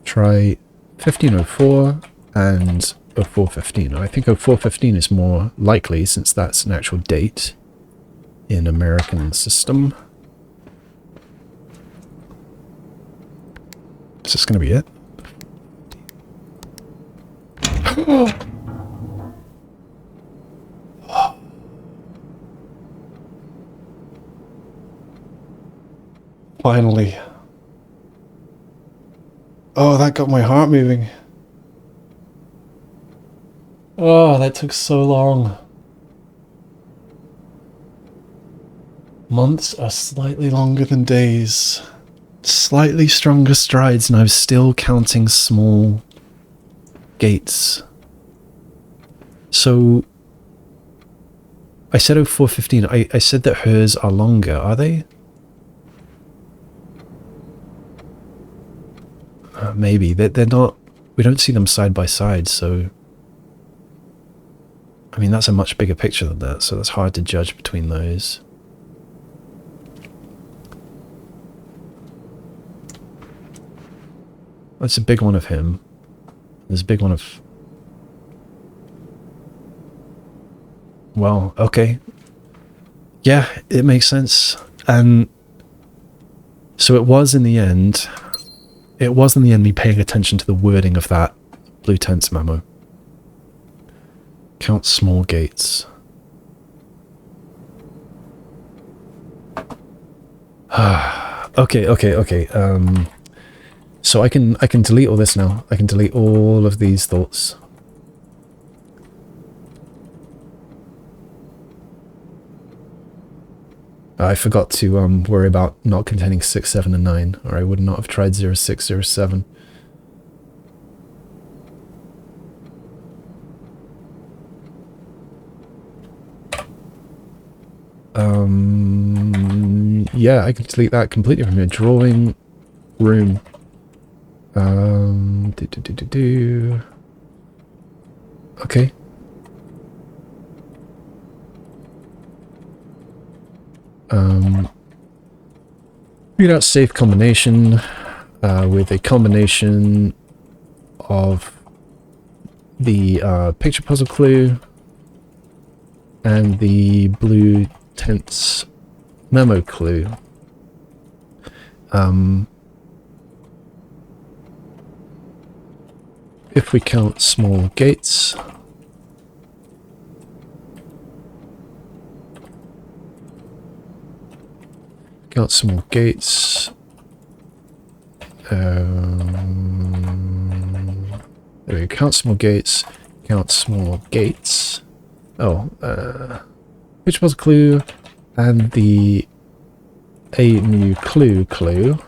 Speaker 1: Try 1504 and 0415. I think 0415 is more likely since that's an actual date in American system. Is this going to be it? Finally. Oh, that got my heart moving. Oh, that took so long. Months are slightly longer than days. Slightly stronger strides, and I'm still counting small gaits. So I said 0415. I said that hers are longer, are they? Maybe. They're not... We don't see them side by side, so... I mean, that's a much bigger picture than that, so that's hard to judge between those. That's a big one of him. There's a big one of... Well, okay. Yeah, it makes sense. And so it was in the end... It was in the end me paying attention to the wording of that blue tents memo. Count small gaits. Okay. So I can delete all this now. I can delete all of these thoughts. I forgot to worry about not containing 6, 7, and 9, or I would not have tried 0, 6, 0, 7. Yeah, I can delete that completely from here. Drawing room. Okay. Read out safe combination with a combination of the picture puzzle clue and the blue tents memo clue. If we count small gaits, count small gaits. There we go. Count small gaits. Count small gaits. Oh, which was a clue, and the a new clue,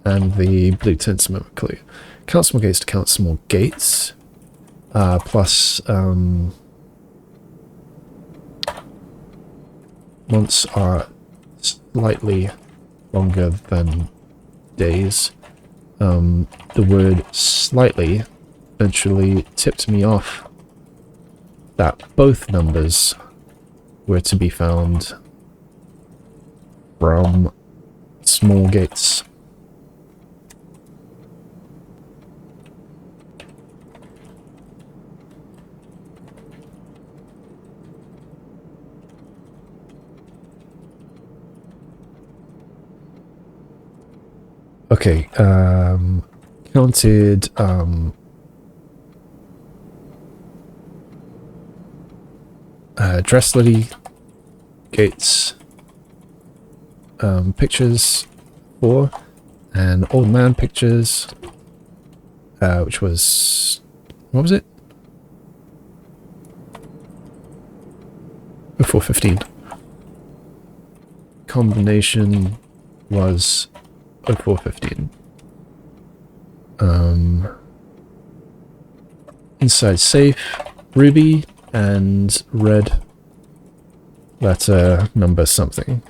Speaker 1: and the blue tents memo clue. Count small gaits to count small gaits, plus months are slightly longer than days. The word slightly eventually tipped me off that both numbers were to be found from small gaits. Okay, counted, dress lady, gaits, pictures, 4, and old man pictures, which was, what was it? 0415. Combination was 0415. Inside safe, ruby, and red letter number something.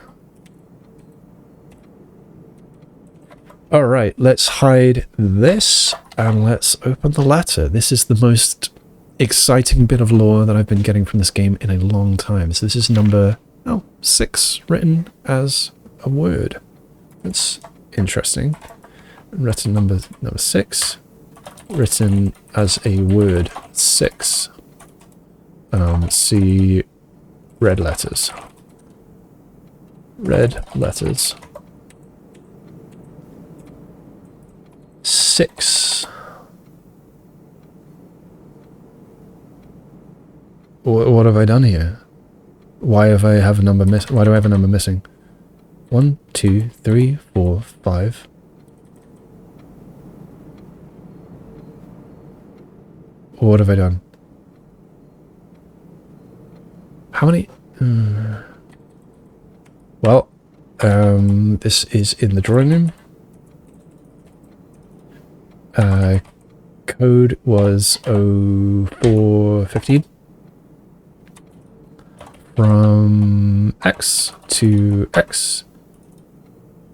Speaker 1: Alright, let's hide this and let's open the letter. This is the most exciting bit of lore that I've been getting from this game in a long time. So this is number 6 written as a word. That's interesting. Written number 6. Written as a word 6. See red letters. Red letters. 6. What have I done here? Why do I have a number missing? 1, 2, 3, 4, 5. What have I done? How many? Well, this is in the drawing room. Code was 0415. From X to X.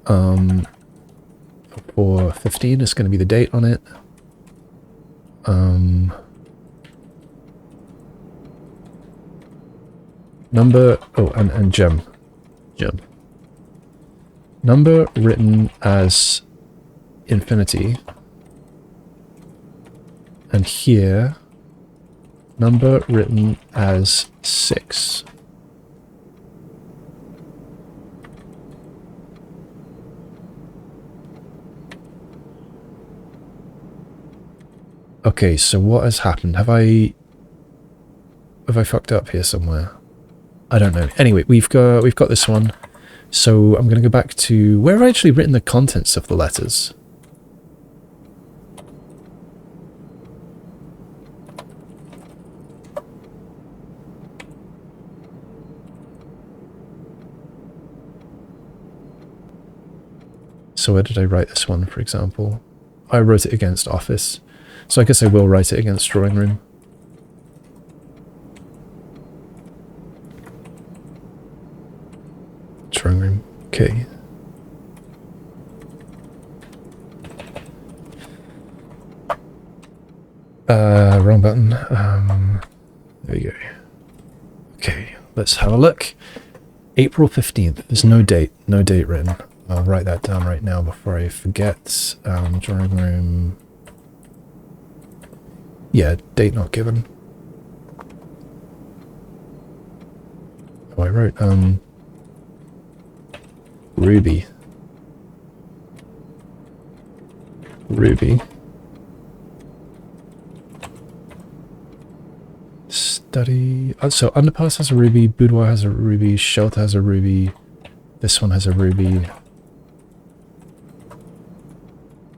Speaker 1: 0415 is going to be the date on it. Number, and gem. Number written as infinity. And here, number written as 6. Okay, so what has happened? Have I fucked up here somewhere? I don't know. Anyway, we've got this one. So I'm going to go back to where have I actually written the contents of the letters? So where did I write this one, for example? I wrote it against office. So I guess I will write it against drawing room. Drawing room. Okay. Wrong button. There we go. Okay, let's have a look. April 15th. There's no date. No date written. I'll write that down right now before I forget. Drawing room. Yeah, date not given. Oh, I wrote, Ruby. Study. So Underpass has a ruby, Boudoir has a ruby, Shelter has a ruby, this one has a ruby.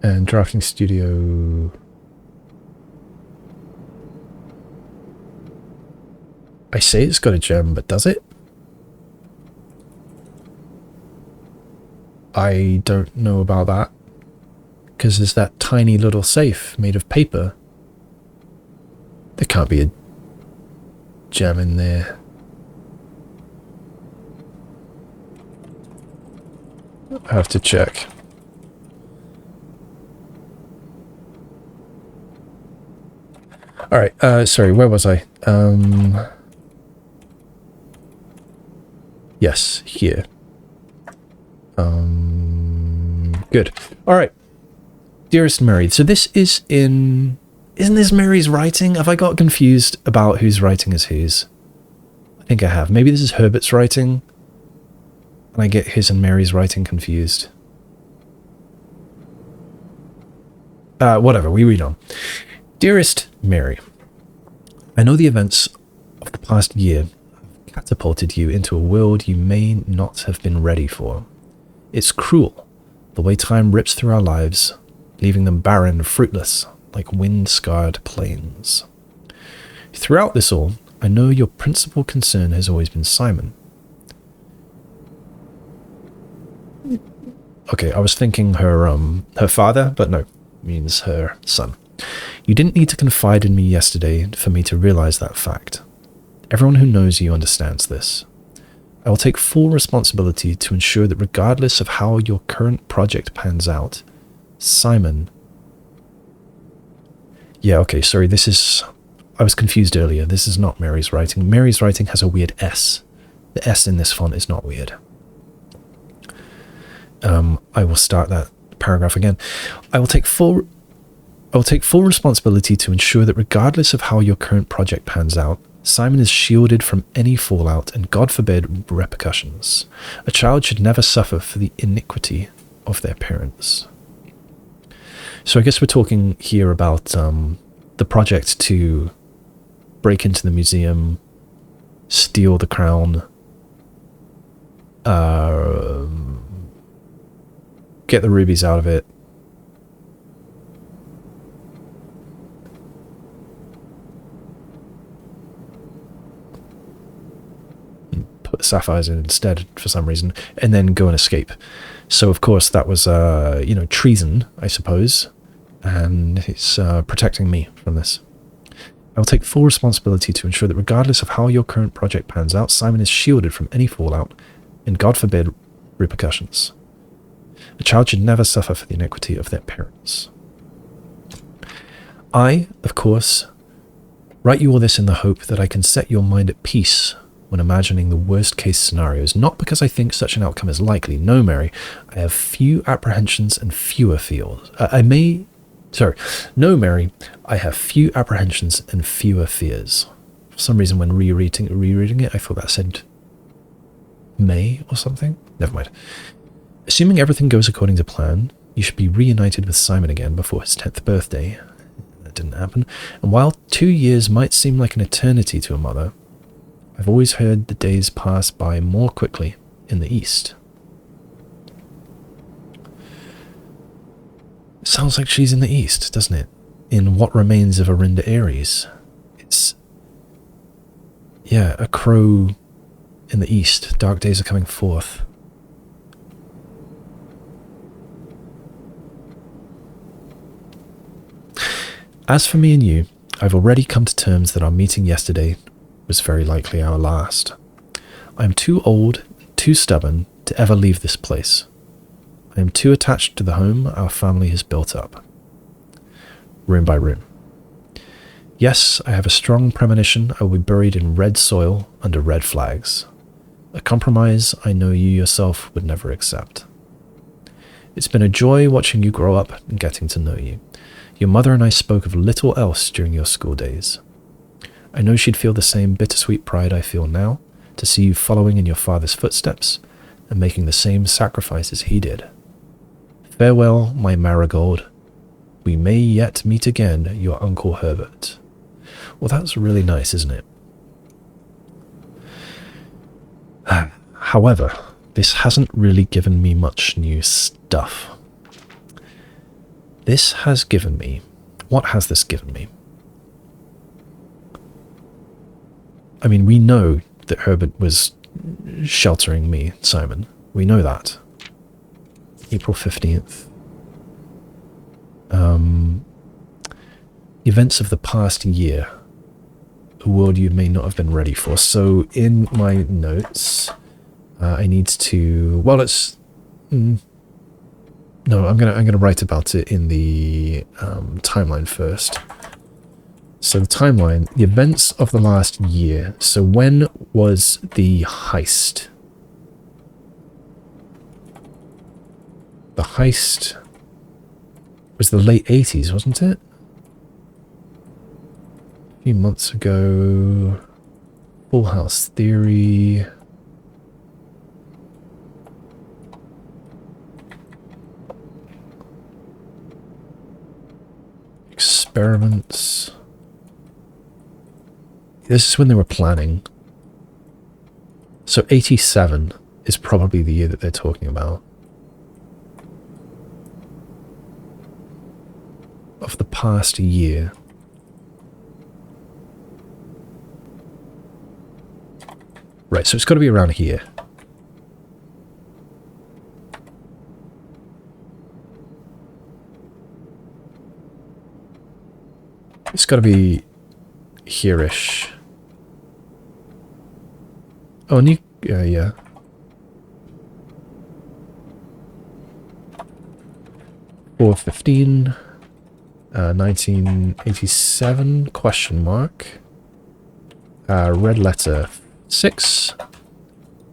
Speaker 1: And Drafting Studio. I say it's got a gem, but does it? I don't know about that. Because there's that tiny little safe made of paper. There can't be a gem in there. I have to check. Alright, sorry, where was I? Yes, here. Good. Alright. Dearest Mary, so this is in... Isn't this Mary's writing? Have I got confused about whose writing is whose? I think I have. Maybe this is Herbert's writing. And I get his and Mary's writing confused. Whatever, we read on. Dearest Mary, I know the events of the past year have catapulted you into a world you may not have been ready for. It's cruel, the way time rips through our lives, leaving them barren, fruitless, like wind-scarred plains. Throughout this all, I know your principal concern has always been Simon. Okay, I was thinking her father, but no, it means her son. You didn't need to confide in me yesterday for me to realize that fact. Everyone who knows you understands this. I will take full responsibility to ensure that regardless of how your current project pans out, Simon. Yeah, okay, sorry, this is... I was confused earlier. This is not Mary's writing. Mary's writing has a weird S. The S in this font is not weird. I will start that paragraph again. I will take full responsibility to ensure that regardless of how your current project pans out, Simon is shielded from any fallout and, God forbid, repercussions. A child should never suffer for the iniquity of their parents. So I guess we're talking here about the project to break into the museum, steal the crown, get the rubies out of it, put the sapphires in instead for some reason, and then go and escape. So of course that was you know, treason, I suppose, and it's protecting me from this. I will take full responsibility to ensure that regardless of how your current project pans out, Simon is shielded from any fallout and, God forbid, repercussions. A child should never suffer for the iniquity of their parents. I, of course, write you all this in the hope that I can set your mind at peace when imagining the worst-case scenarios, not because I think such an outcome is likely. No, Mary, I have few apprehensions and fewer fears. No, Mary, I have few apprehensions and fewer fears. For some reason, when rereading it, I thought that said May or something. Never mind. Assuming everything goes according to plan, you should be reunited with Simon again before his 10th birthday. That didn't happen. And while 2 years might seem like an eternity to a mother, I've always heard the days pass by more quickly in the East. Sounds like she's in the East, doesn't it? In What Remains of Arinda Aries. It's... yeah, a crow in the East. Dark days are coming forth. As for me and you, I've already come to terms that our meeting yesterday was very likely our last. I am too old, too stubborn to ever leave this place. I am too attached to the home our family has built up, room by room. Yes, I have a strong premonition I will be buried in red soil under red flags, a compromise I know you yourself would never accept. It's been a joy watching you grow up and getting to know you. Your mother and I spoke of little else during your school days. I know she'd feel the same bittersweet pride I feel now to see you following in your father's footsteps and making the same sacrifices he did. Farewell, my marigold. We may yet meet again, your Uncle Herbert. Well, that's really nice, isn't it? However, this hasn't really given me much new stuff. This has given me... what has this given me? I mean, we know that Herbert was sheltering me, Simon. We know that. April 15th. Events of the past year. A world you may not have been ready for. So in my notes, I need to... well, it's... no, I'm gonna write about it in the timeline first. So the timeline, the events of the last year. So when was the heist? The heist was the late 80s, wasn't it? A few months ago. Full House Theory. Experiments. This is when they were planning. So 87 is probably the year that they're talking about. Of the past year. Right, so it's got to be around here. It's got to be here-ish. Oh, and you... yeah. 4/15, 1987, question mark. Red letter 6.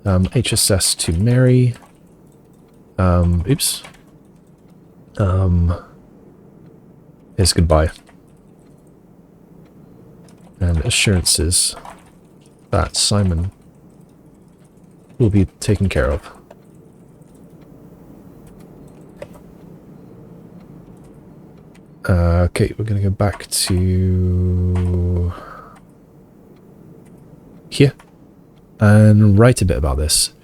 Speaker 1: HSS to Mary. Oops. Here's goodbye. And assurances that Simon will be taken care of. Okay, we're going to go back to here and write a bit about this.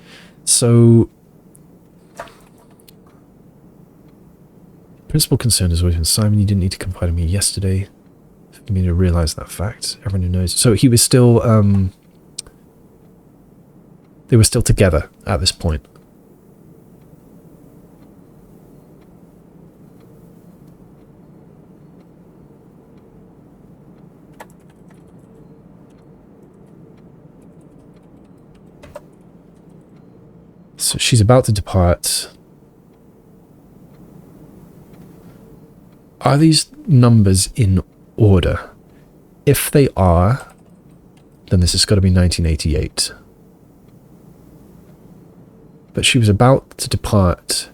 Speaker 1: So, principal concern has always been, Simon, you didn't need to confide in me yesterday for me to realise that fact. Everyone who knows. So he was still, they were still together at this point. So she's about to depart. Are these numbers in order? If they are, then this has got to be 1988. But she was about to depart.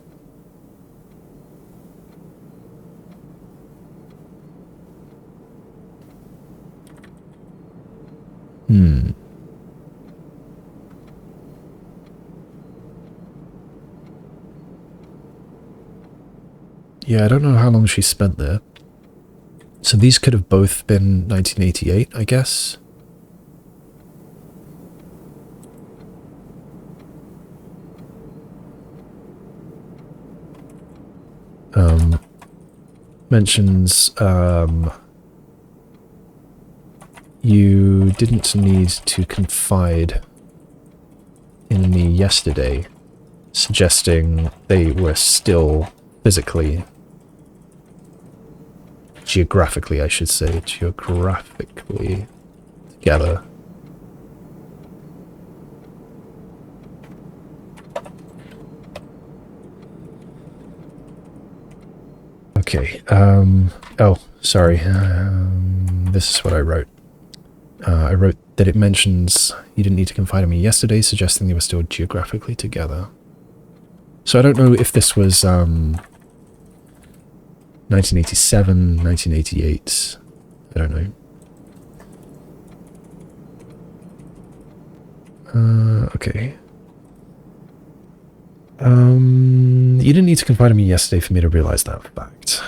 Speaker 1: Yeah, I don't know how long she spent there. So these could have both been 1988, I guess. Mentions you didn't need to confide in me yesterday, suggesting they were still geographically, I should say, geographically together. Okay, oh, sorry, this is what I wrote. I wrote that it mentions you didn't need to confide in me yesterday, suggesting they were still geographically together. So I don't know if this was, 1987, 1988, I don't know. Okay. You didn't need to confide in me yesterday for me to realise that fact.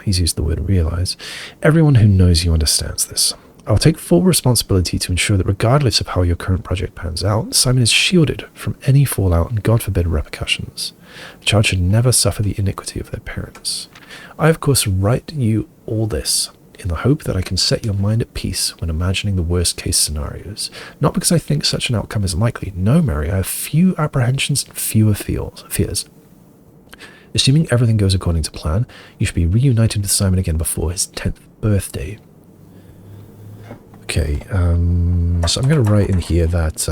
Speaker 1: He's used the word realise. Everyone who knows you understands this. I'll take full responsibility to ensure that regardless of how your current project pans out, Simon is shielded from any fallout and, God forbid, repercussions. A child should never suffer the iniquity of their parents. I, of course, write you all this in the hope that I can set your mind at peace when imagining the worst-case scenarios. Not because I think such an outcome is likely. No, Mary, I have few apprehensions and fewer fears. Assuming everything goes according to plan, you should be reunited with Simon again before his 10th birthday. Okay, so I'm going to write in here that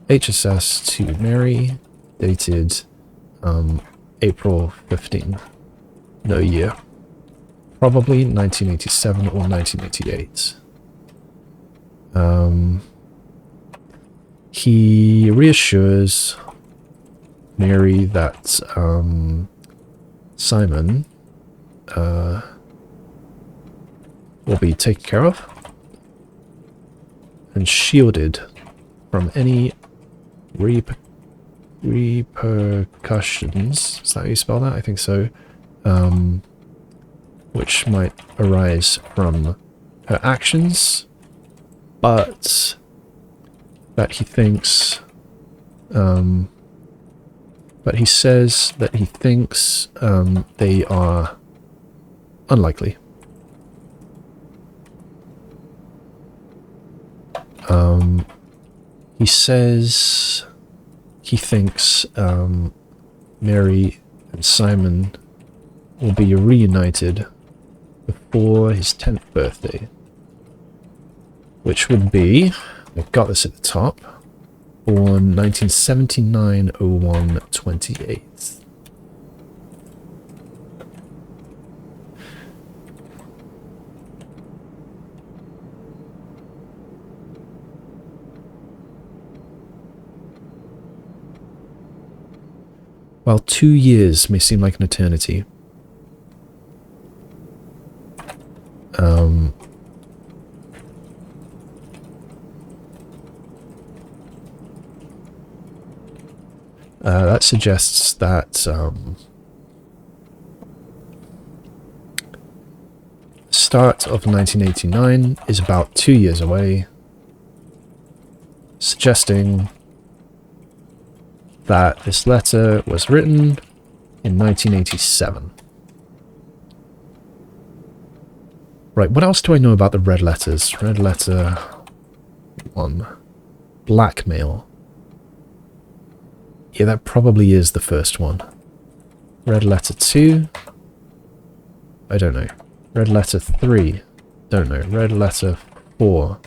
Speaker 1: HSS to Mary, dated April 15, no year, probably 1987 or 1988. He reassures Mary that Simon will be taken care of and shielded from any repercussions, is that how you spell that? I think so, which might arise from her actions, but that he thinks, but he says that he thinks they are unlikely. He says he thinks Mary and Simon will be reunited before his 10th birthday, which would be, I've got this at the top, Born 1979-01-28. While 2 years may seem like an eternity, that suggests that start of 1989 is about 2 years away, suggesting that this letter was written in 1987. Right, what else do I know about the red letters? Red letter 1. Blackmail. Yeah, that probably is the first one. Red letter 2. I don't know. Red letter 3. Don't know. Red letter 4.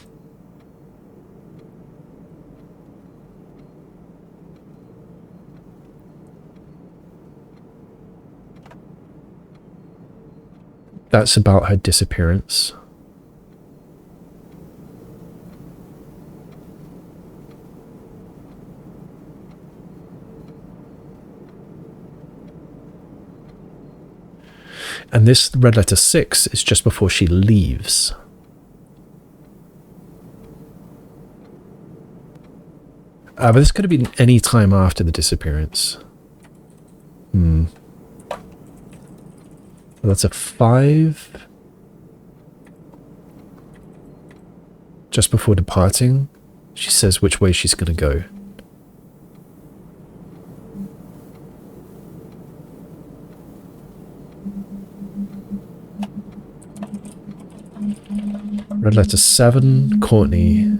Speaker 1: That's about her disappearance. And this red letter 6 is just before she leaves. But this could have been any time after the disappearance. Well, that's a 5. Just before departing, she says which way she's going to go. Red letter 7, Courtney.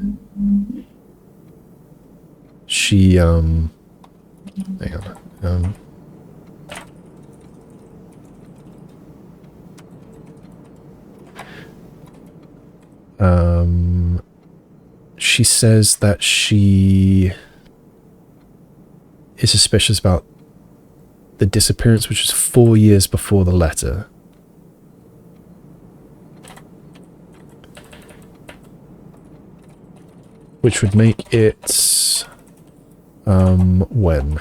Speaker 1: She, hang on. She says that she is suspicious about the disappearance, which was 4 years before the letter. Which would make it, when?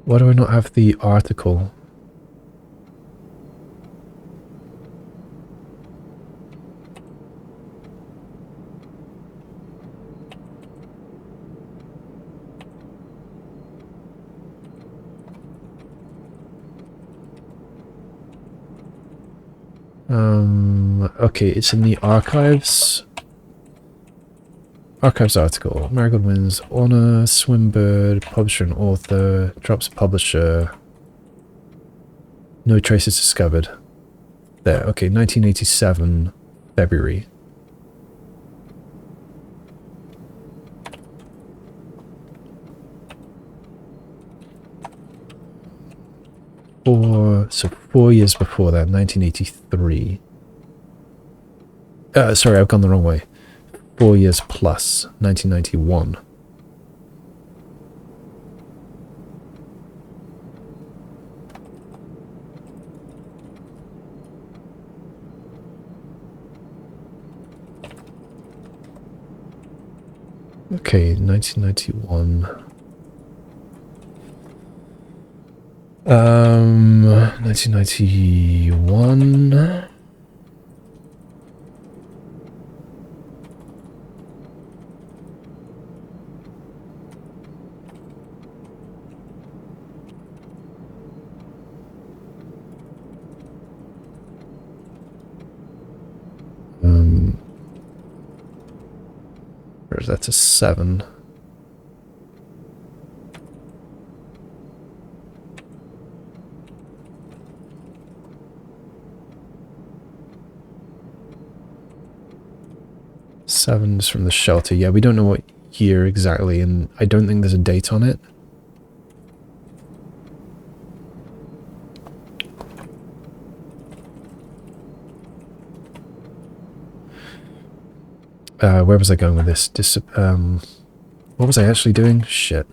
Speaker 1: Why do I not have the article? Okay, it's in the archives. Archives article. Marigold wins honor, Swimbird, publisher and author, drops publisher. No traces discovered. There, okay, 1987, February. So 4 years before that, 1983. Sorry, I've gone the wrong way. 4 years plus, 1991. Okay, 1991. 1991. Where's that to 7? Seven's from the shelter. Yeah, we don't know what year exactly, and I don't think there's a date on it. Where was I going with this? What was I actually doing? Shit.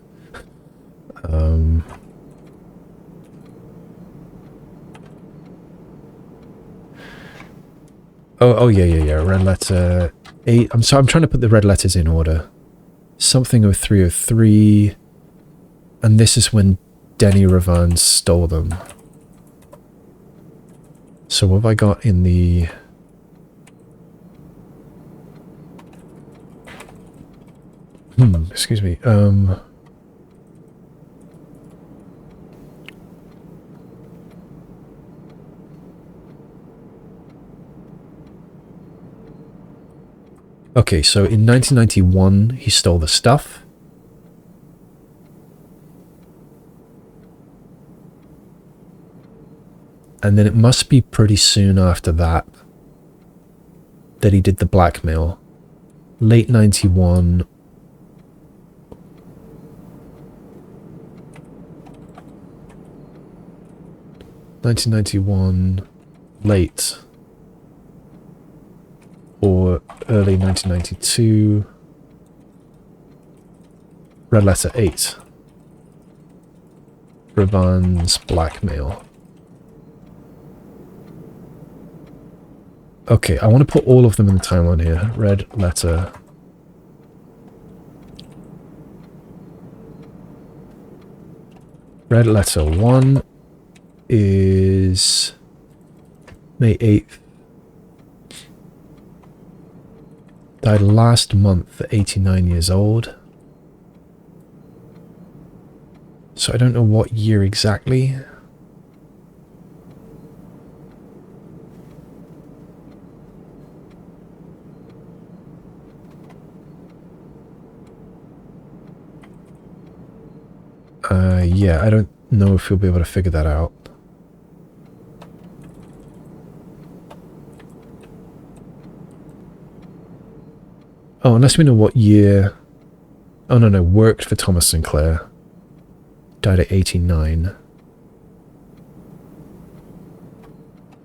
Speaker 1: Oh, yeah. Red letter 8. I'm trying to put the red letters in order. Something 0303. And this is when Denny Ravan stole them. So what have I got in the... excuse me. Okay, so in 1991, he stole the stuff. And then it must be pretty soon after that that he did the blackmail. Late 91. Late. Or early 1992. Red letter 8. Ravan's blackmail. Okay, I want to put all of them in the timeline here. Red letter. Red letter 1 is May 8th. Died last month at 89 years old. So I don't know what year exactly. Yeah, I don't know if we'll be able to figure that out. Oh, unless we know what year... Oh, no, worked for Thomas Sinclair. Died at 89.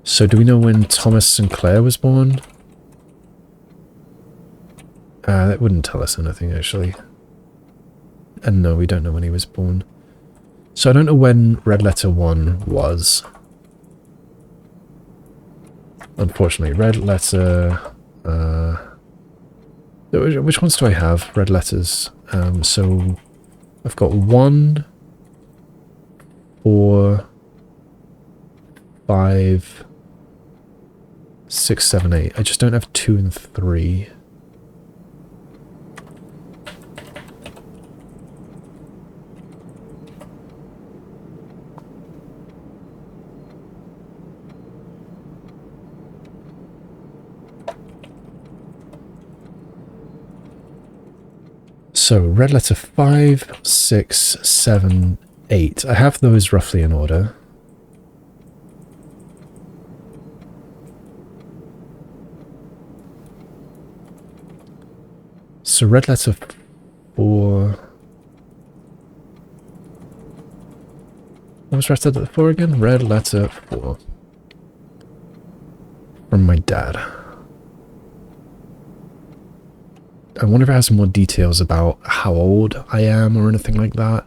Speaker 1: So do we know when Thomas Sinclair was born? That wouldn't tell us anything, actually. And no, we don't know when he was born. So I don't know when Red Letter 1 was. Unfortunately, Red Letter... which ones do I have? Red letters. So I've got 1, 4, 5, 6, 7, 8. I just don't have 2 and 3. So, red letter 5, 6, 7, 8. I have those roughly in order. So, red letter 4... What was red letter 4 again? Red letter 4. From my dad. I wonder if it has some more details about how old I am or anything like that.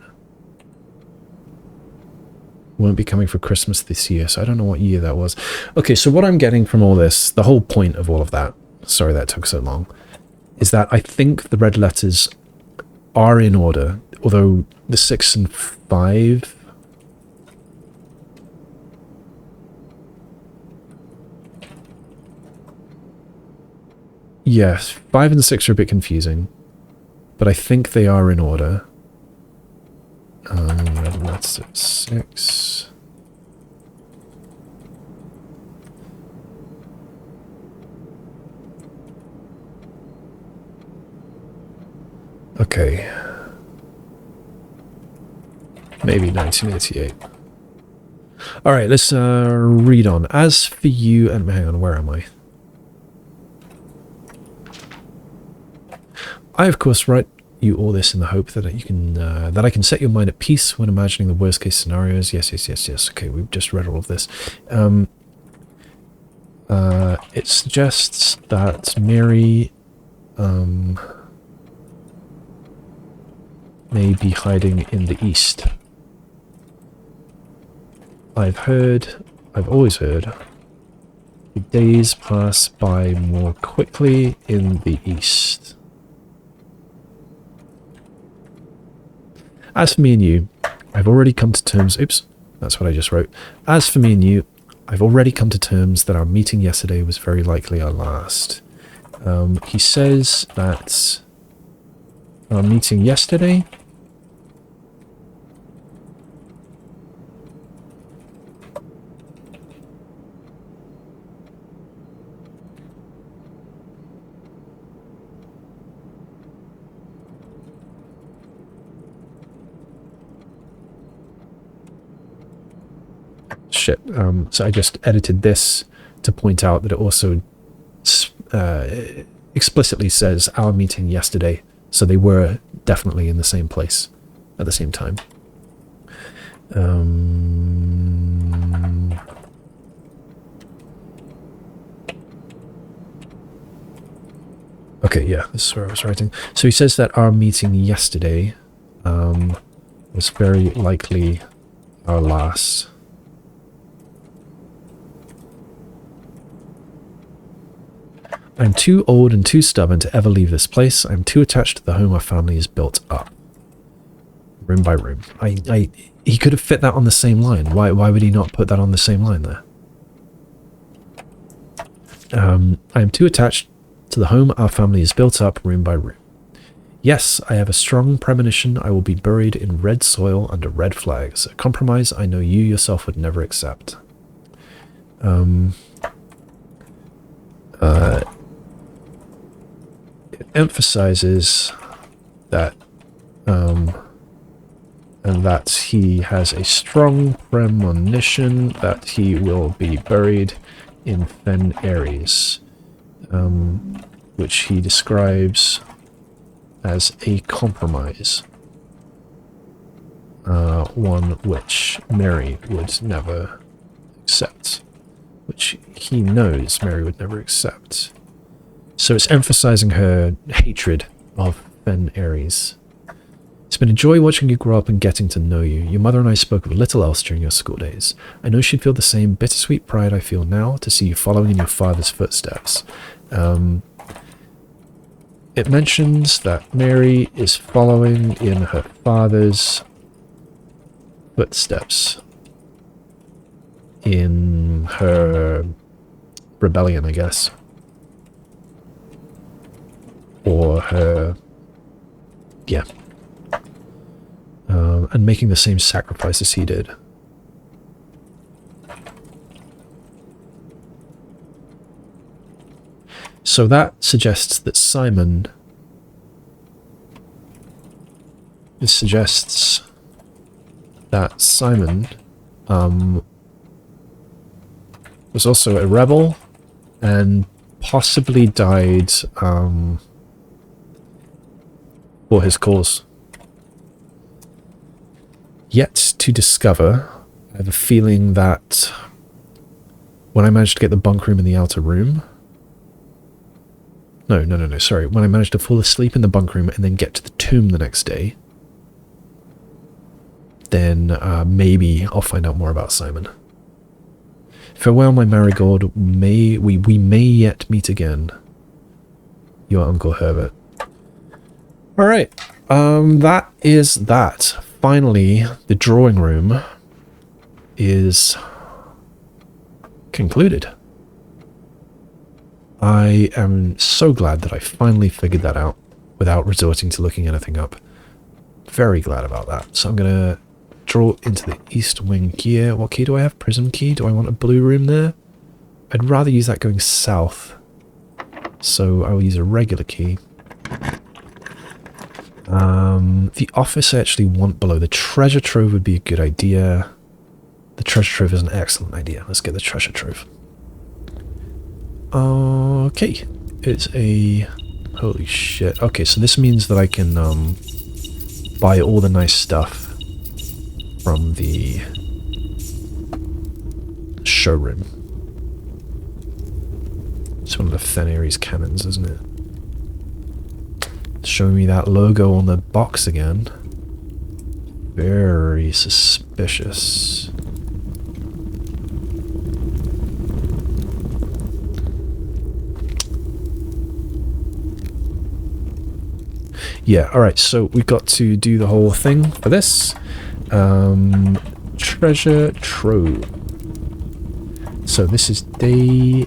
Speaker 1: Won't be coming for Christmas this year, so I don't know what year that was. Okay, so what I'm getting from all this, the whole point of all of that, sorry that took so long, is that I think the red letters are in order, although the 6 and 5 Yes, 5 and 6 are a bit confusing, but I think they are in order. That's at 6. Okay. Maybe 1988. Alright, let's read on. As for you, and hang on, where am I? I, of course, write you all this in the hope that you can, that I can set your mind at peace when imagining the worst case scenarios. Yes, yes, yes, yes. Okay, we've just read all of this. It suggests that Mary, may be hiding in the east. I've always heard, the days pass by more quickly in the east. As for me and you, I've already come to terms... Oops, that's what I just wrote. As for me and you, I've already come to terms that our meeting yesterday was very likely our last. He says that our meeting yesterday... Shit. So I just edited this to point out that it also explicitly says our meeting yesterday, so they were definitely in the same place at the same time. Okay, yeah, this is where I was writing. So he says that our meeting yesterday was very likely our last. I'm too old and too stubborn to ever leave this place. I'm too attached to the home our family has built up. Room by room. He could have fit that on the same line. Why would he not put that on the same line there? I am too attached to the home our family has built up, room by room. Yes, I have a strong premonition I will be buried in red soil under red flags. A compromise I know you yourself would never accept. It emphasizes that and that he has a strong premonition that he will be buried in Fen Aries, which he describes as a compromise, one which Mary would never accept, which he knows Mary would never accept. So it's emphasizing her hatred of Fen Aries. It's been a joy watching you grow up and getting to know you. Your mother and I spoke of little else during your school days. I know she'd feel the same bittersweet pride I feel now to see you following in your father's footsteps. It mentions that Mary is following in her father's footsteps in her rebellion, I guess. Or her... yeah. And making the same sacrifice as he did. So that suggests that Simon... It suggests that Simon was also a rebel and possibly died for his cause. Yet to discover, I have a feeling that when I managed to get the bunk room in the outer room... No, sorry. When I managed to fall asleep in the bunk room and then get to the tomb the next day, then maybe I'll find out more about Simon. Farewell, my marigold. We may yet meet again. Your Uncle Herbert. Alright, that is that. Finally, the drawing room is concluded. I am so glad that I finally figured that out without resorting to looking anything up. Very glad about that. So I'm going to draw into the east wing here. What key do I have? Prism key. Do I want a blue room there? I'd rather use that going south. So I will use a regular key. The office I actually want below. The treasure trove would be a good idea. The treasure trove is an excellent idea. Let's get the treasure trove. Okay. It's a... Holy shit. Okay, so this means that I can buy all the nice stuff from the showroom. It's one of the Fenaries cannons, isn't it? Showing me that logo on the box again. Very suspicious. Yeah, alright, so we've got to do the whole thing for this. Treasure trove. So this is day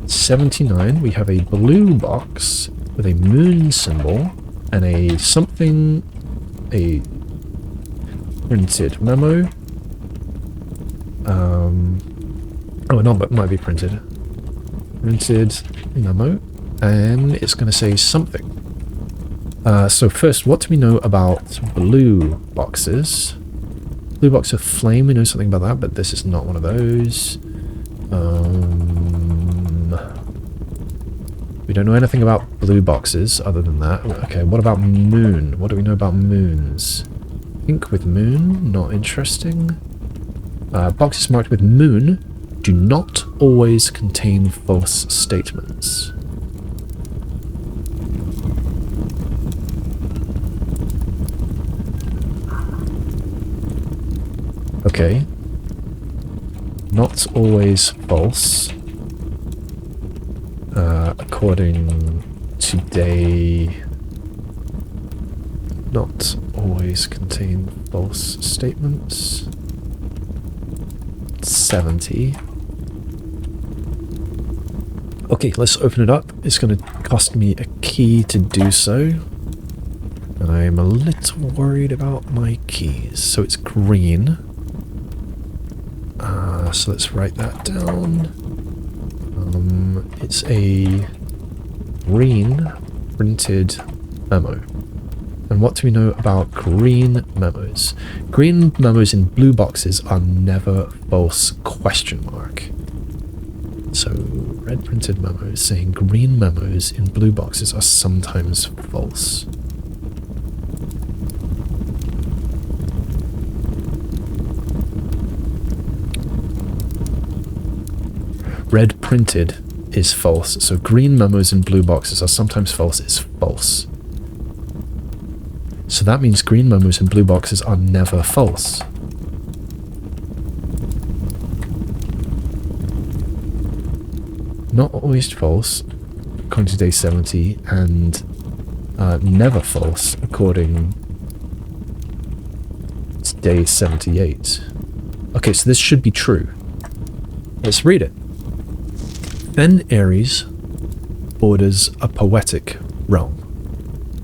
Speaker 1: 79. We have a blue box with a moon symbol and a something, a printed memo. Oh, no, but it might be printed. Printed memo, and it's going to say something. So first, what do we know about blue boxes? Blue box of flame, we know something about that, but this is not one of those. We don't know anything about blue boxes other than that. Okay, what about moon? What do we know about moons? Pink with moon, not interesting. Boxes marked with moon do not always contain false statements. Okay. Not always false. According to day... Not always contain false statements. 70. Okay, let's open it up. It's going to cost me a key to do so. And I'm a little worried about my keys. So it's green. So let's write that down. It's a green printed memo. And what do we know about green memos? Green memos in blue boxes are never false, question mark. So red printed memos saying green memos in blue boxes are sometimes false. Red printed is false, so green memos in blue boxes are sometimes false is false. So that means green memos in blue boxes are never false. Not always false, according to day 70, and never false, according to day 78. Okay, so this should be true. Let's read it. Then Aries borders a poetic realm.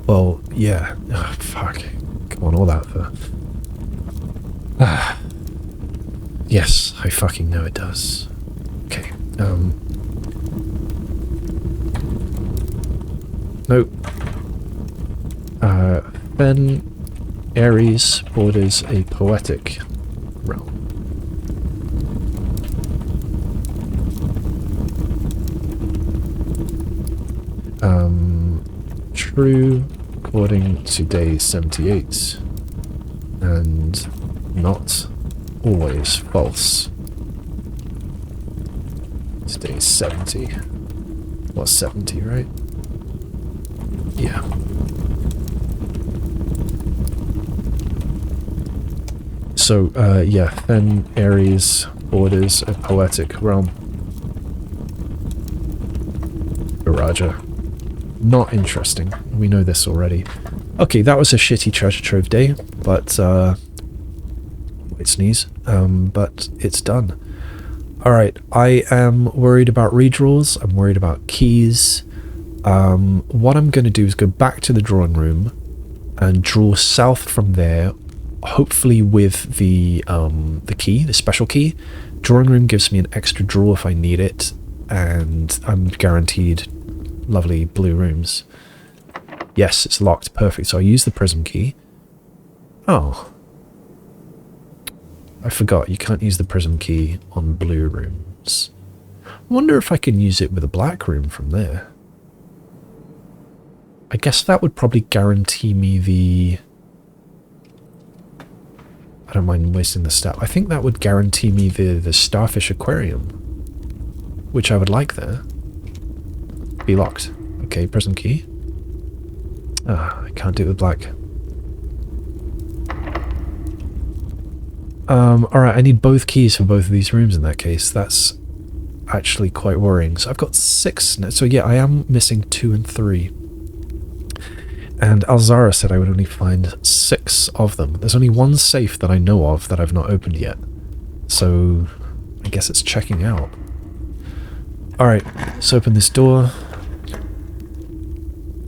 Speaker 1: Well, yeah. Oh, fuck. Come on, all that for... Yes, I fucking know it does. Okay. Nope. Then Aries borders a poetic realm. True according to day 78 and not always false. It's day 70. What's 70, right? Yeah. So, yeah, then Aries borders a poetic realm. Raja. Not interesting. We know this already. Okay, that was a shitty treasure trove day, but, wait, sneeze. But it's done. Alright, I am worried about redraws, I'm worried about keys. What I'm going to do is go back to the drawing room and draw south from there, hopefully with the key, the special key. Drawing room gives me an extra draw if I need it, and I'm guaranteed lovely blue rooms. Yes, it's locked. Perfect. So I use the prism key. Oh. I forgot, you can't use the prism key on blue rooms. I wonder if I can use it with a black room from there. I guess that would probably guarantee me the... I don't mind wasting the step. I think that would guarantee me the Starfish aquarium, which I would like there. Be locked. Okay, prism key. Ah, I can't do it with black. Alright, I need both keys for both of these rooms in that case. That's actually quite worrying. So I've got 6 now. So yeah, I am missing 2 and 3. And Alzara said I would only find 6 of them. There's only one safe that I know of that I've not opened yet. So I guess it's checking out. Alright, let's open this door.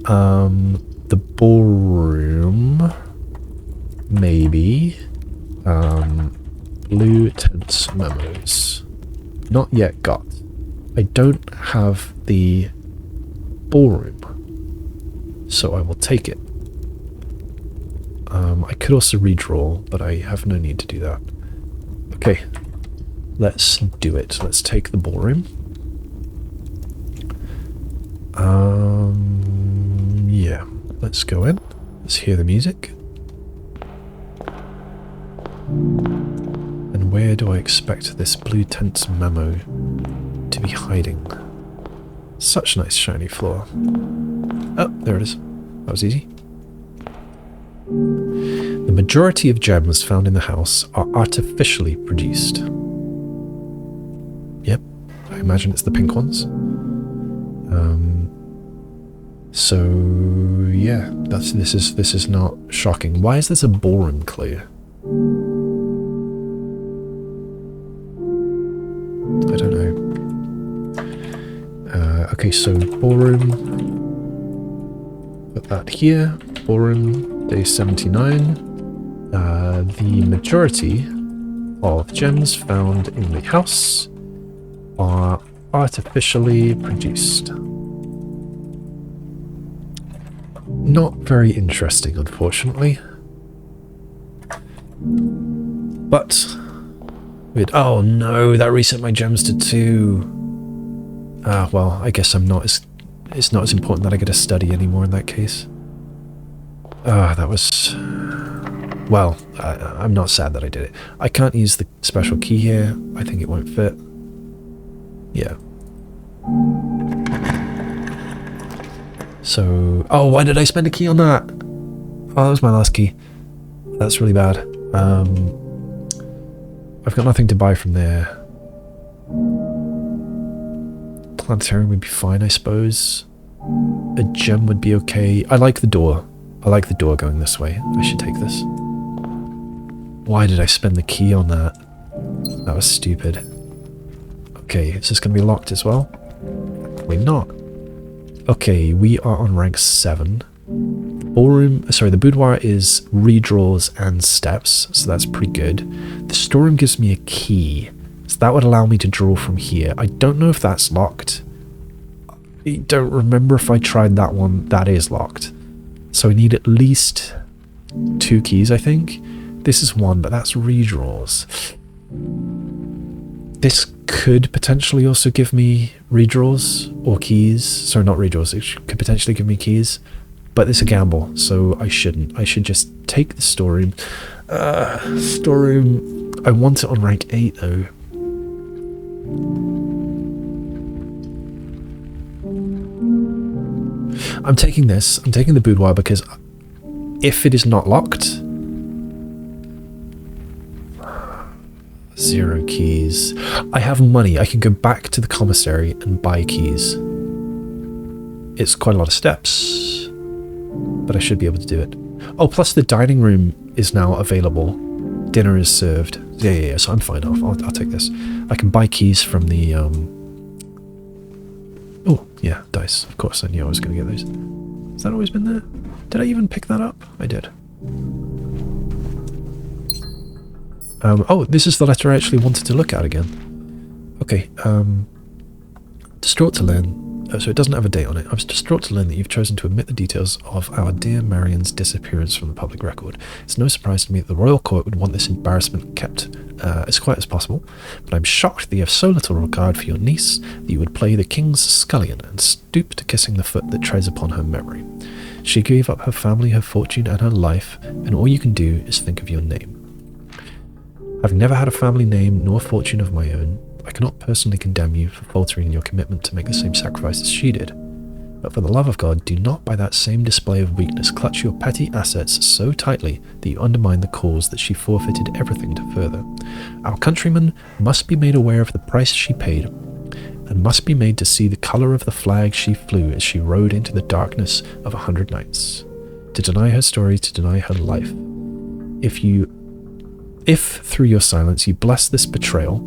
Speaker 1: The ballroom. Maybe. Blue tense memos. Not yet got. I don't have the ballroom, so I will take it. I could also redraw, but I have no need to do that. Okay, let's do it. Let's take the ballroom. Yeah, let's go in. Let's hear the music. And where do I expect this blue tense memo to be hiding? Such nice shiny floor. Oh, there it is. That was easy. The majority of gems found in the house are artificially produced. Yep, I imagine it's the pink ones. So yeah, this is not shocking. Why is this a ballroom clue? I don't know. Okay, so ballroom. Put that here. Ballroom, day 79. The majority of gems found in the house are artificially produced. Not very interesting, unfortunately. But... oh no, that reset my gems to 2. Well, I guess I'm not as... It's not as important that I get a study anymore in that case. That was... Well, I'm not sad that I did it. I can't use the special key here. I think it won't fit. Yeah. So... Oh, why did I spend a key on that? Oh, that was my last key. That's really bad. I've got nothing to buy from there. Planetarium would be fine, I suppose. A gem would be okay. I like the door. I like the door going this way. I should take this. Why did I spend the key on that? That was stupid. Okay, is this going to be locked as well? Probably not. Okay, we are on rank 7. Ballroom, sorry, the boudoir is redraws and steps, so that's pretty good. The storeroom gives me a key, so that would allow me to draw from here. I don't know if that's locked. I don't remember if I tried that one. That is locked. So I need at least 2 keys, I think. This is 1, but that's redraws. This could potentially also give me redraws or keys. Sorry, not redraws. It could potentially give me keys. But it's a gamble, so I shouldn't. I should just take the storeroom. Storeroom... I want it on rank 8, though. I'm taking this. I'm taking the boudoir because if it is not locked... 0 keys. I have money. I can go back to the commissary and buy keys. It's quite a lot of steps, but I should be able to do it. Oh, plus the dining room is now available Dinner is served. Yeah, so I'm fine. I'll take this. I can buy keys from the... Oh, yeah, dice. Of course, I knew I was going to get those. Has that always been there? Did I even pick that up? I did. Oh, this is the letter I actually wanted to look at again. Okay, distraught to learn... so it doesn't have a date on it. I was distraught to learn that you've chosen to omit the details of our dear Marion's disappearance from the public record. It's no surprise to me that the royal court would want this embarrassment kept as quiet as possible, but I'm shocked that you have so little regard for your niece that you would play the king's scullion and stoop to kissing the foot that treads upon her memory. She gave up her family, her fortune, and her life, and all you can do is think of your name. I've never had a family name nor fortune of my own. I cannot personally condemn you for faltering in your commitment to make the same sacrifice as she did. But for the love of God, do not by that same display of weakness clutch your petty assets so tightly that you undermine the cause that she forfeited everything to further. Our countrymen must be made aware of the price she paid, and must be made to see the colour of the flag she flew as she rode into the darkness of 100 nights. To deny her story, to deny her life. If through your silence you bless this betrayal,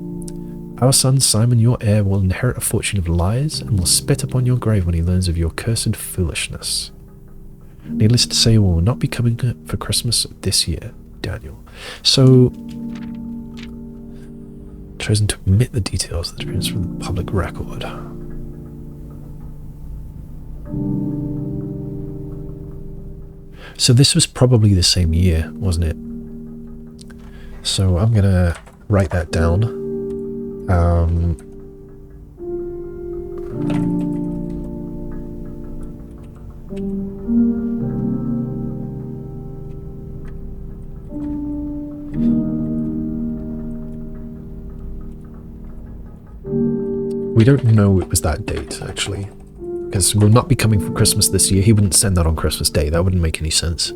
Speaker 1: our son Simon, your heir, will inherit a fortune of lies and will spit upon your grave when he learns of your cursed foolishness. Needless to say, we will not be coming for Christmas this year, Daniel. So, chosen to omit the details of the appearance from the public record. So this was probably the same year, wasn't it? So I'm gonna write that down. We don't know it was that date, actually, because we'll not be coming for Christmas this year. He wouldn't send that on Christmas Day. That wouldn't make any sense.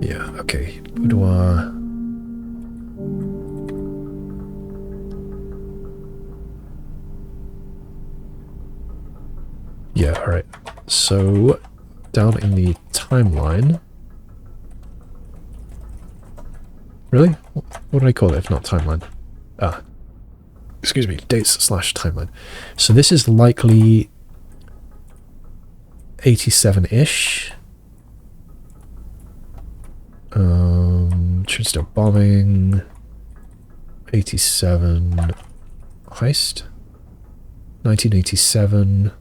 Speaker 1: Yeah, okay. Boudoir. Yeah, alright. So, down in the timeline... Really? What did I call it if not timeline? Excuse me, dates/timeline. So this is likely 87-ish. Trinidad bombing. 87 heist. 1987.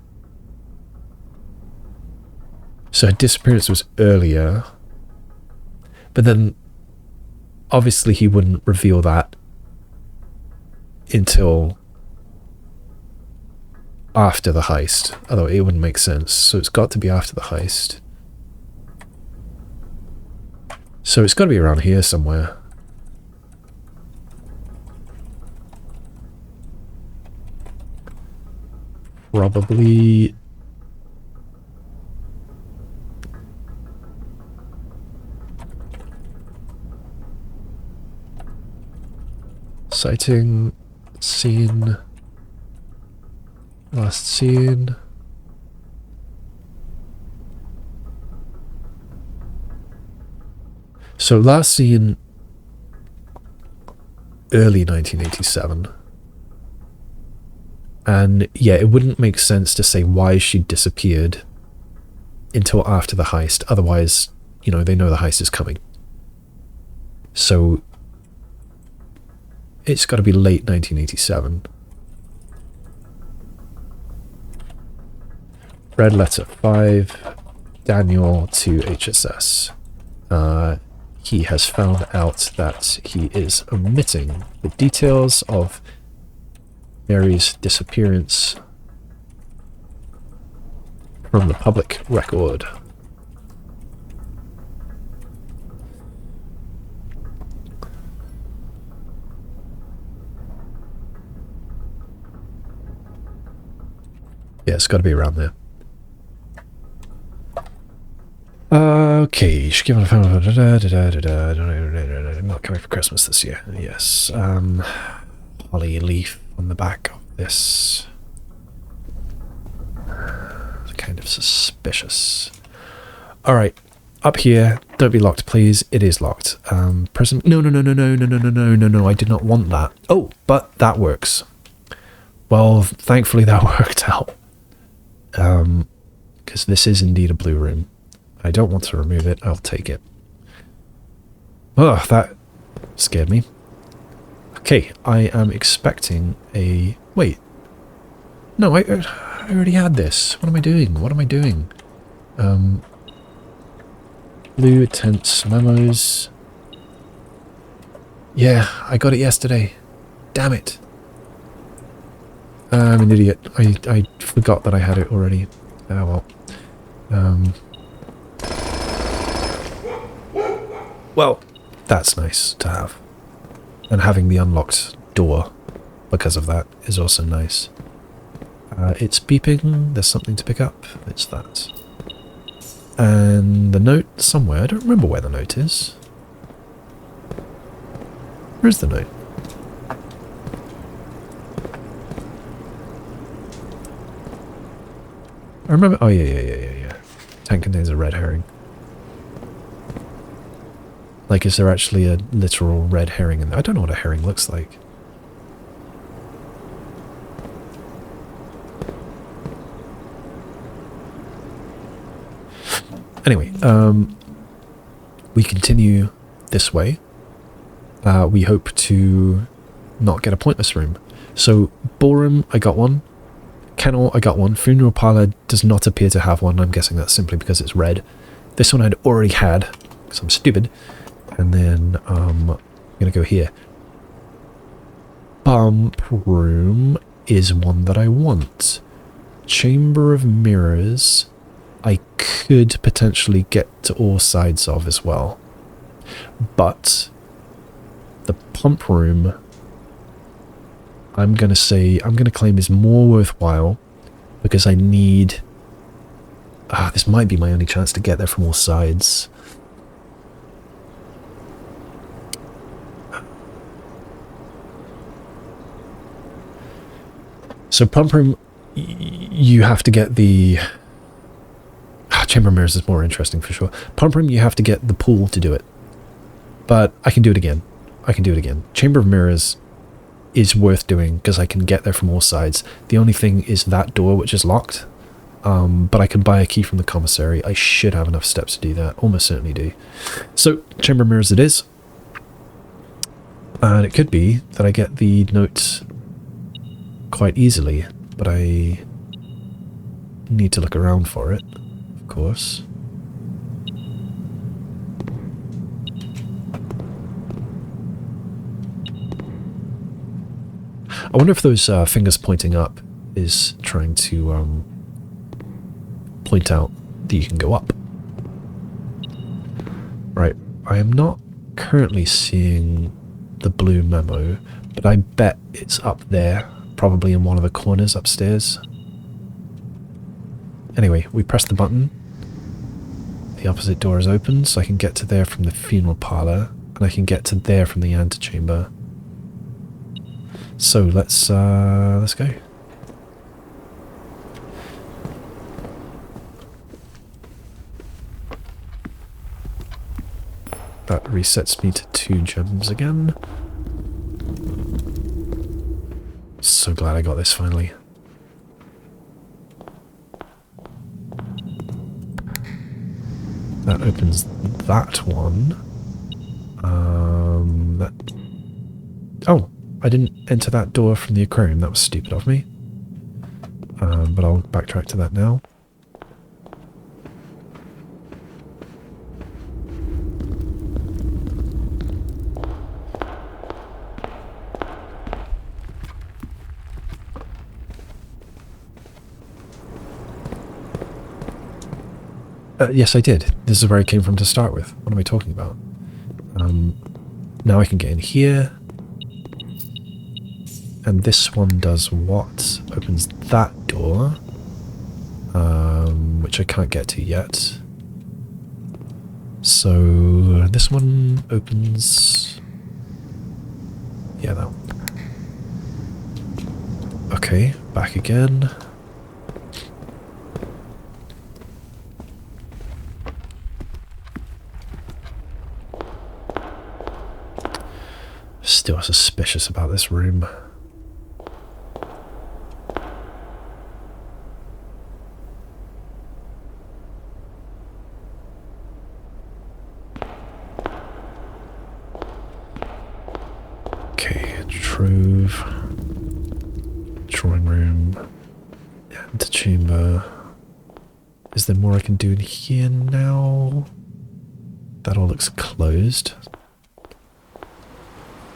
Speaker 1: So her disappearance was earlier. But then obviously he wouldn't reveal that until after the heist, although it wouldn't make sense. So it's got to be after the heist. So it's got to be around here somewhere. Probably... Sighting, scene, last scene. So last seen early 1987. And yeah, it wouldn't make sense to say why she disappeared until after the heist. Otherwise, you know, they know the heist is coming. So it's got to be late 1987. Red letter 5, Daniel to HSS. He has found out that he is omitting the details of Mary's disappearance from the public record. Yeah, it's got to be around there. Okay, she's given a phone. I'm not coming for Christmas this year. Yes. Holly leaf on the back of this. It's kind of suspicious. Alright, up here, don't be locked, please. It is locked. Present. No, I did not want that. Oh, but that works. Well, thankfully that worked out. Because this is indeed a blue room. I don't want to remove it, I'll take it. Oh, that scared me. Okay, I am expecting a... Wait. No, I already had this. What am I doing? What am I doing? Blue tense memos. Yeah, I got it yesterday. Damn it. I'm an idiot. I forgot that I had it already. Oh well. Well, that's nice to have. And having the unlocked door because of that is also nice. It's beeping. There's something to pick up. It's that. And the note somewhere. I don't remember where the note is. Where's the note? I remember. Oh, yeah. Tank contains a red herring. Like, is there actually a literal red herring in there? I don't know what a herring looks like. Anyway, we continue this way. We hope to not get a pointless room. So, ballroom, I got one. Kennel, I got one. Funeral parlor does not appear to have one. I'm guessing that's simply because it's red. This one I'd already had, because I'm stupid. And then, I'm going to go here. Bump room is one that I want. Chamber of mirrors, I could potentially get to all sides of as well. But the pump room, I'm going to claim is more worthwhile because I need... this might be my only chance to get there from all sides. So pump room, you have to get the... Chamber of mirrors is more interesting for sure. Pump room, you have to get the pool to do it. But I can do it again. Chamber of mirrors is worth doing because I can get there from all sides. The only thing is that door which is locked. But I can buy a key from the commissary. I should have enough steps to do that. Almost certainly do. So, chamber of mirrors it is. And it could be that I get the note quite easily, but I need to look around for it, of course. I wonder if those fingers pointing up is trying to point out that you can go up. Right, I am not currently seeing the blue memo, but I bet it's up there, probably in one of the corners upstairs. Anyway, we press the button. The opposite door is open, so I can get to there from the funeral parlor, and I can get to there from the antechamber. So let's go. That resets me to 2 gems again. So glad I got this finally. That opens that one. Oh, I didn't enter that door from the aquarium. That was stupid of me. But I'll backtrack to that now. Yes, I did. This is where I came from to start with. What am I talking about? Now I can get in here. And this one does what? Opens that door. Which I can't get to yet. So this one opens... Yeah, that one. Okay, back again. still suspicious about this room. Okay, trove, drawing room, antechamber. Is there more I can do in here now? That all looks closed.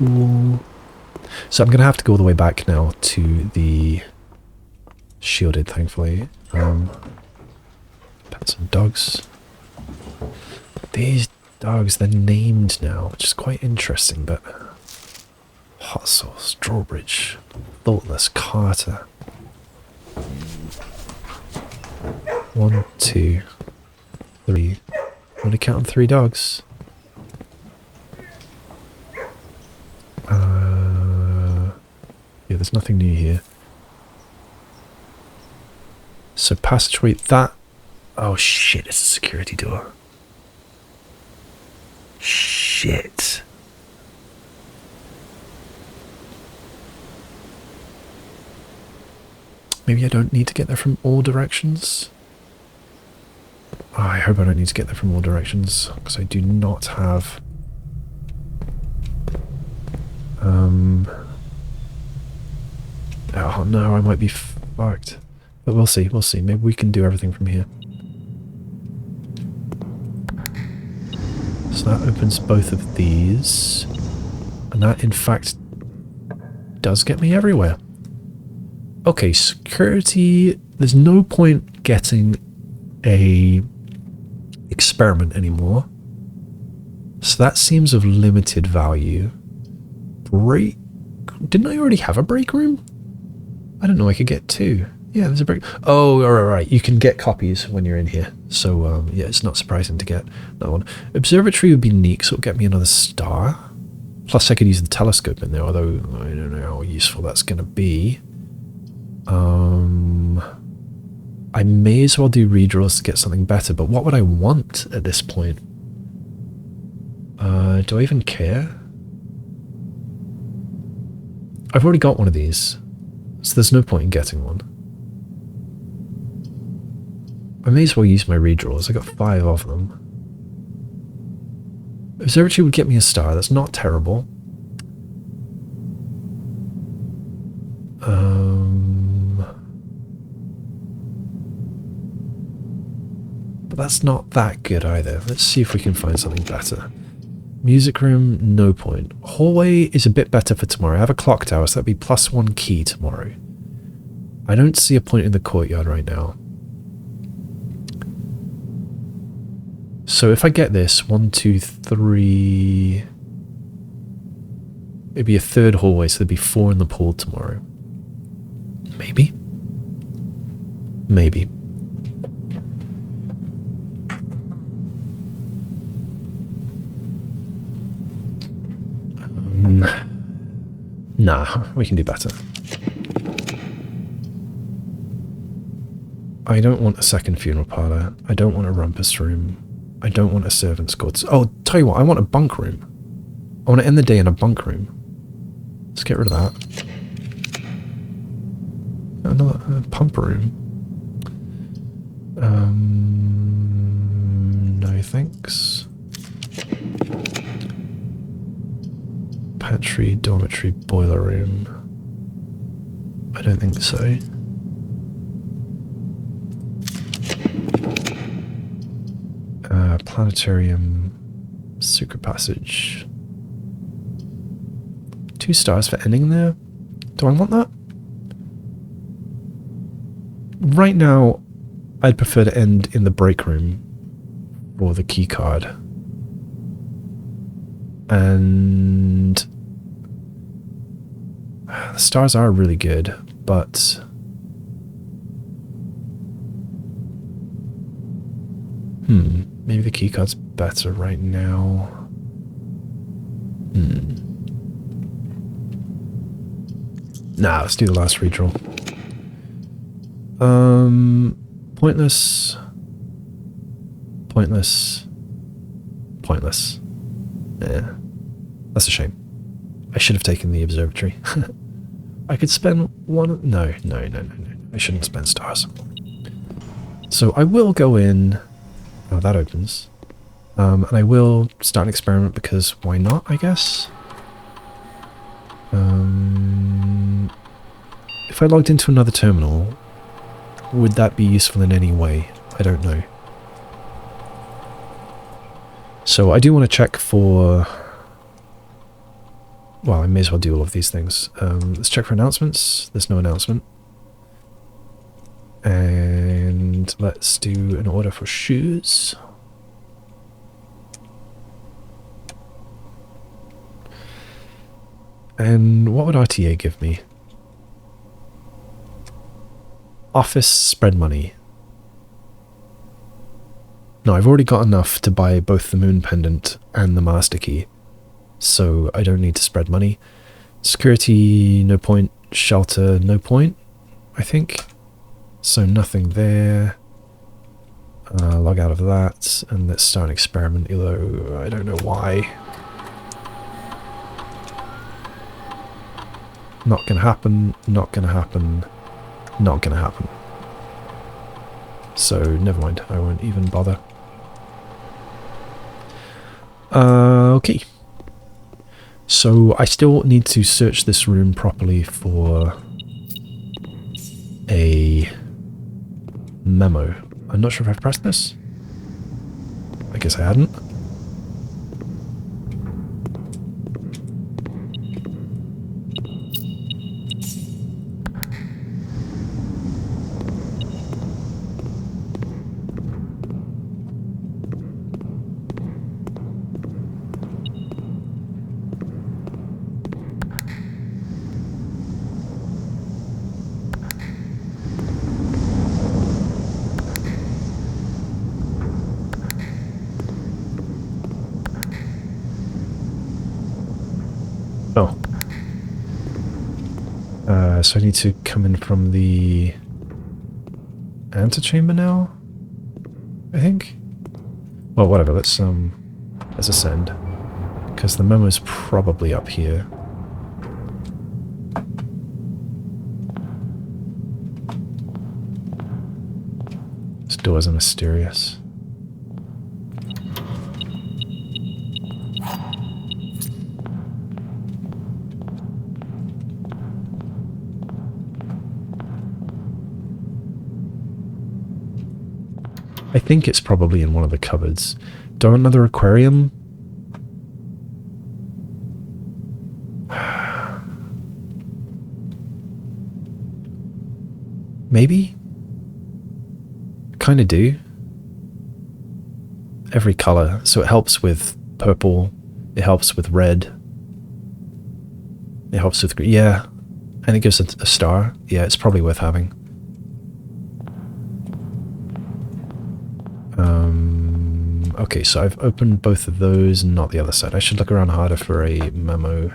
Speaker 1: Ooh. So I'm going to have to go all the way back now to the shielded, thankfully. Pets and dogs. These dogs, they're named now, which is quite interesting, but... Hot sauce, drawbridge, thoughtless, Carter. 1, 2, 3. I'm only counting 3 dogs. Yeah, there's nothing new here. So passageway, that... Oh shit, it's a security door. Shit. Maybe I don't need to get there from all directions. Oh, I hope I don't need to get there from all directions, because I do not have... Oh no, I might be fucked. But we'll see, we'll see. Maybe we can do everything from here. So that opens both of these. And that, in fact, does get me everywhere. Okay, security... There's no point getting a experiment anymore. So that seems of limited value. Break... Didn't I already have a break room? I don't know, I could get 2. Yeah, there's a break... Oh, right. You can get copies when you're in here. So, yeah, it's not surprising to get that one. Observatory would be neat, because it'll get me another star. Plus, I could use the telescope in there, although I don't know how useful that's going to be. I may as well do redraws to get something better, but what would I want at this point? Do I even care? I've already got one of these, so there's no point in getting one. I may as well use my redraws. I got 5 of them. Observatory would get me a star. That's not terrible. But that's not that good either. Let's see if we can find something better. Music room, no point. Hallway is a bit better for tomorrow. I have a clock tower, so that'd be +1 key tomorrow. I don't see a point in the courtyard right now. So if I get this, 1, 2, 3... It'd be a 3rd hallway, so there'd be 4 in the pool tomorrow. Maybe? Maybe. Nah, we can do better. I don't want a second funeral parlour. I don't want a rumpus room. I don't want a servant's quarters. Oh, tell you what, I want a bunk room. I want to end the day in a bunk room. Let's get rid of that. Another pump room. No thanks. Pantry, dormitory, boiler room. I don't think so. Planetarium, secret passage. 2 stars for ending there. Do I want that? Right now, I'd prefer to end in the break room for the key card. And the stars are really good, but maybe the key card's better right now. Nah, let's do the last redraw. Pointless. Pointless. Pointless. Yeah. That's a shame. I should have taken the observatory. I could spend one... No. I shouldn't spend stars. So I will go in... Oh, that opens. And I will start an experiment because why not, I guess? If I logged into another terminal, would that be useful in any way? I don't know. So I do want to check for... Well, I may as well do all of these things. Let's check for announcements. There's no announcement. And let's do an order for shoes. And what would RTA give me? Office spread money. No, I've already got enough to buy both the moon pendant and the master key. So I don't need to spread money. Security, no point. Shelter, no point, I think. So nothing there. Log out of that. And let's start an experiment, although I don't know why. Not gonna happen, not gonna happen, not gonna happen. So, never mind, I won't even bother. Okay. So, I still need to search this room properly for a memo. I'm not sure if I've pressed this. I guess I hadn't. Oh. So I need to come in from the antechamber now, I think? Well, whatever, let's ascend. Because the memo's probably up here. These doors are mysterious. I think it's probably in one of the cupboards. Do I want another aquarium? Maybe? Kinda do. Every colour. So it helps with purple. It helps with red. It helps with green. Yeah. And it gives it a star. Yeah, it's probably worth having. Okay, so I've opened both of those and not the other side. I should look around harder for a memo.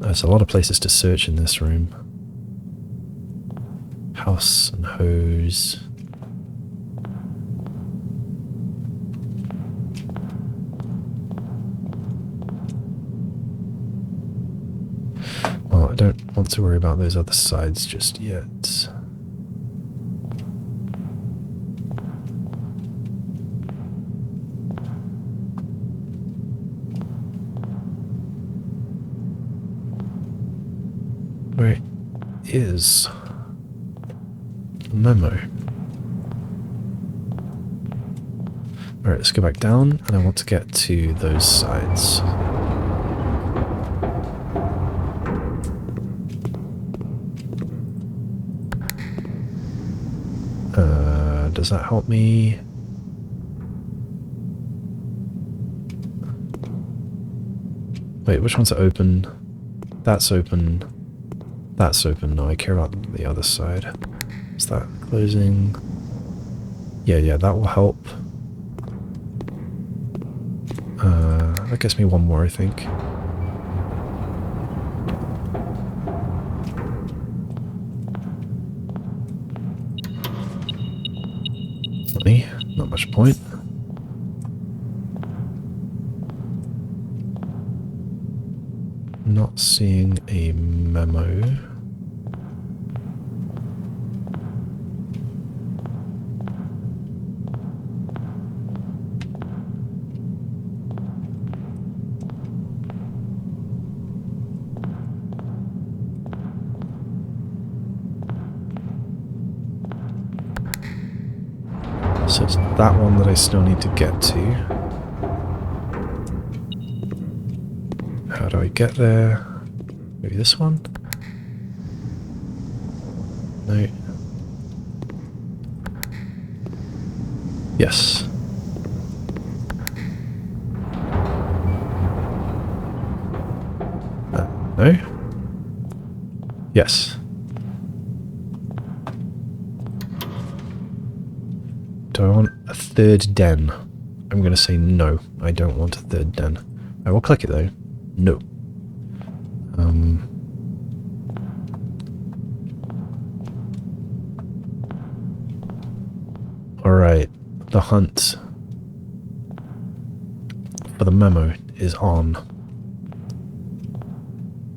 Speaker 1: There's a lot of places to search in this room. House and hose. Well, I don't want to worry about those other sides just yet. Where is the memo? Alright, let's go back down, and I want to get to those sides. Does that help me? Wait, which ones are open? That's open. That's open. No, I care about the other side. Is that closing? Yeah, that will help. That gets me one more, I think. Not much point. Not seeing a memo. So it's that one that I still need to get to. How do I get there? Maybe this one? No. Yes. No? Yes. Do I want a third den? I'm going to say no. I don't want a third den. I will click it though. No. Alright. The hunt for the memo is on.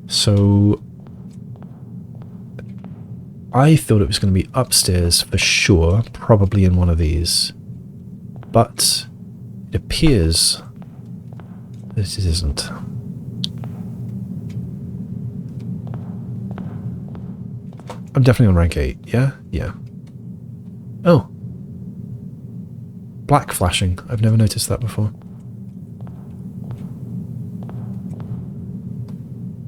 Speaker 1: So I thought it was going to be upstairs for sure, probably in one of these. But it appears that it isn't. I'm definitely on rank 8, yeah? Yeah. Oh. Black flashing. I've never noticed that before.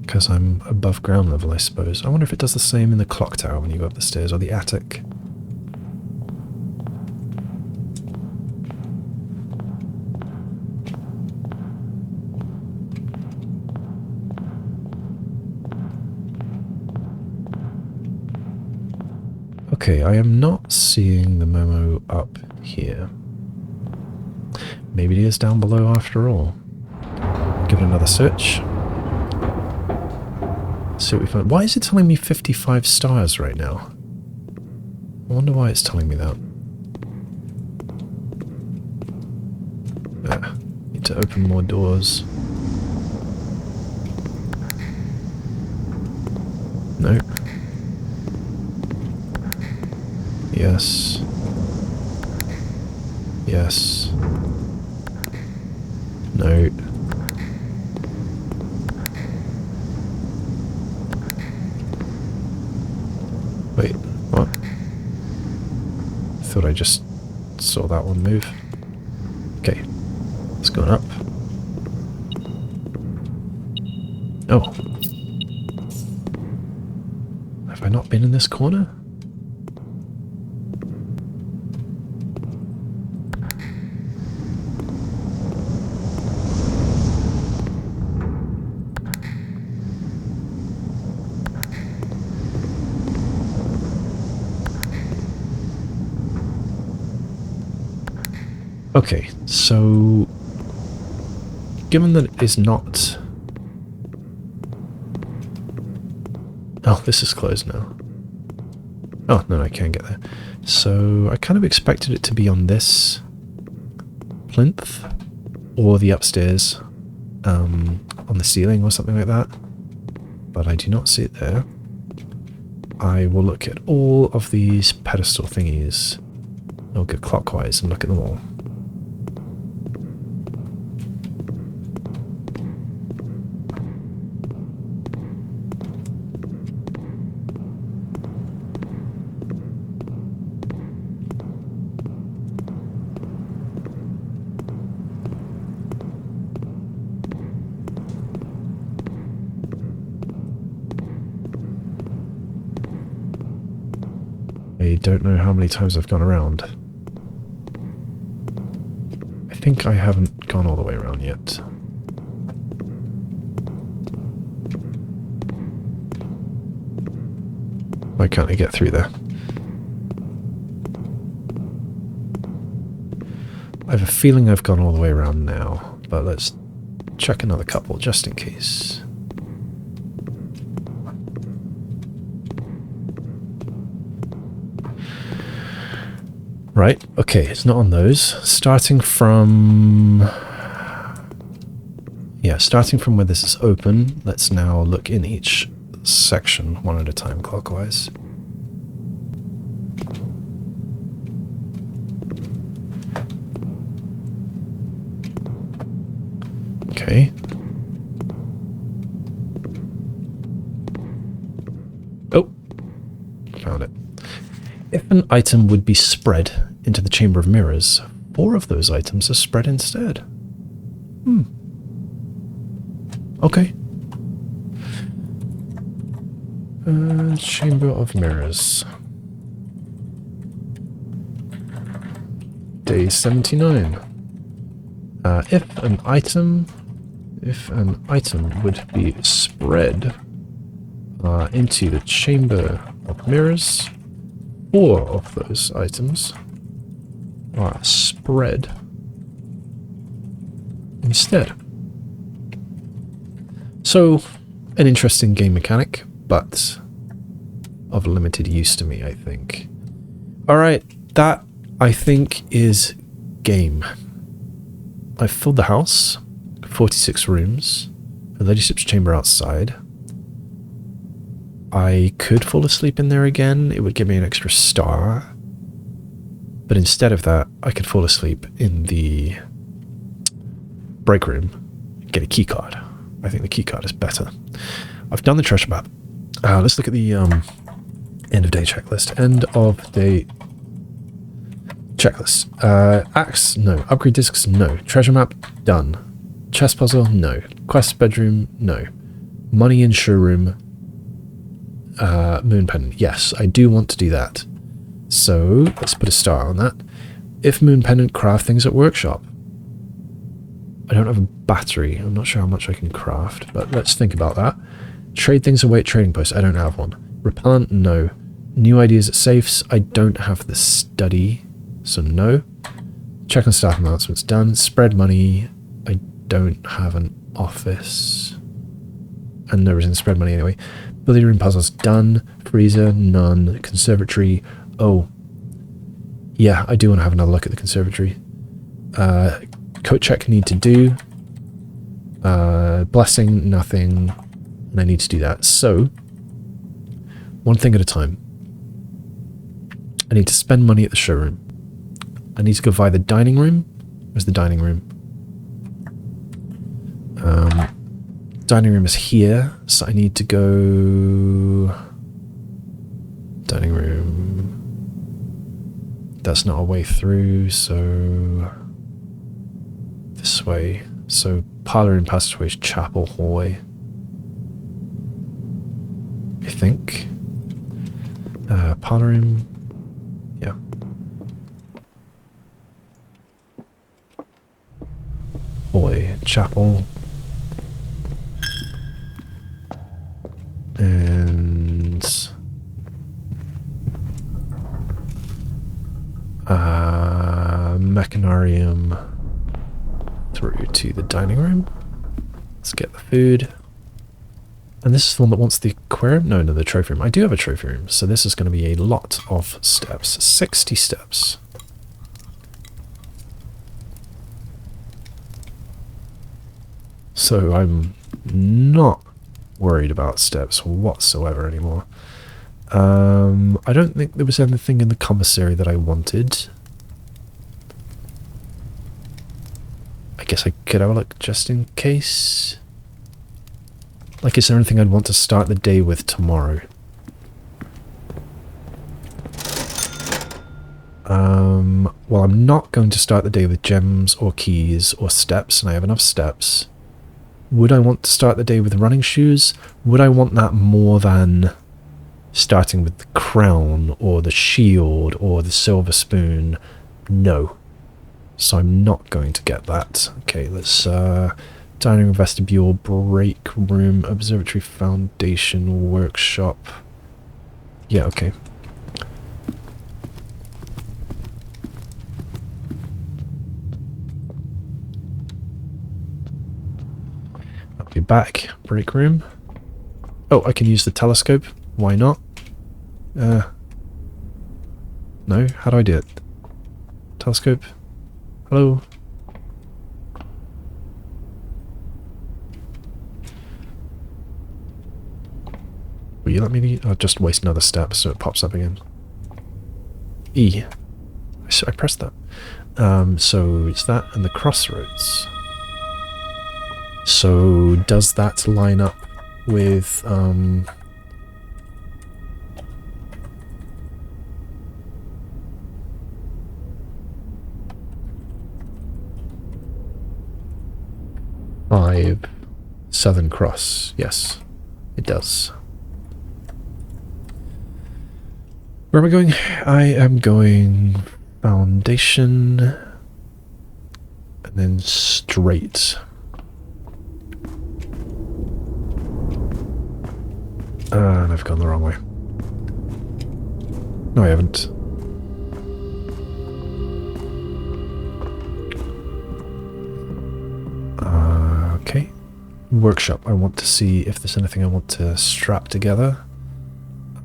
Speaker 1: Because I'm above ground level, I suppose. I wonder if it does the same in the clock tower when you go up the stairs, or the attic. Okay, I am not seeing the memo up here. Maybe it is down below after all. Give it another search. See what we find. Why is it telling me 55 stars right now? I wonder why it's telling me that. Need to open more doors. No. Yes. Yes. No. Wait, what? I thought I just saw that one move. Okay, it's going up. Oh. Have I not been in this corner? Okay, so given that it is not... Oh, this is closed now. Oh, no, I can't get there. So I kind of expected it to be on this plinth or the upstairs on the ceiling or something like that, but I do not see it there. I will look at all of these pedestal thingies. I'll go clockwise and look at them all. I don't know how many times I've gone around. I think I haven't gone all the way around yet. Why can't I get through there? I have a feeling I've gone all the way around now, but let's check another couple just in case. Right, okay, it's not on those. Starting from... Yeah, starting from where this is open, let's now look in each section one at a time clockwise. Okay. Oh, found it. If an item would be spread into the Chamber of Mirrors, 4 of those items are spread instead. Okay. Chamber of Mirrors. Day 79. If an item would be spread into the Chamber of Mirrors, 4 of those items are spread instead. So, an interesting game mechanic, but of limited use to me, I think. Alright, that, I think, is game. I've filled the house, 46 rooms, a Ladyship's chamber outside. I could fall asleep in there again, it would give me an extra star. But instead of that, I could fall asleep in the break room and get a key card. I think the key card is better. I've done the treasure map. Let's look at the end of day checklist. End of day checklist. Axe, no. Upgrade discs, no. Treasure map, done. Chess puzzle, no. Quest bedroom, no. Money in showroom, moon pendant. Yes, I do want to do that. So let's put a star on that. If moon pendant, craft things at workshop. I don't have a battery. I'm not sure how much I can craft, but let's think about that. Trade things away at trading posts. I don't have one. Repellent, no. New ideas at safes. I don't have the study, so no. Check on staff announcements, done. Spread money. I don't have an office. And no reason to spread money anyway. Billiard room puzzles, done. Freezer, none. Conservatory, oh. Yeah, I do want to have another look at the conservatory. Coat check need to do. Blessing, nothing. And I need to do that. So, one thing at a time. I need to spend money at the showroom. I need to go via the dining room. Where's the dining room? Dining room is here, so I need to go... Dining room... That's not a way through, so... This way. So, parlor and passageway is chapel hallway. I think. Parlor room... Yeah. Hallway, chapel... And Mechanarium through to the dining room. Let's get the food. And this is the one that wants the aquarium? No, the trophy room. I do have a trophy room, so this is going to be a lot of steps. 60 steps. So I'm not worried about steps whatsoever anymore. I don't think there was anything in the commissary that I wanted. I guess I could have a look just in case. Like, is there anything I'd want to start the day with tomorrow? Well, I'm not going to start the day with gems or keys or steps, and I have enough steps. Would I want to start the day with running shoes? Would I want that more than starting with the crown or the shield or the silver spoon? No. So I'm not going to get that. Okay, let's dining room, vestibule, break room, observatory, foundation, workshop. Yeah, okay. I'll be back. Break room. Oh, I can use the telescope. Why not? No? How do I do it? Telescope? Hello? you let me? I'll just waste another step so it pops up again. E. I pressed that. So it's that and the crossroads. So does that line up with... Five Southern Cross. Yes, it does. Where am I going? I am going foundation and then straight. And I've gone the wrong way. No, I haven't. Okay. Workshop. I want to see if there's anything I want to strap together.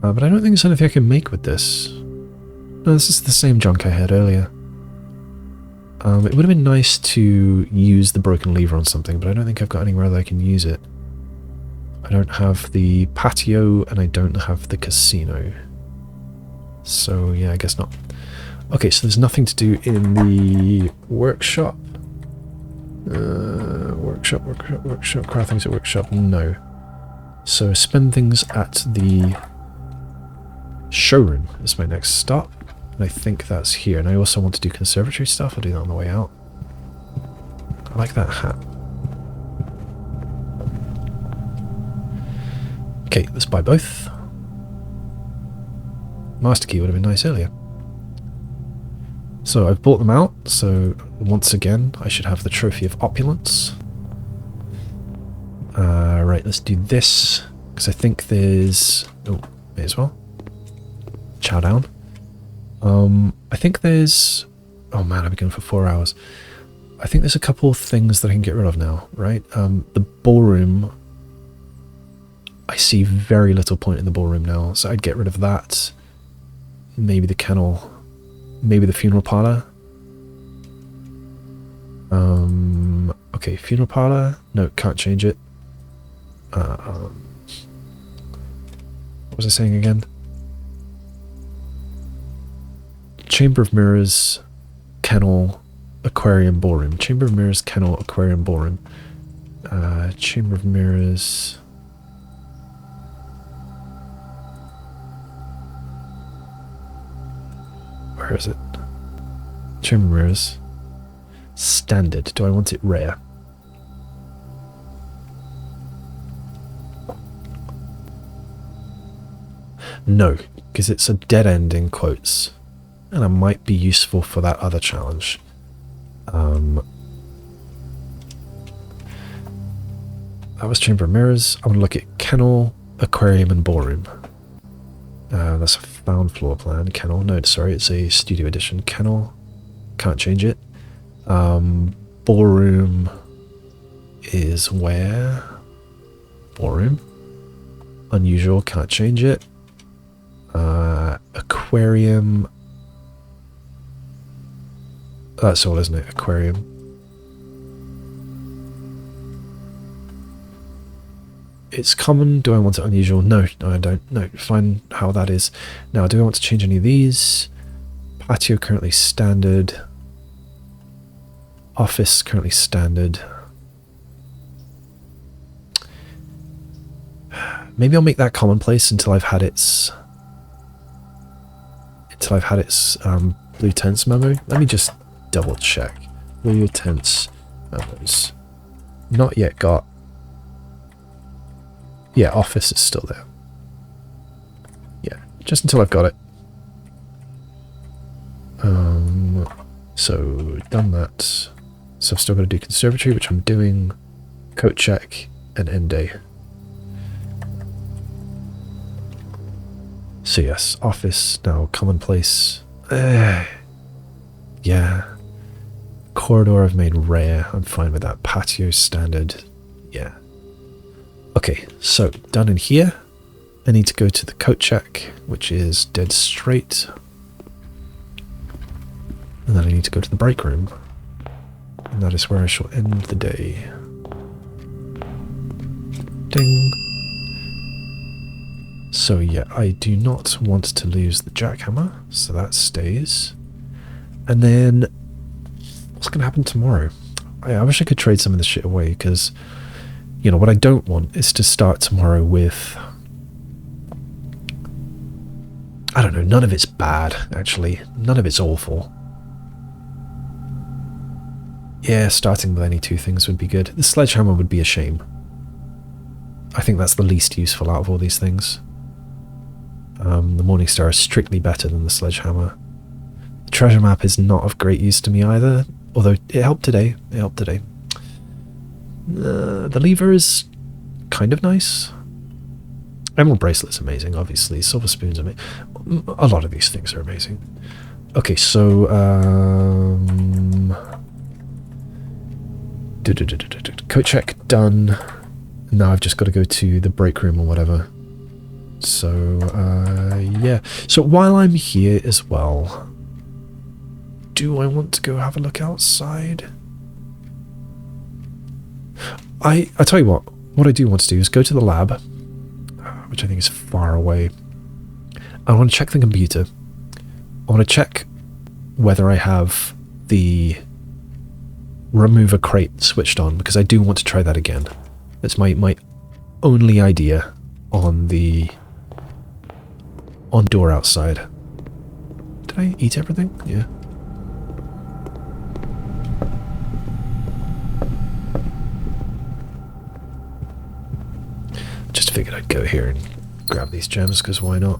Speaker 1: But I don't think there's anything I can make with this. No, this is the same junk I had earlier. It would have been nice to use the broken lever on something, but I don't think I've got anywhere that I can use it. I don't have the patio, and I don't have the casino. So, yeah, I guess not. Okay, so there's nothing to do in the workshop. Workshop. Craft things at workshop, no. So spend things at the showroom is my next stop. And I think that's here. And I also want to do conservatory stuff. I'll do that on the way out. I like that hat. Okay, let's buy both. Master key would have been nice earlier. So I've bought them out, so once again I should have the trophy of opulence. Right, let's do this, because I think there's... Oh, may as well. Chow down. I think there's... Oh man, I've been going for 4 hours. I think there's a couple of things that I can get rid of now, right? The ballroom... I see very little point in the ballroom now, so I'd get rid of that. Maybe the kennel... Maybe the funeral parlor. Okay, funeral parlor. No, can't change it. What was I saying again? Chamber of Mirrors, kennel, aquarium, ballroom. Chamber of Mirrors, kennel, aquarium, ballroom. Chamber of Mirrors. Where is it? Chamber Mirrors. Standard. Do I want it rare? No, because it's a dead end in quotes. And it might be useful for that other challenge. That was Chamber of Mirrors. I want to look at kennel, aquarium, and ballroom. That's a found floor plan. Kennel. No, sorry, it's a studio edition. Kennel. Can't change it. Ballroom is where? Ballroom. Unusual. Can't change it. Aquarium. That's all, isn't it? Aquarium. It's common. Do I want it unusual? No, I don't. No, find how that is. Now, do I want to change any of these? Patio currently standard. Office currently standard. Maybe I'll make that commonplace until I've had its blue tents memo. Let me just double check. Blue tents memos. Not yet got. Yeah, office is still there. Yeah, just until I've got it. So, done that. So I've still got to do conservatory, which I'm doing. Coat check and end day. So yes, office, now commonplace. Yeah. Corridor I've made rare. I'm fine with that. Patio standard. Yeah. Okay, so done in here. I need to go to the coat check, which is dead straight. And then I need to go to the break room. And that is where I shall end the day. Ding. So yeah, I do not want to lose the jackhammer, so that stays. And then, what's going to happen tomorrow? I wish I could trade some of this shit away, because, you know, what I don't want is to start tomorrow with... I don't know, none of it's bad, actually. None of it's awful. Yeah, starting with any two things would be good. The sledgehammer would be a shame. I think that's the least useful out of all these things. The Morningstar is strictly better than the sledgehammer. The treasure map is not of great use to me either, although it helped today. It helped today. The lever is kind of nice. Emerald bracelet's amazing, obviously. Silver spoon's amazing. A lot of these things are amazing. Okay, so coat check done. Now I've just got to go to the break room or whatever. So yeah. So while I'm here as well, do I want to go have a look outside? I tell you what I do want to do is go to the lab, which I think is far away. I want to check the computer. I want to check whether I have the remove a crate switched on, because I do want to try that again. That's my only idea on the door outside. Did I eat everything? Yeah. Just figured I'd go here and grab these gems, because why not?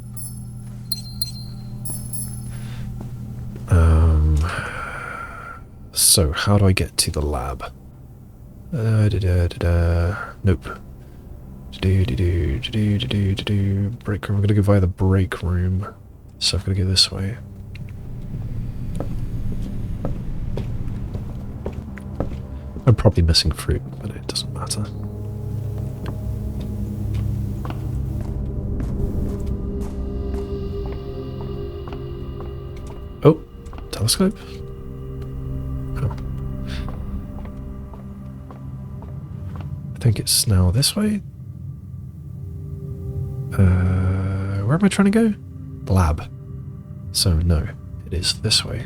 Speaker 1: So how do I get to the lab? Nope. Break room. I'm gonna go via the break room, so I've got to go this way. I'm probably missing fruit, but it doesn't matter. Oh, telescope. Oh. I think it's now this way. Where am I trying to go? The lab. So no, it is this way.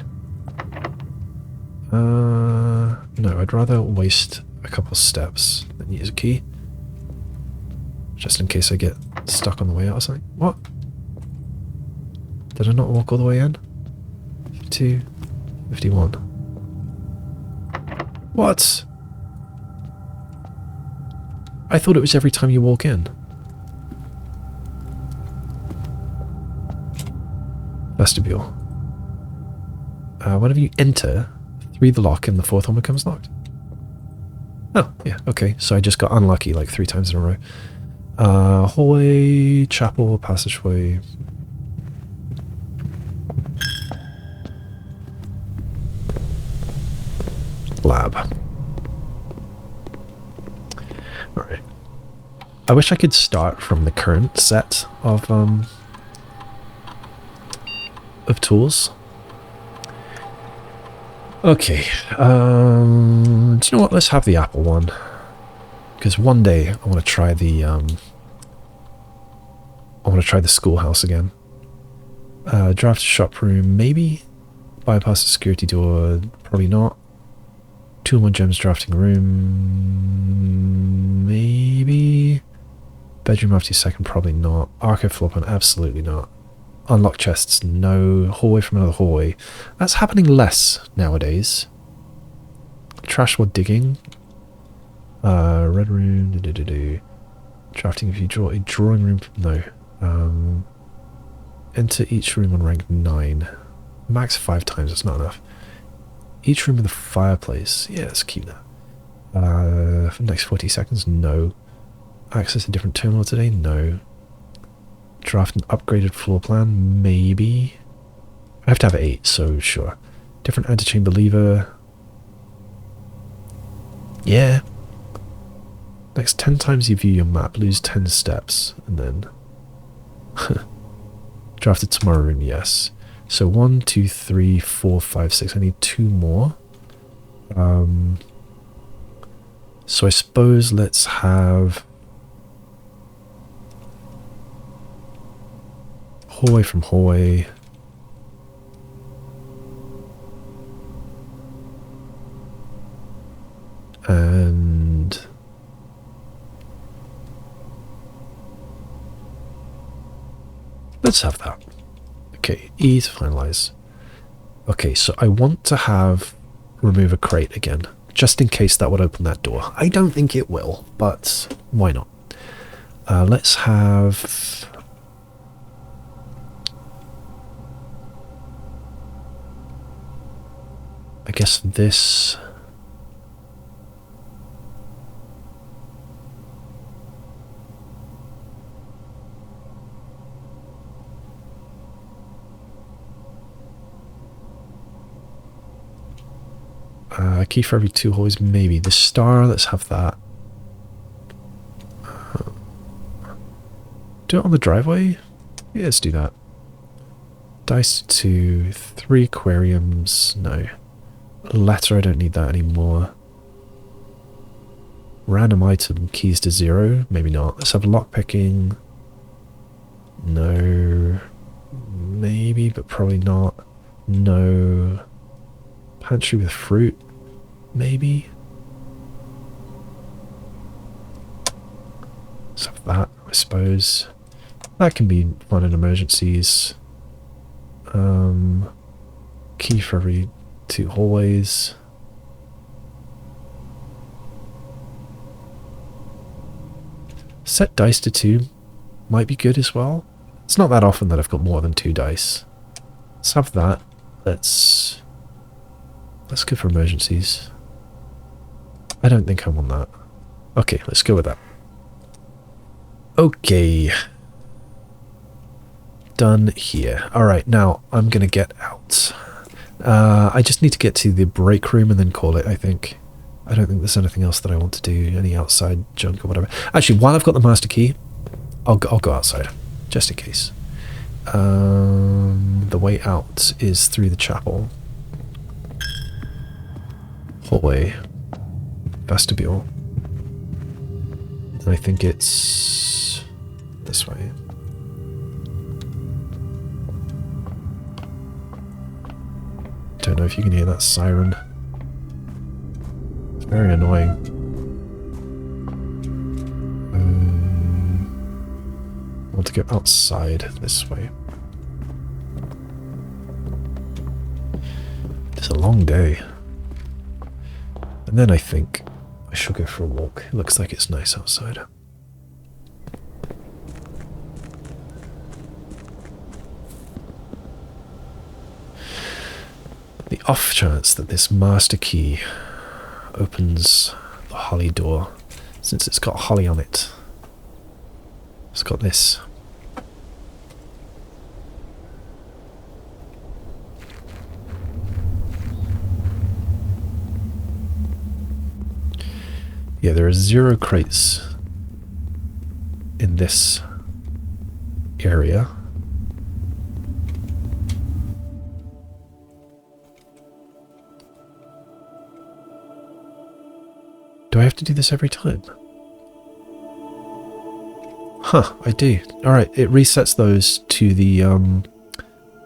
Speaker 1: No, I'd rather waste a couple steps than use a key. Just in case I get stuck on the way out or something. What? Did I not walk all the way in? 52, 51. What? I thought it was every time you walk in. Vestibule. Whenever you enter, 3 the lock and the 4th one becomes locked. Oh, yeah, okay. So I just got unlucky like 3 times in a row. Hallway, chapel, passageway. Lab. Alright. I wish I could start from the current set of tools. Okay. Do you know what? Let's have the apple one. Because one day I want to try the schoolhouse again. Draft shop room, maybe. Bypass the security door, probably not. 2-1 gems drafting room, maybe. Bedroom after your second, probably not. Archive floor plan, absolutely not. Unlock chests, no. Hallway from another hallway. That's happening less nowadays. Trash while digging. Red room, drafting if you draw a drawing room, no. Enter each room on rank 9. Max 5 times, that's not enough. Each room with a fireplace, yeah, let's keep that. For the next 40 seconds, no. Access a different terminal today, no. Draft an upgraded floor plan, maybe. I have to have 8, so sure. Different antechamber lever. Yeah. Next 10 times you view your map, lose 10 steps, and then... Draft a tomorrow room, yes. So 1, 2, 3, 4, 5, 6. I need 2 more. So I suppose let's have... hallway from hallway. And let's have that. Okay, E to finalize. Okay, so I want to have remove a crate again, just in case that would open that door. I don't think it will, but why not? Let's have... I guess this... key for every 2 hallways, maybe. The star, let's have that. Do it on the driveway? Yeah, let's do that. Dice 2, 3 aquariums, no. Letter, I don't need that anymore. Random item, keys to 0, maybe not. Let's have lockpicking. No. Maybe, but probably not. No. Pantry with fruit, maybe. Let's have that, I suppose. That can be fun in emergencies. Key for every 2 hallways. Set dice to 2 might be good as well. It's not that often that I've got more than 2 dice. Let's have that. That's good for emergencies. I don't think I want that. Okay, let's go with that. Okay. Done here. Alright, now I'm going to get out. I just need to get to the break room and then call it, I think. I don't think there's anything else that I want to do, any outside junk or whatever. Actually, while I've got the master key, I'll go outside, just in case. The way out is through the chapel. Hallway. Vestibule. And I think it's this way. Don't know if you can hear that siren. It's very annoying. I want to go outside this way. It's a long day. And then I think I shall go for a walk. It looks like it's nice outside. The off chance that this master key opens the holly door, since it's got holly on it. It's got this. Yeah, there are 0 crates in this area. Do I have to do this every time? Huh, I do. Alright, it resets those to the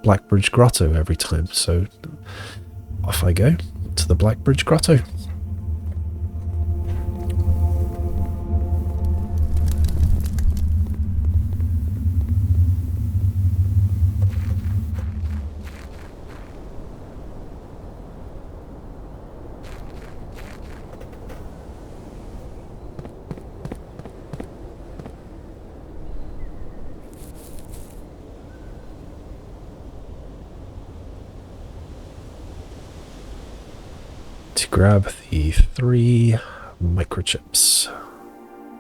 Speaker 1: Blackbridge Grotto every time, so off I go to the Blackbridge Grotto. Grab the 3 microchips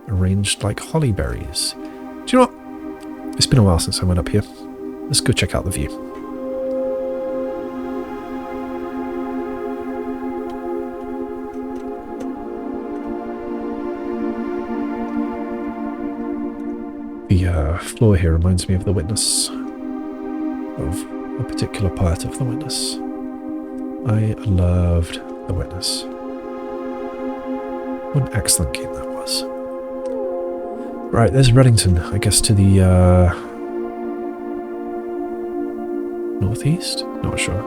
Speaker 1: arranged like holly berries. Do you know what? It's been a while since I went up here. Let's go check out the view. The floor here reminds me of the witness, of a particular part of the witness. I loved The Witness. What an excellent game that was. Right, there's Reddington, I guess, to the Northeast? Not sure.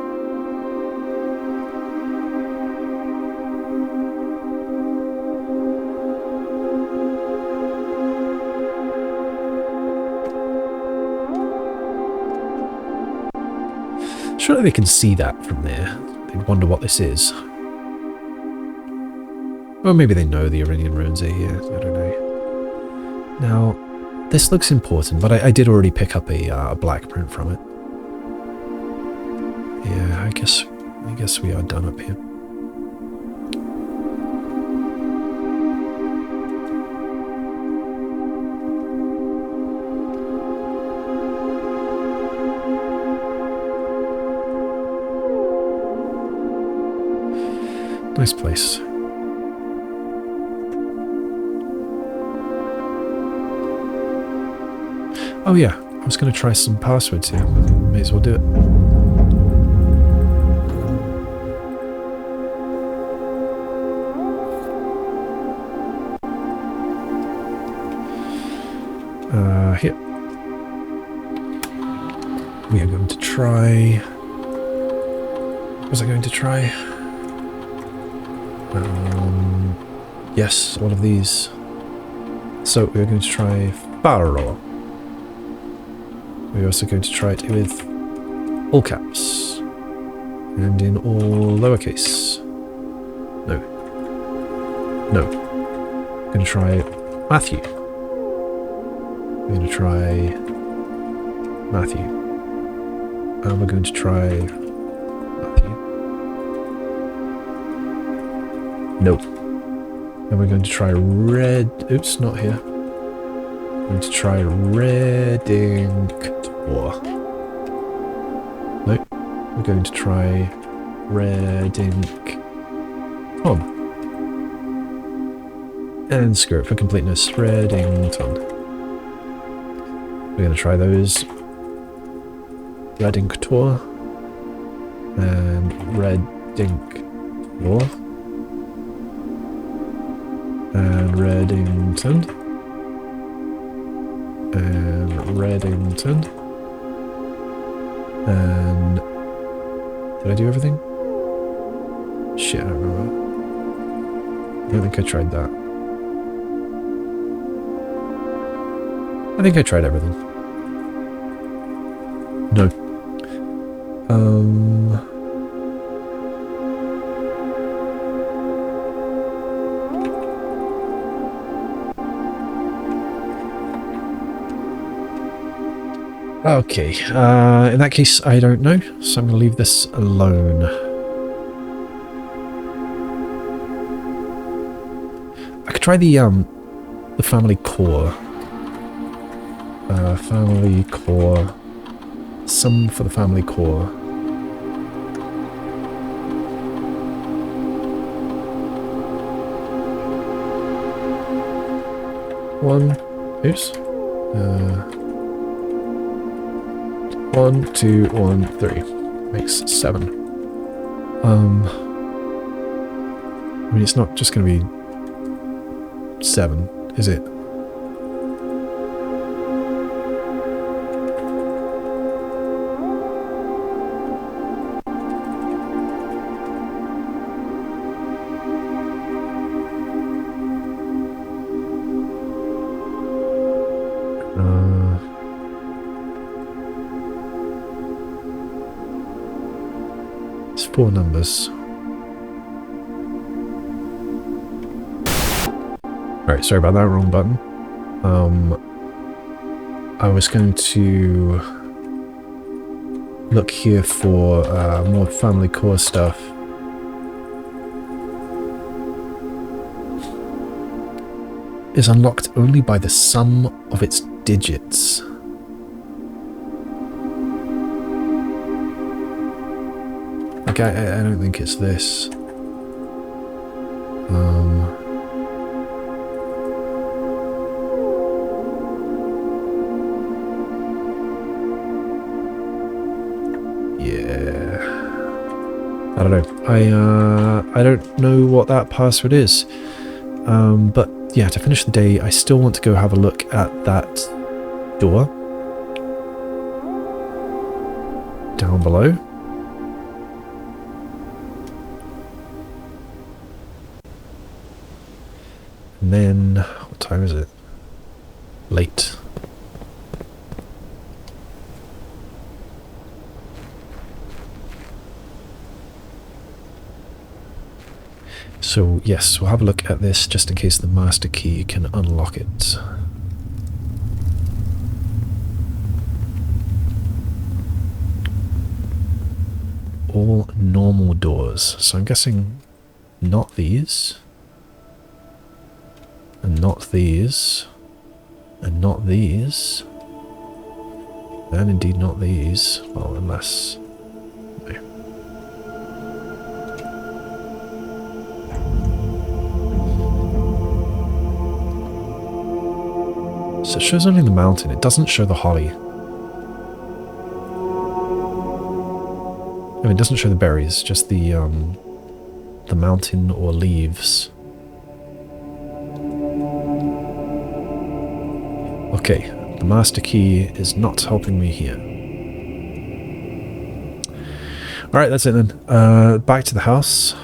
Speaker 1: Surely they can see that from there. They'd wonder what this is. Or maybe they know the Iranian ruins are here. I don't know. Now, this looks important, but I did already pick up a black print from it. Yeah, I guess we are done up here. Nice place. Oh yeah, I was going to try some passwords here. May as well do it. Here. We are going to try... What was I going to try? Yes, all of these. So we're going to try parlor. We're also going to try it with all caps and in all lowercase. No. No. I'm going to try Matthew. We're going to try Matthew. And we're going to try Matthew. Nope. And we're going to try red. Oops, not here. We're going to try Redding. Nope. We're going to try Redding. Tom. And screw it for completeness. Reddington. We're going to try those. Redding Tour. And Redding Law. And Reddington. And Reddington. And... Did I do everything? Shit, I don't remember. I don't think I tried that. I think I tried everything. No. Okay, in that case, I don't know, so I'm going to leave this alone. I could try the family core. Family core. Some for the family core. One. Oops. 1, 2, 1, 3. Makes 7. I mean, it's not just going to be 7, is it? It's 4 numbers. Right, sorry about that, wrong button. I was going to look here for more family core stuff. Is unlocked only by the sum of its digits. Like, I don't think it's this. Yeah. I don't know. I don't know what that password is. But yeah, to finish the day, I still want to go have a look at that door. down below. And then, what time is it? Late. So yes, we'll have a look at this just in case the master key can unlock it. All normal doors. So I'm guessing not these. And not these. And not these. And indeed not these. Well, unless... No. So it shows only the mountain. It doesn't show the holly. I mean, it doesn't show the berries, just the mountain or leaves. Okay, the master key is not helping me here. Alright, that's it then. Back to the house.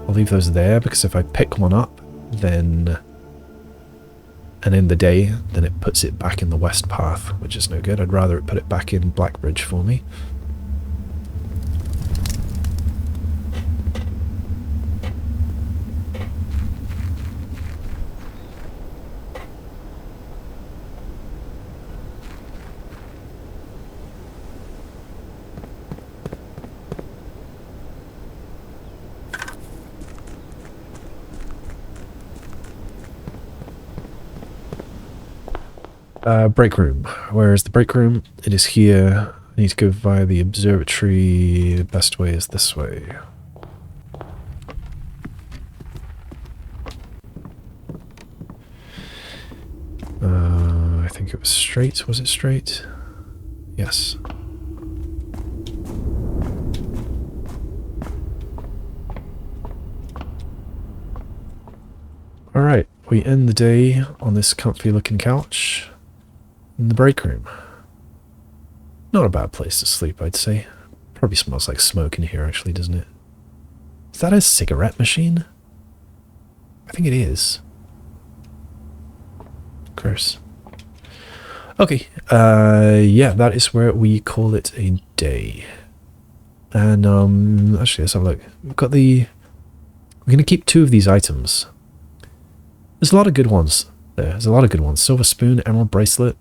Speaker 1: I'll leave those there, because if I pick one up, then... and in the day, then it puts it back in the west path, which is no good. I'd rather it put it back in Blackbridge for me. Break room. Where is the break room? It is here. I need to go via the observatory. The best way is this way. I think it was straight. Was it straight? Yes. Alright, we end the day on this comfy looking couch in the break room. Not a bad place to sleep, I'd say. Probably smells like smoke in here actually, doesn't it? Is that a cigarette machine? I think it is. Gross. Okay, yeah, that is where we call it a day. And, actually, let's have a look. We've got the... We're going to keep 2 of these items. There's a lot of good ones there. There's a lot of good ones. Silver spoon, emerald bracelet,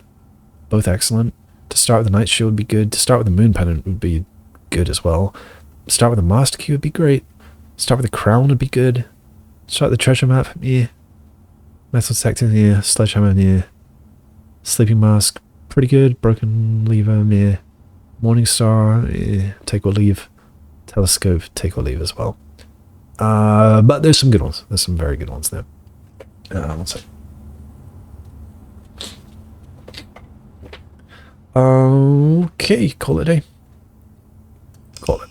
Speaker 1: both excellent. To start with the night shield would be good. To start with the moon pendant would be good as well. Start with the master key would be great. Start with the crown would be good. Start with the treasure map, yeah. Metal detector, yeah. Sledgehammer, yeah. Sleeping mask, pretty good. Broken lever, yeah. Morning star, yeah. Take or leave. Telescope, take or leave as well. But there's some good ones. There's some very good ones there. One sec. Okay, call it a day. Call it.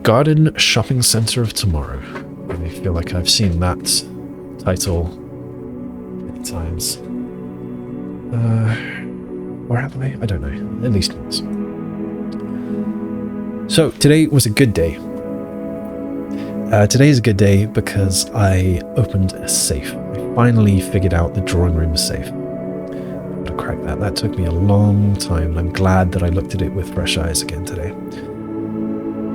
Speaker 1: Garden Shopping Centre of Tomorrow. I feel like I've seen that title many times. Or have I? I don't know. At least once. So, today was a good day. Today is a good day because I opened a safe. I finally figured out the drawing room safe. I'm gonna crack that. That took me a long time, and I'm glad that I looked at it with fresh eyes again today.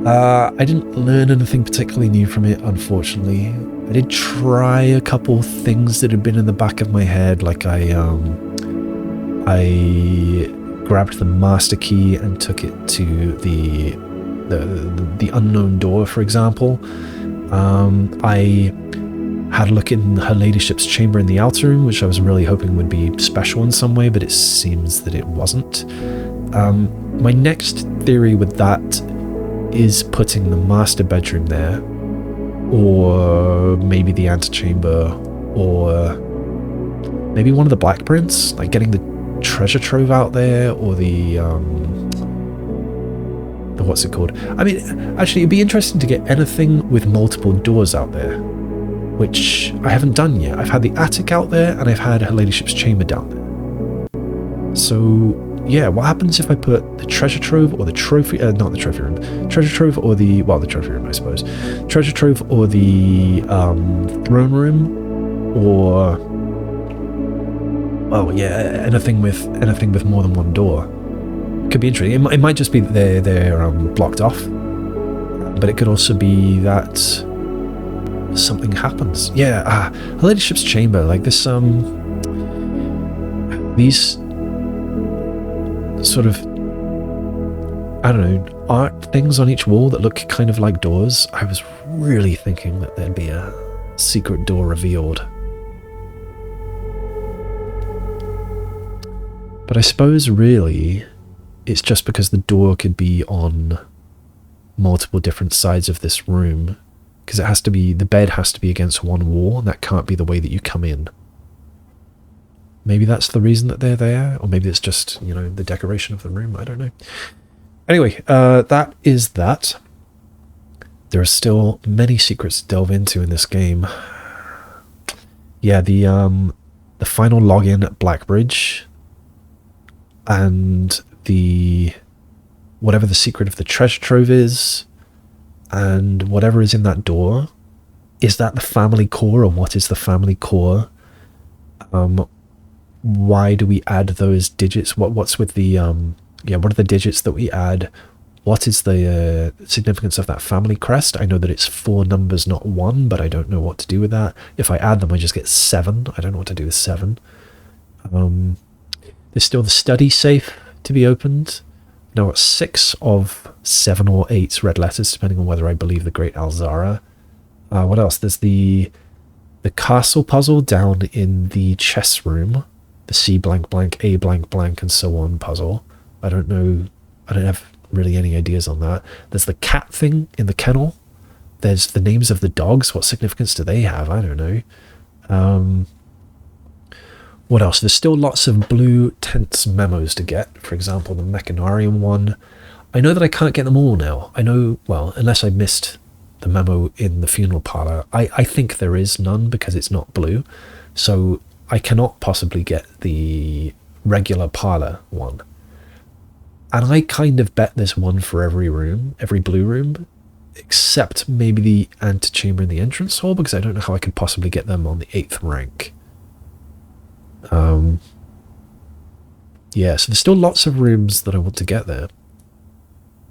Speaker 1: I didn't learn anything particularly new from it, unfortunately. I did try a couple things that had been in the back of my head, like I grabbed the master key and took it to the unknown door, for example. I had a look in her ladyship's chamber in the outer room, which I was really hoping would be special in some way, but it seems that it wasn't. My next theory with that is putting the master bedroom there, or maybe the antechamber, or maybe one of the black prints, like getting the treasure trove out there, or the the what's it called? I mean, actually, it'd be interesting to get anything with multiple doors out there, which I haven't done yet. I've had the attic out there, and I've had her ladyship's chamber down there. So yeah, what happens if I put the treasure trove or the trophy, not the trophy room, treasure trove or the, well, the trophy room, I suppose, treasure trove or the throne room, or, well, yeah, anything with more than one door. Could be interesting. It might just be that they're blocked off, but it could also be that something happens. Yeah, a ladyship's chamber, like this, these sort of, I don't know, art things on each wall that look kind of like doors. I was really thinking that there'd be a secret door revealed. But I suppose really it's just because the door could be on multiple different sides of this room, because it has to be, the bed has to be against one wall, and that can't be the way that you come in. Maybe that's the reason that they're there, or maybe it's just, you know, the decoration of the room. I don't know. Anyway, that is that. There are still many secrets to delve into in this game. Yeah, the final login at Blackbridge, and the whatever the secret of the treasure trove is, and whatever is in that door. Is that the family core, or what is the family core? Why do we add those digits? What's with the yeah, what are the digits that we add? What is the significance of that family crest? I know that it's 4 numbers, not 1, but I don't know what to do with that. If I add them, I just get 7. I don't know what to do with 7. There's still the study safe to be opened. Now it's 6 of 7 or 8 red letters, depending on whether I believe the Great Alzara. What else? There's the castle puzzle down in the chess room. The C blank blank, A blank blank, and so on puzzle. I don't know. I don't have really any ideas on that. There's the cat thing in the kennel. There's the names of the dogs. What significance do they have? I don't know. What else? There's still lots of blue tense memos to get. For example, the Mechanarium one. I know that I can't get them all now. I know, well, unless I missed the memo in the funeral parlor. I think there is none because it's not blue. So I cannot possibly get the regular parlor one. And I kind of bet there's one for every room, every blue room, except maybe the antechamber and the entrance hall, because I don't know how I could possibly get them on the 8th rank. Yeah, so there's still lots of rooms that I want to get there.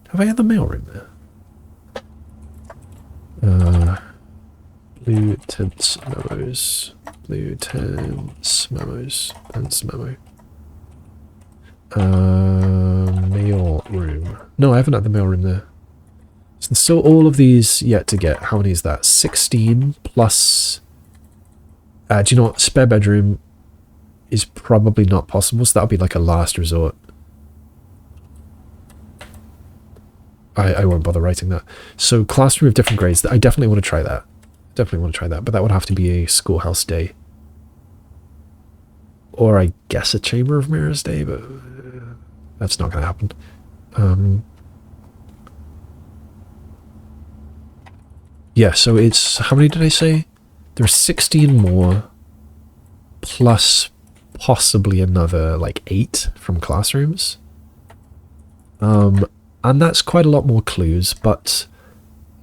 Speaker 1: Have I had the mailroom there? Blue tense memos. Blue tense memos. Tense memo. Mail room. No, I haven't had the mail room there. So there's still all of these yet to get. How many is that? 16 plus... do you know what? Spare bedroom is probably not possible, so that'll be like a last resort. I won't bother writing that. So classroom of different grades. I definitely want to try that. Definitely want to try that, but that would have to be a schoolhouse day. Or I guess a Chamber of Mirrors day, but that's not going to happen. Yeah, so it's... How many did I say? There's 16 more, plus possibly another, like, 8 from classrooms. And that's quite a lot more clues, but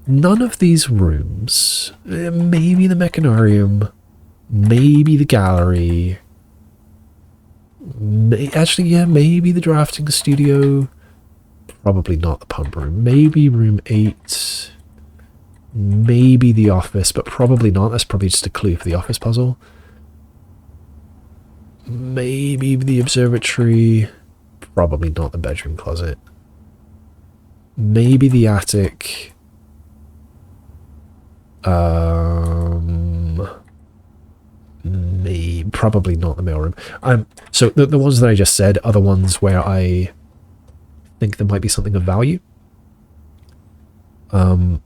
Speaker 1: none of these rooms, maybe the Mechanarium, maybe the gallery, actually, yeah, maybe the drafting studio, probably not the pump room, maybe room 8, maybe the office, but probably not. That's probably just a clue for the office puzzle. Maybe the observatory, probably not the bedroom closet. Maybe the attic. Maybe, probably not the mailroom. So the ones that I just said are the ones where I think there might be something of value. But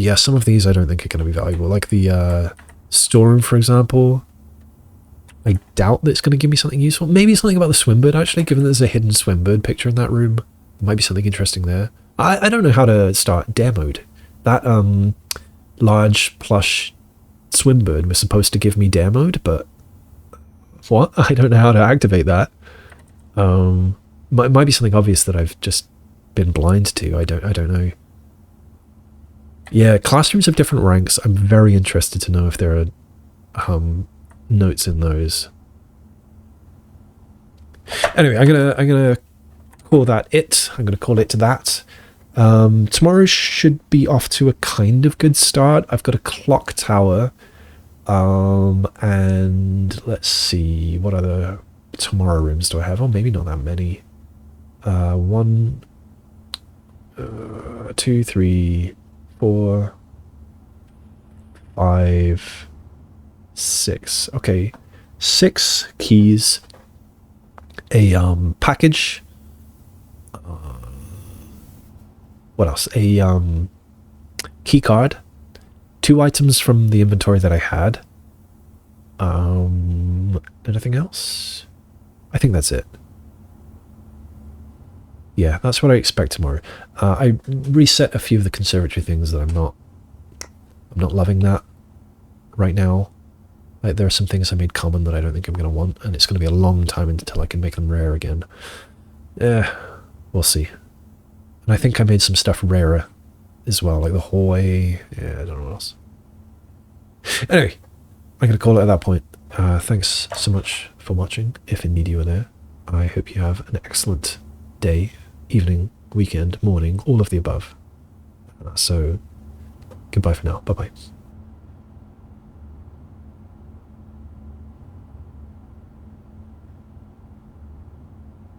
Speaker 1: yeah, some of these I don't think are going to be valuable. Like the storeroom, for example. I doubt that it's going to give me something useful. Maybe something about the swimbird, actually, given there's a hidden swimbird picture in that room. There might be something interesting there. I don't know how to start demoed. That large plush swim bird was supposed to give me dare mode, but what? I don't know how to activate that. Might be something obvious that I've just been blind to. I don't know. Yeah, classrooms have different ranks. I'm very interested to know if there are notes in those. Anyway, I'm gonna call that it. I'm gonna call it that. Tomorrow should be off to a kind of good start. I've got a clock tower. And let's see, what other tomorrow rooms do I have? Oh, maybe not that many. 1, 2, 3, 4, 5, 6. Okay, 6 keys, a package. What else? A key card. 2 items from the inventory that I had. Anything else? I think that's it. Yeah, that's what I expect tomorrow. I reset a few of the conservatory things that I'm not loving that right now. Like, there are some things I made common that I don't think I'm going to want, and it's going to be a long time until I can make them rare again. We'll see. And I think I made some stuff rarer as well, like the hallway. Yeah, I don't know what else. Anyway, I'm going to call it at that point. Thanks so much for watching, if indeed you were there. I hope you have an excellent day, evening, weekend, morning, all of the above. So, goodbye for now. Bye-bye.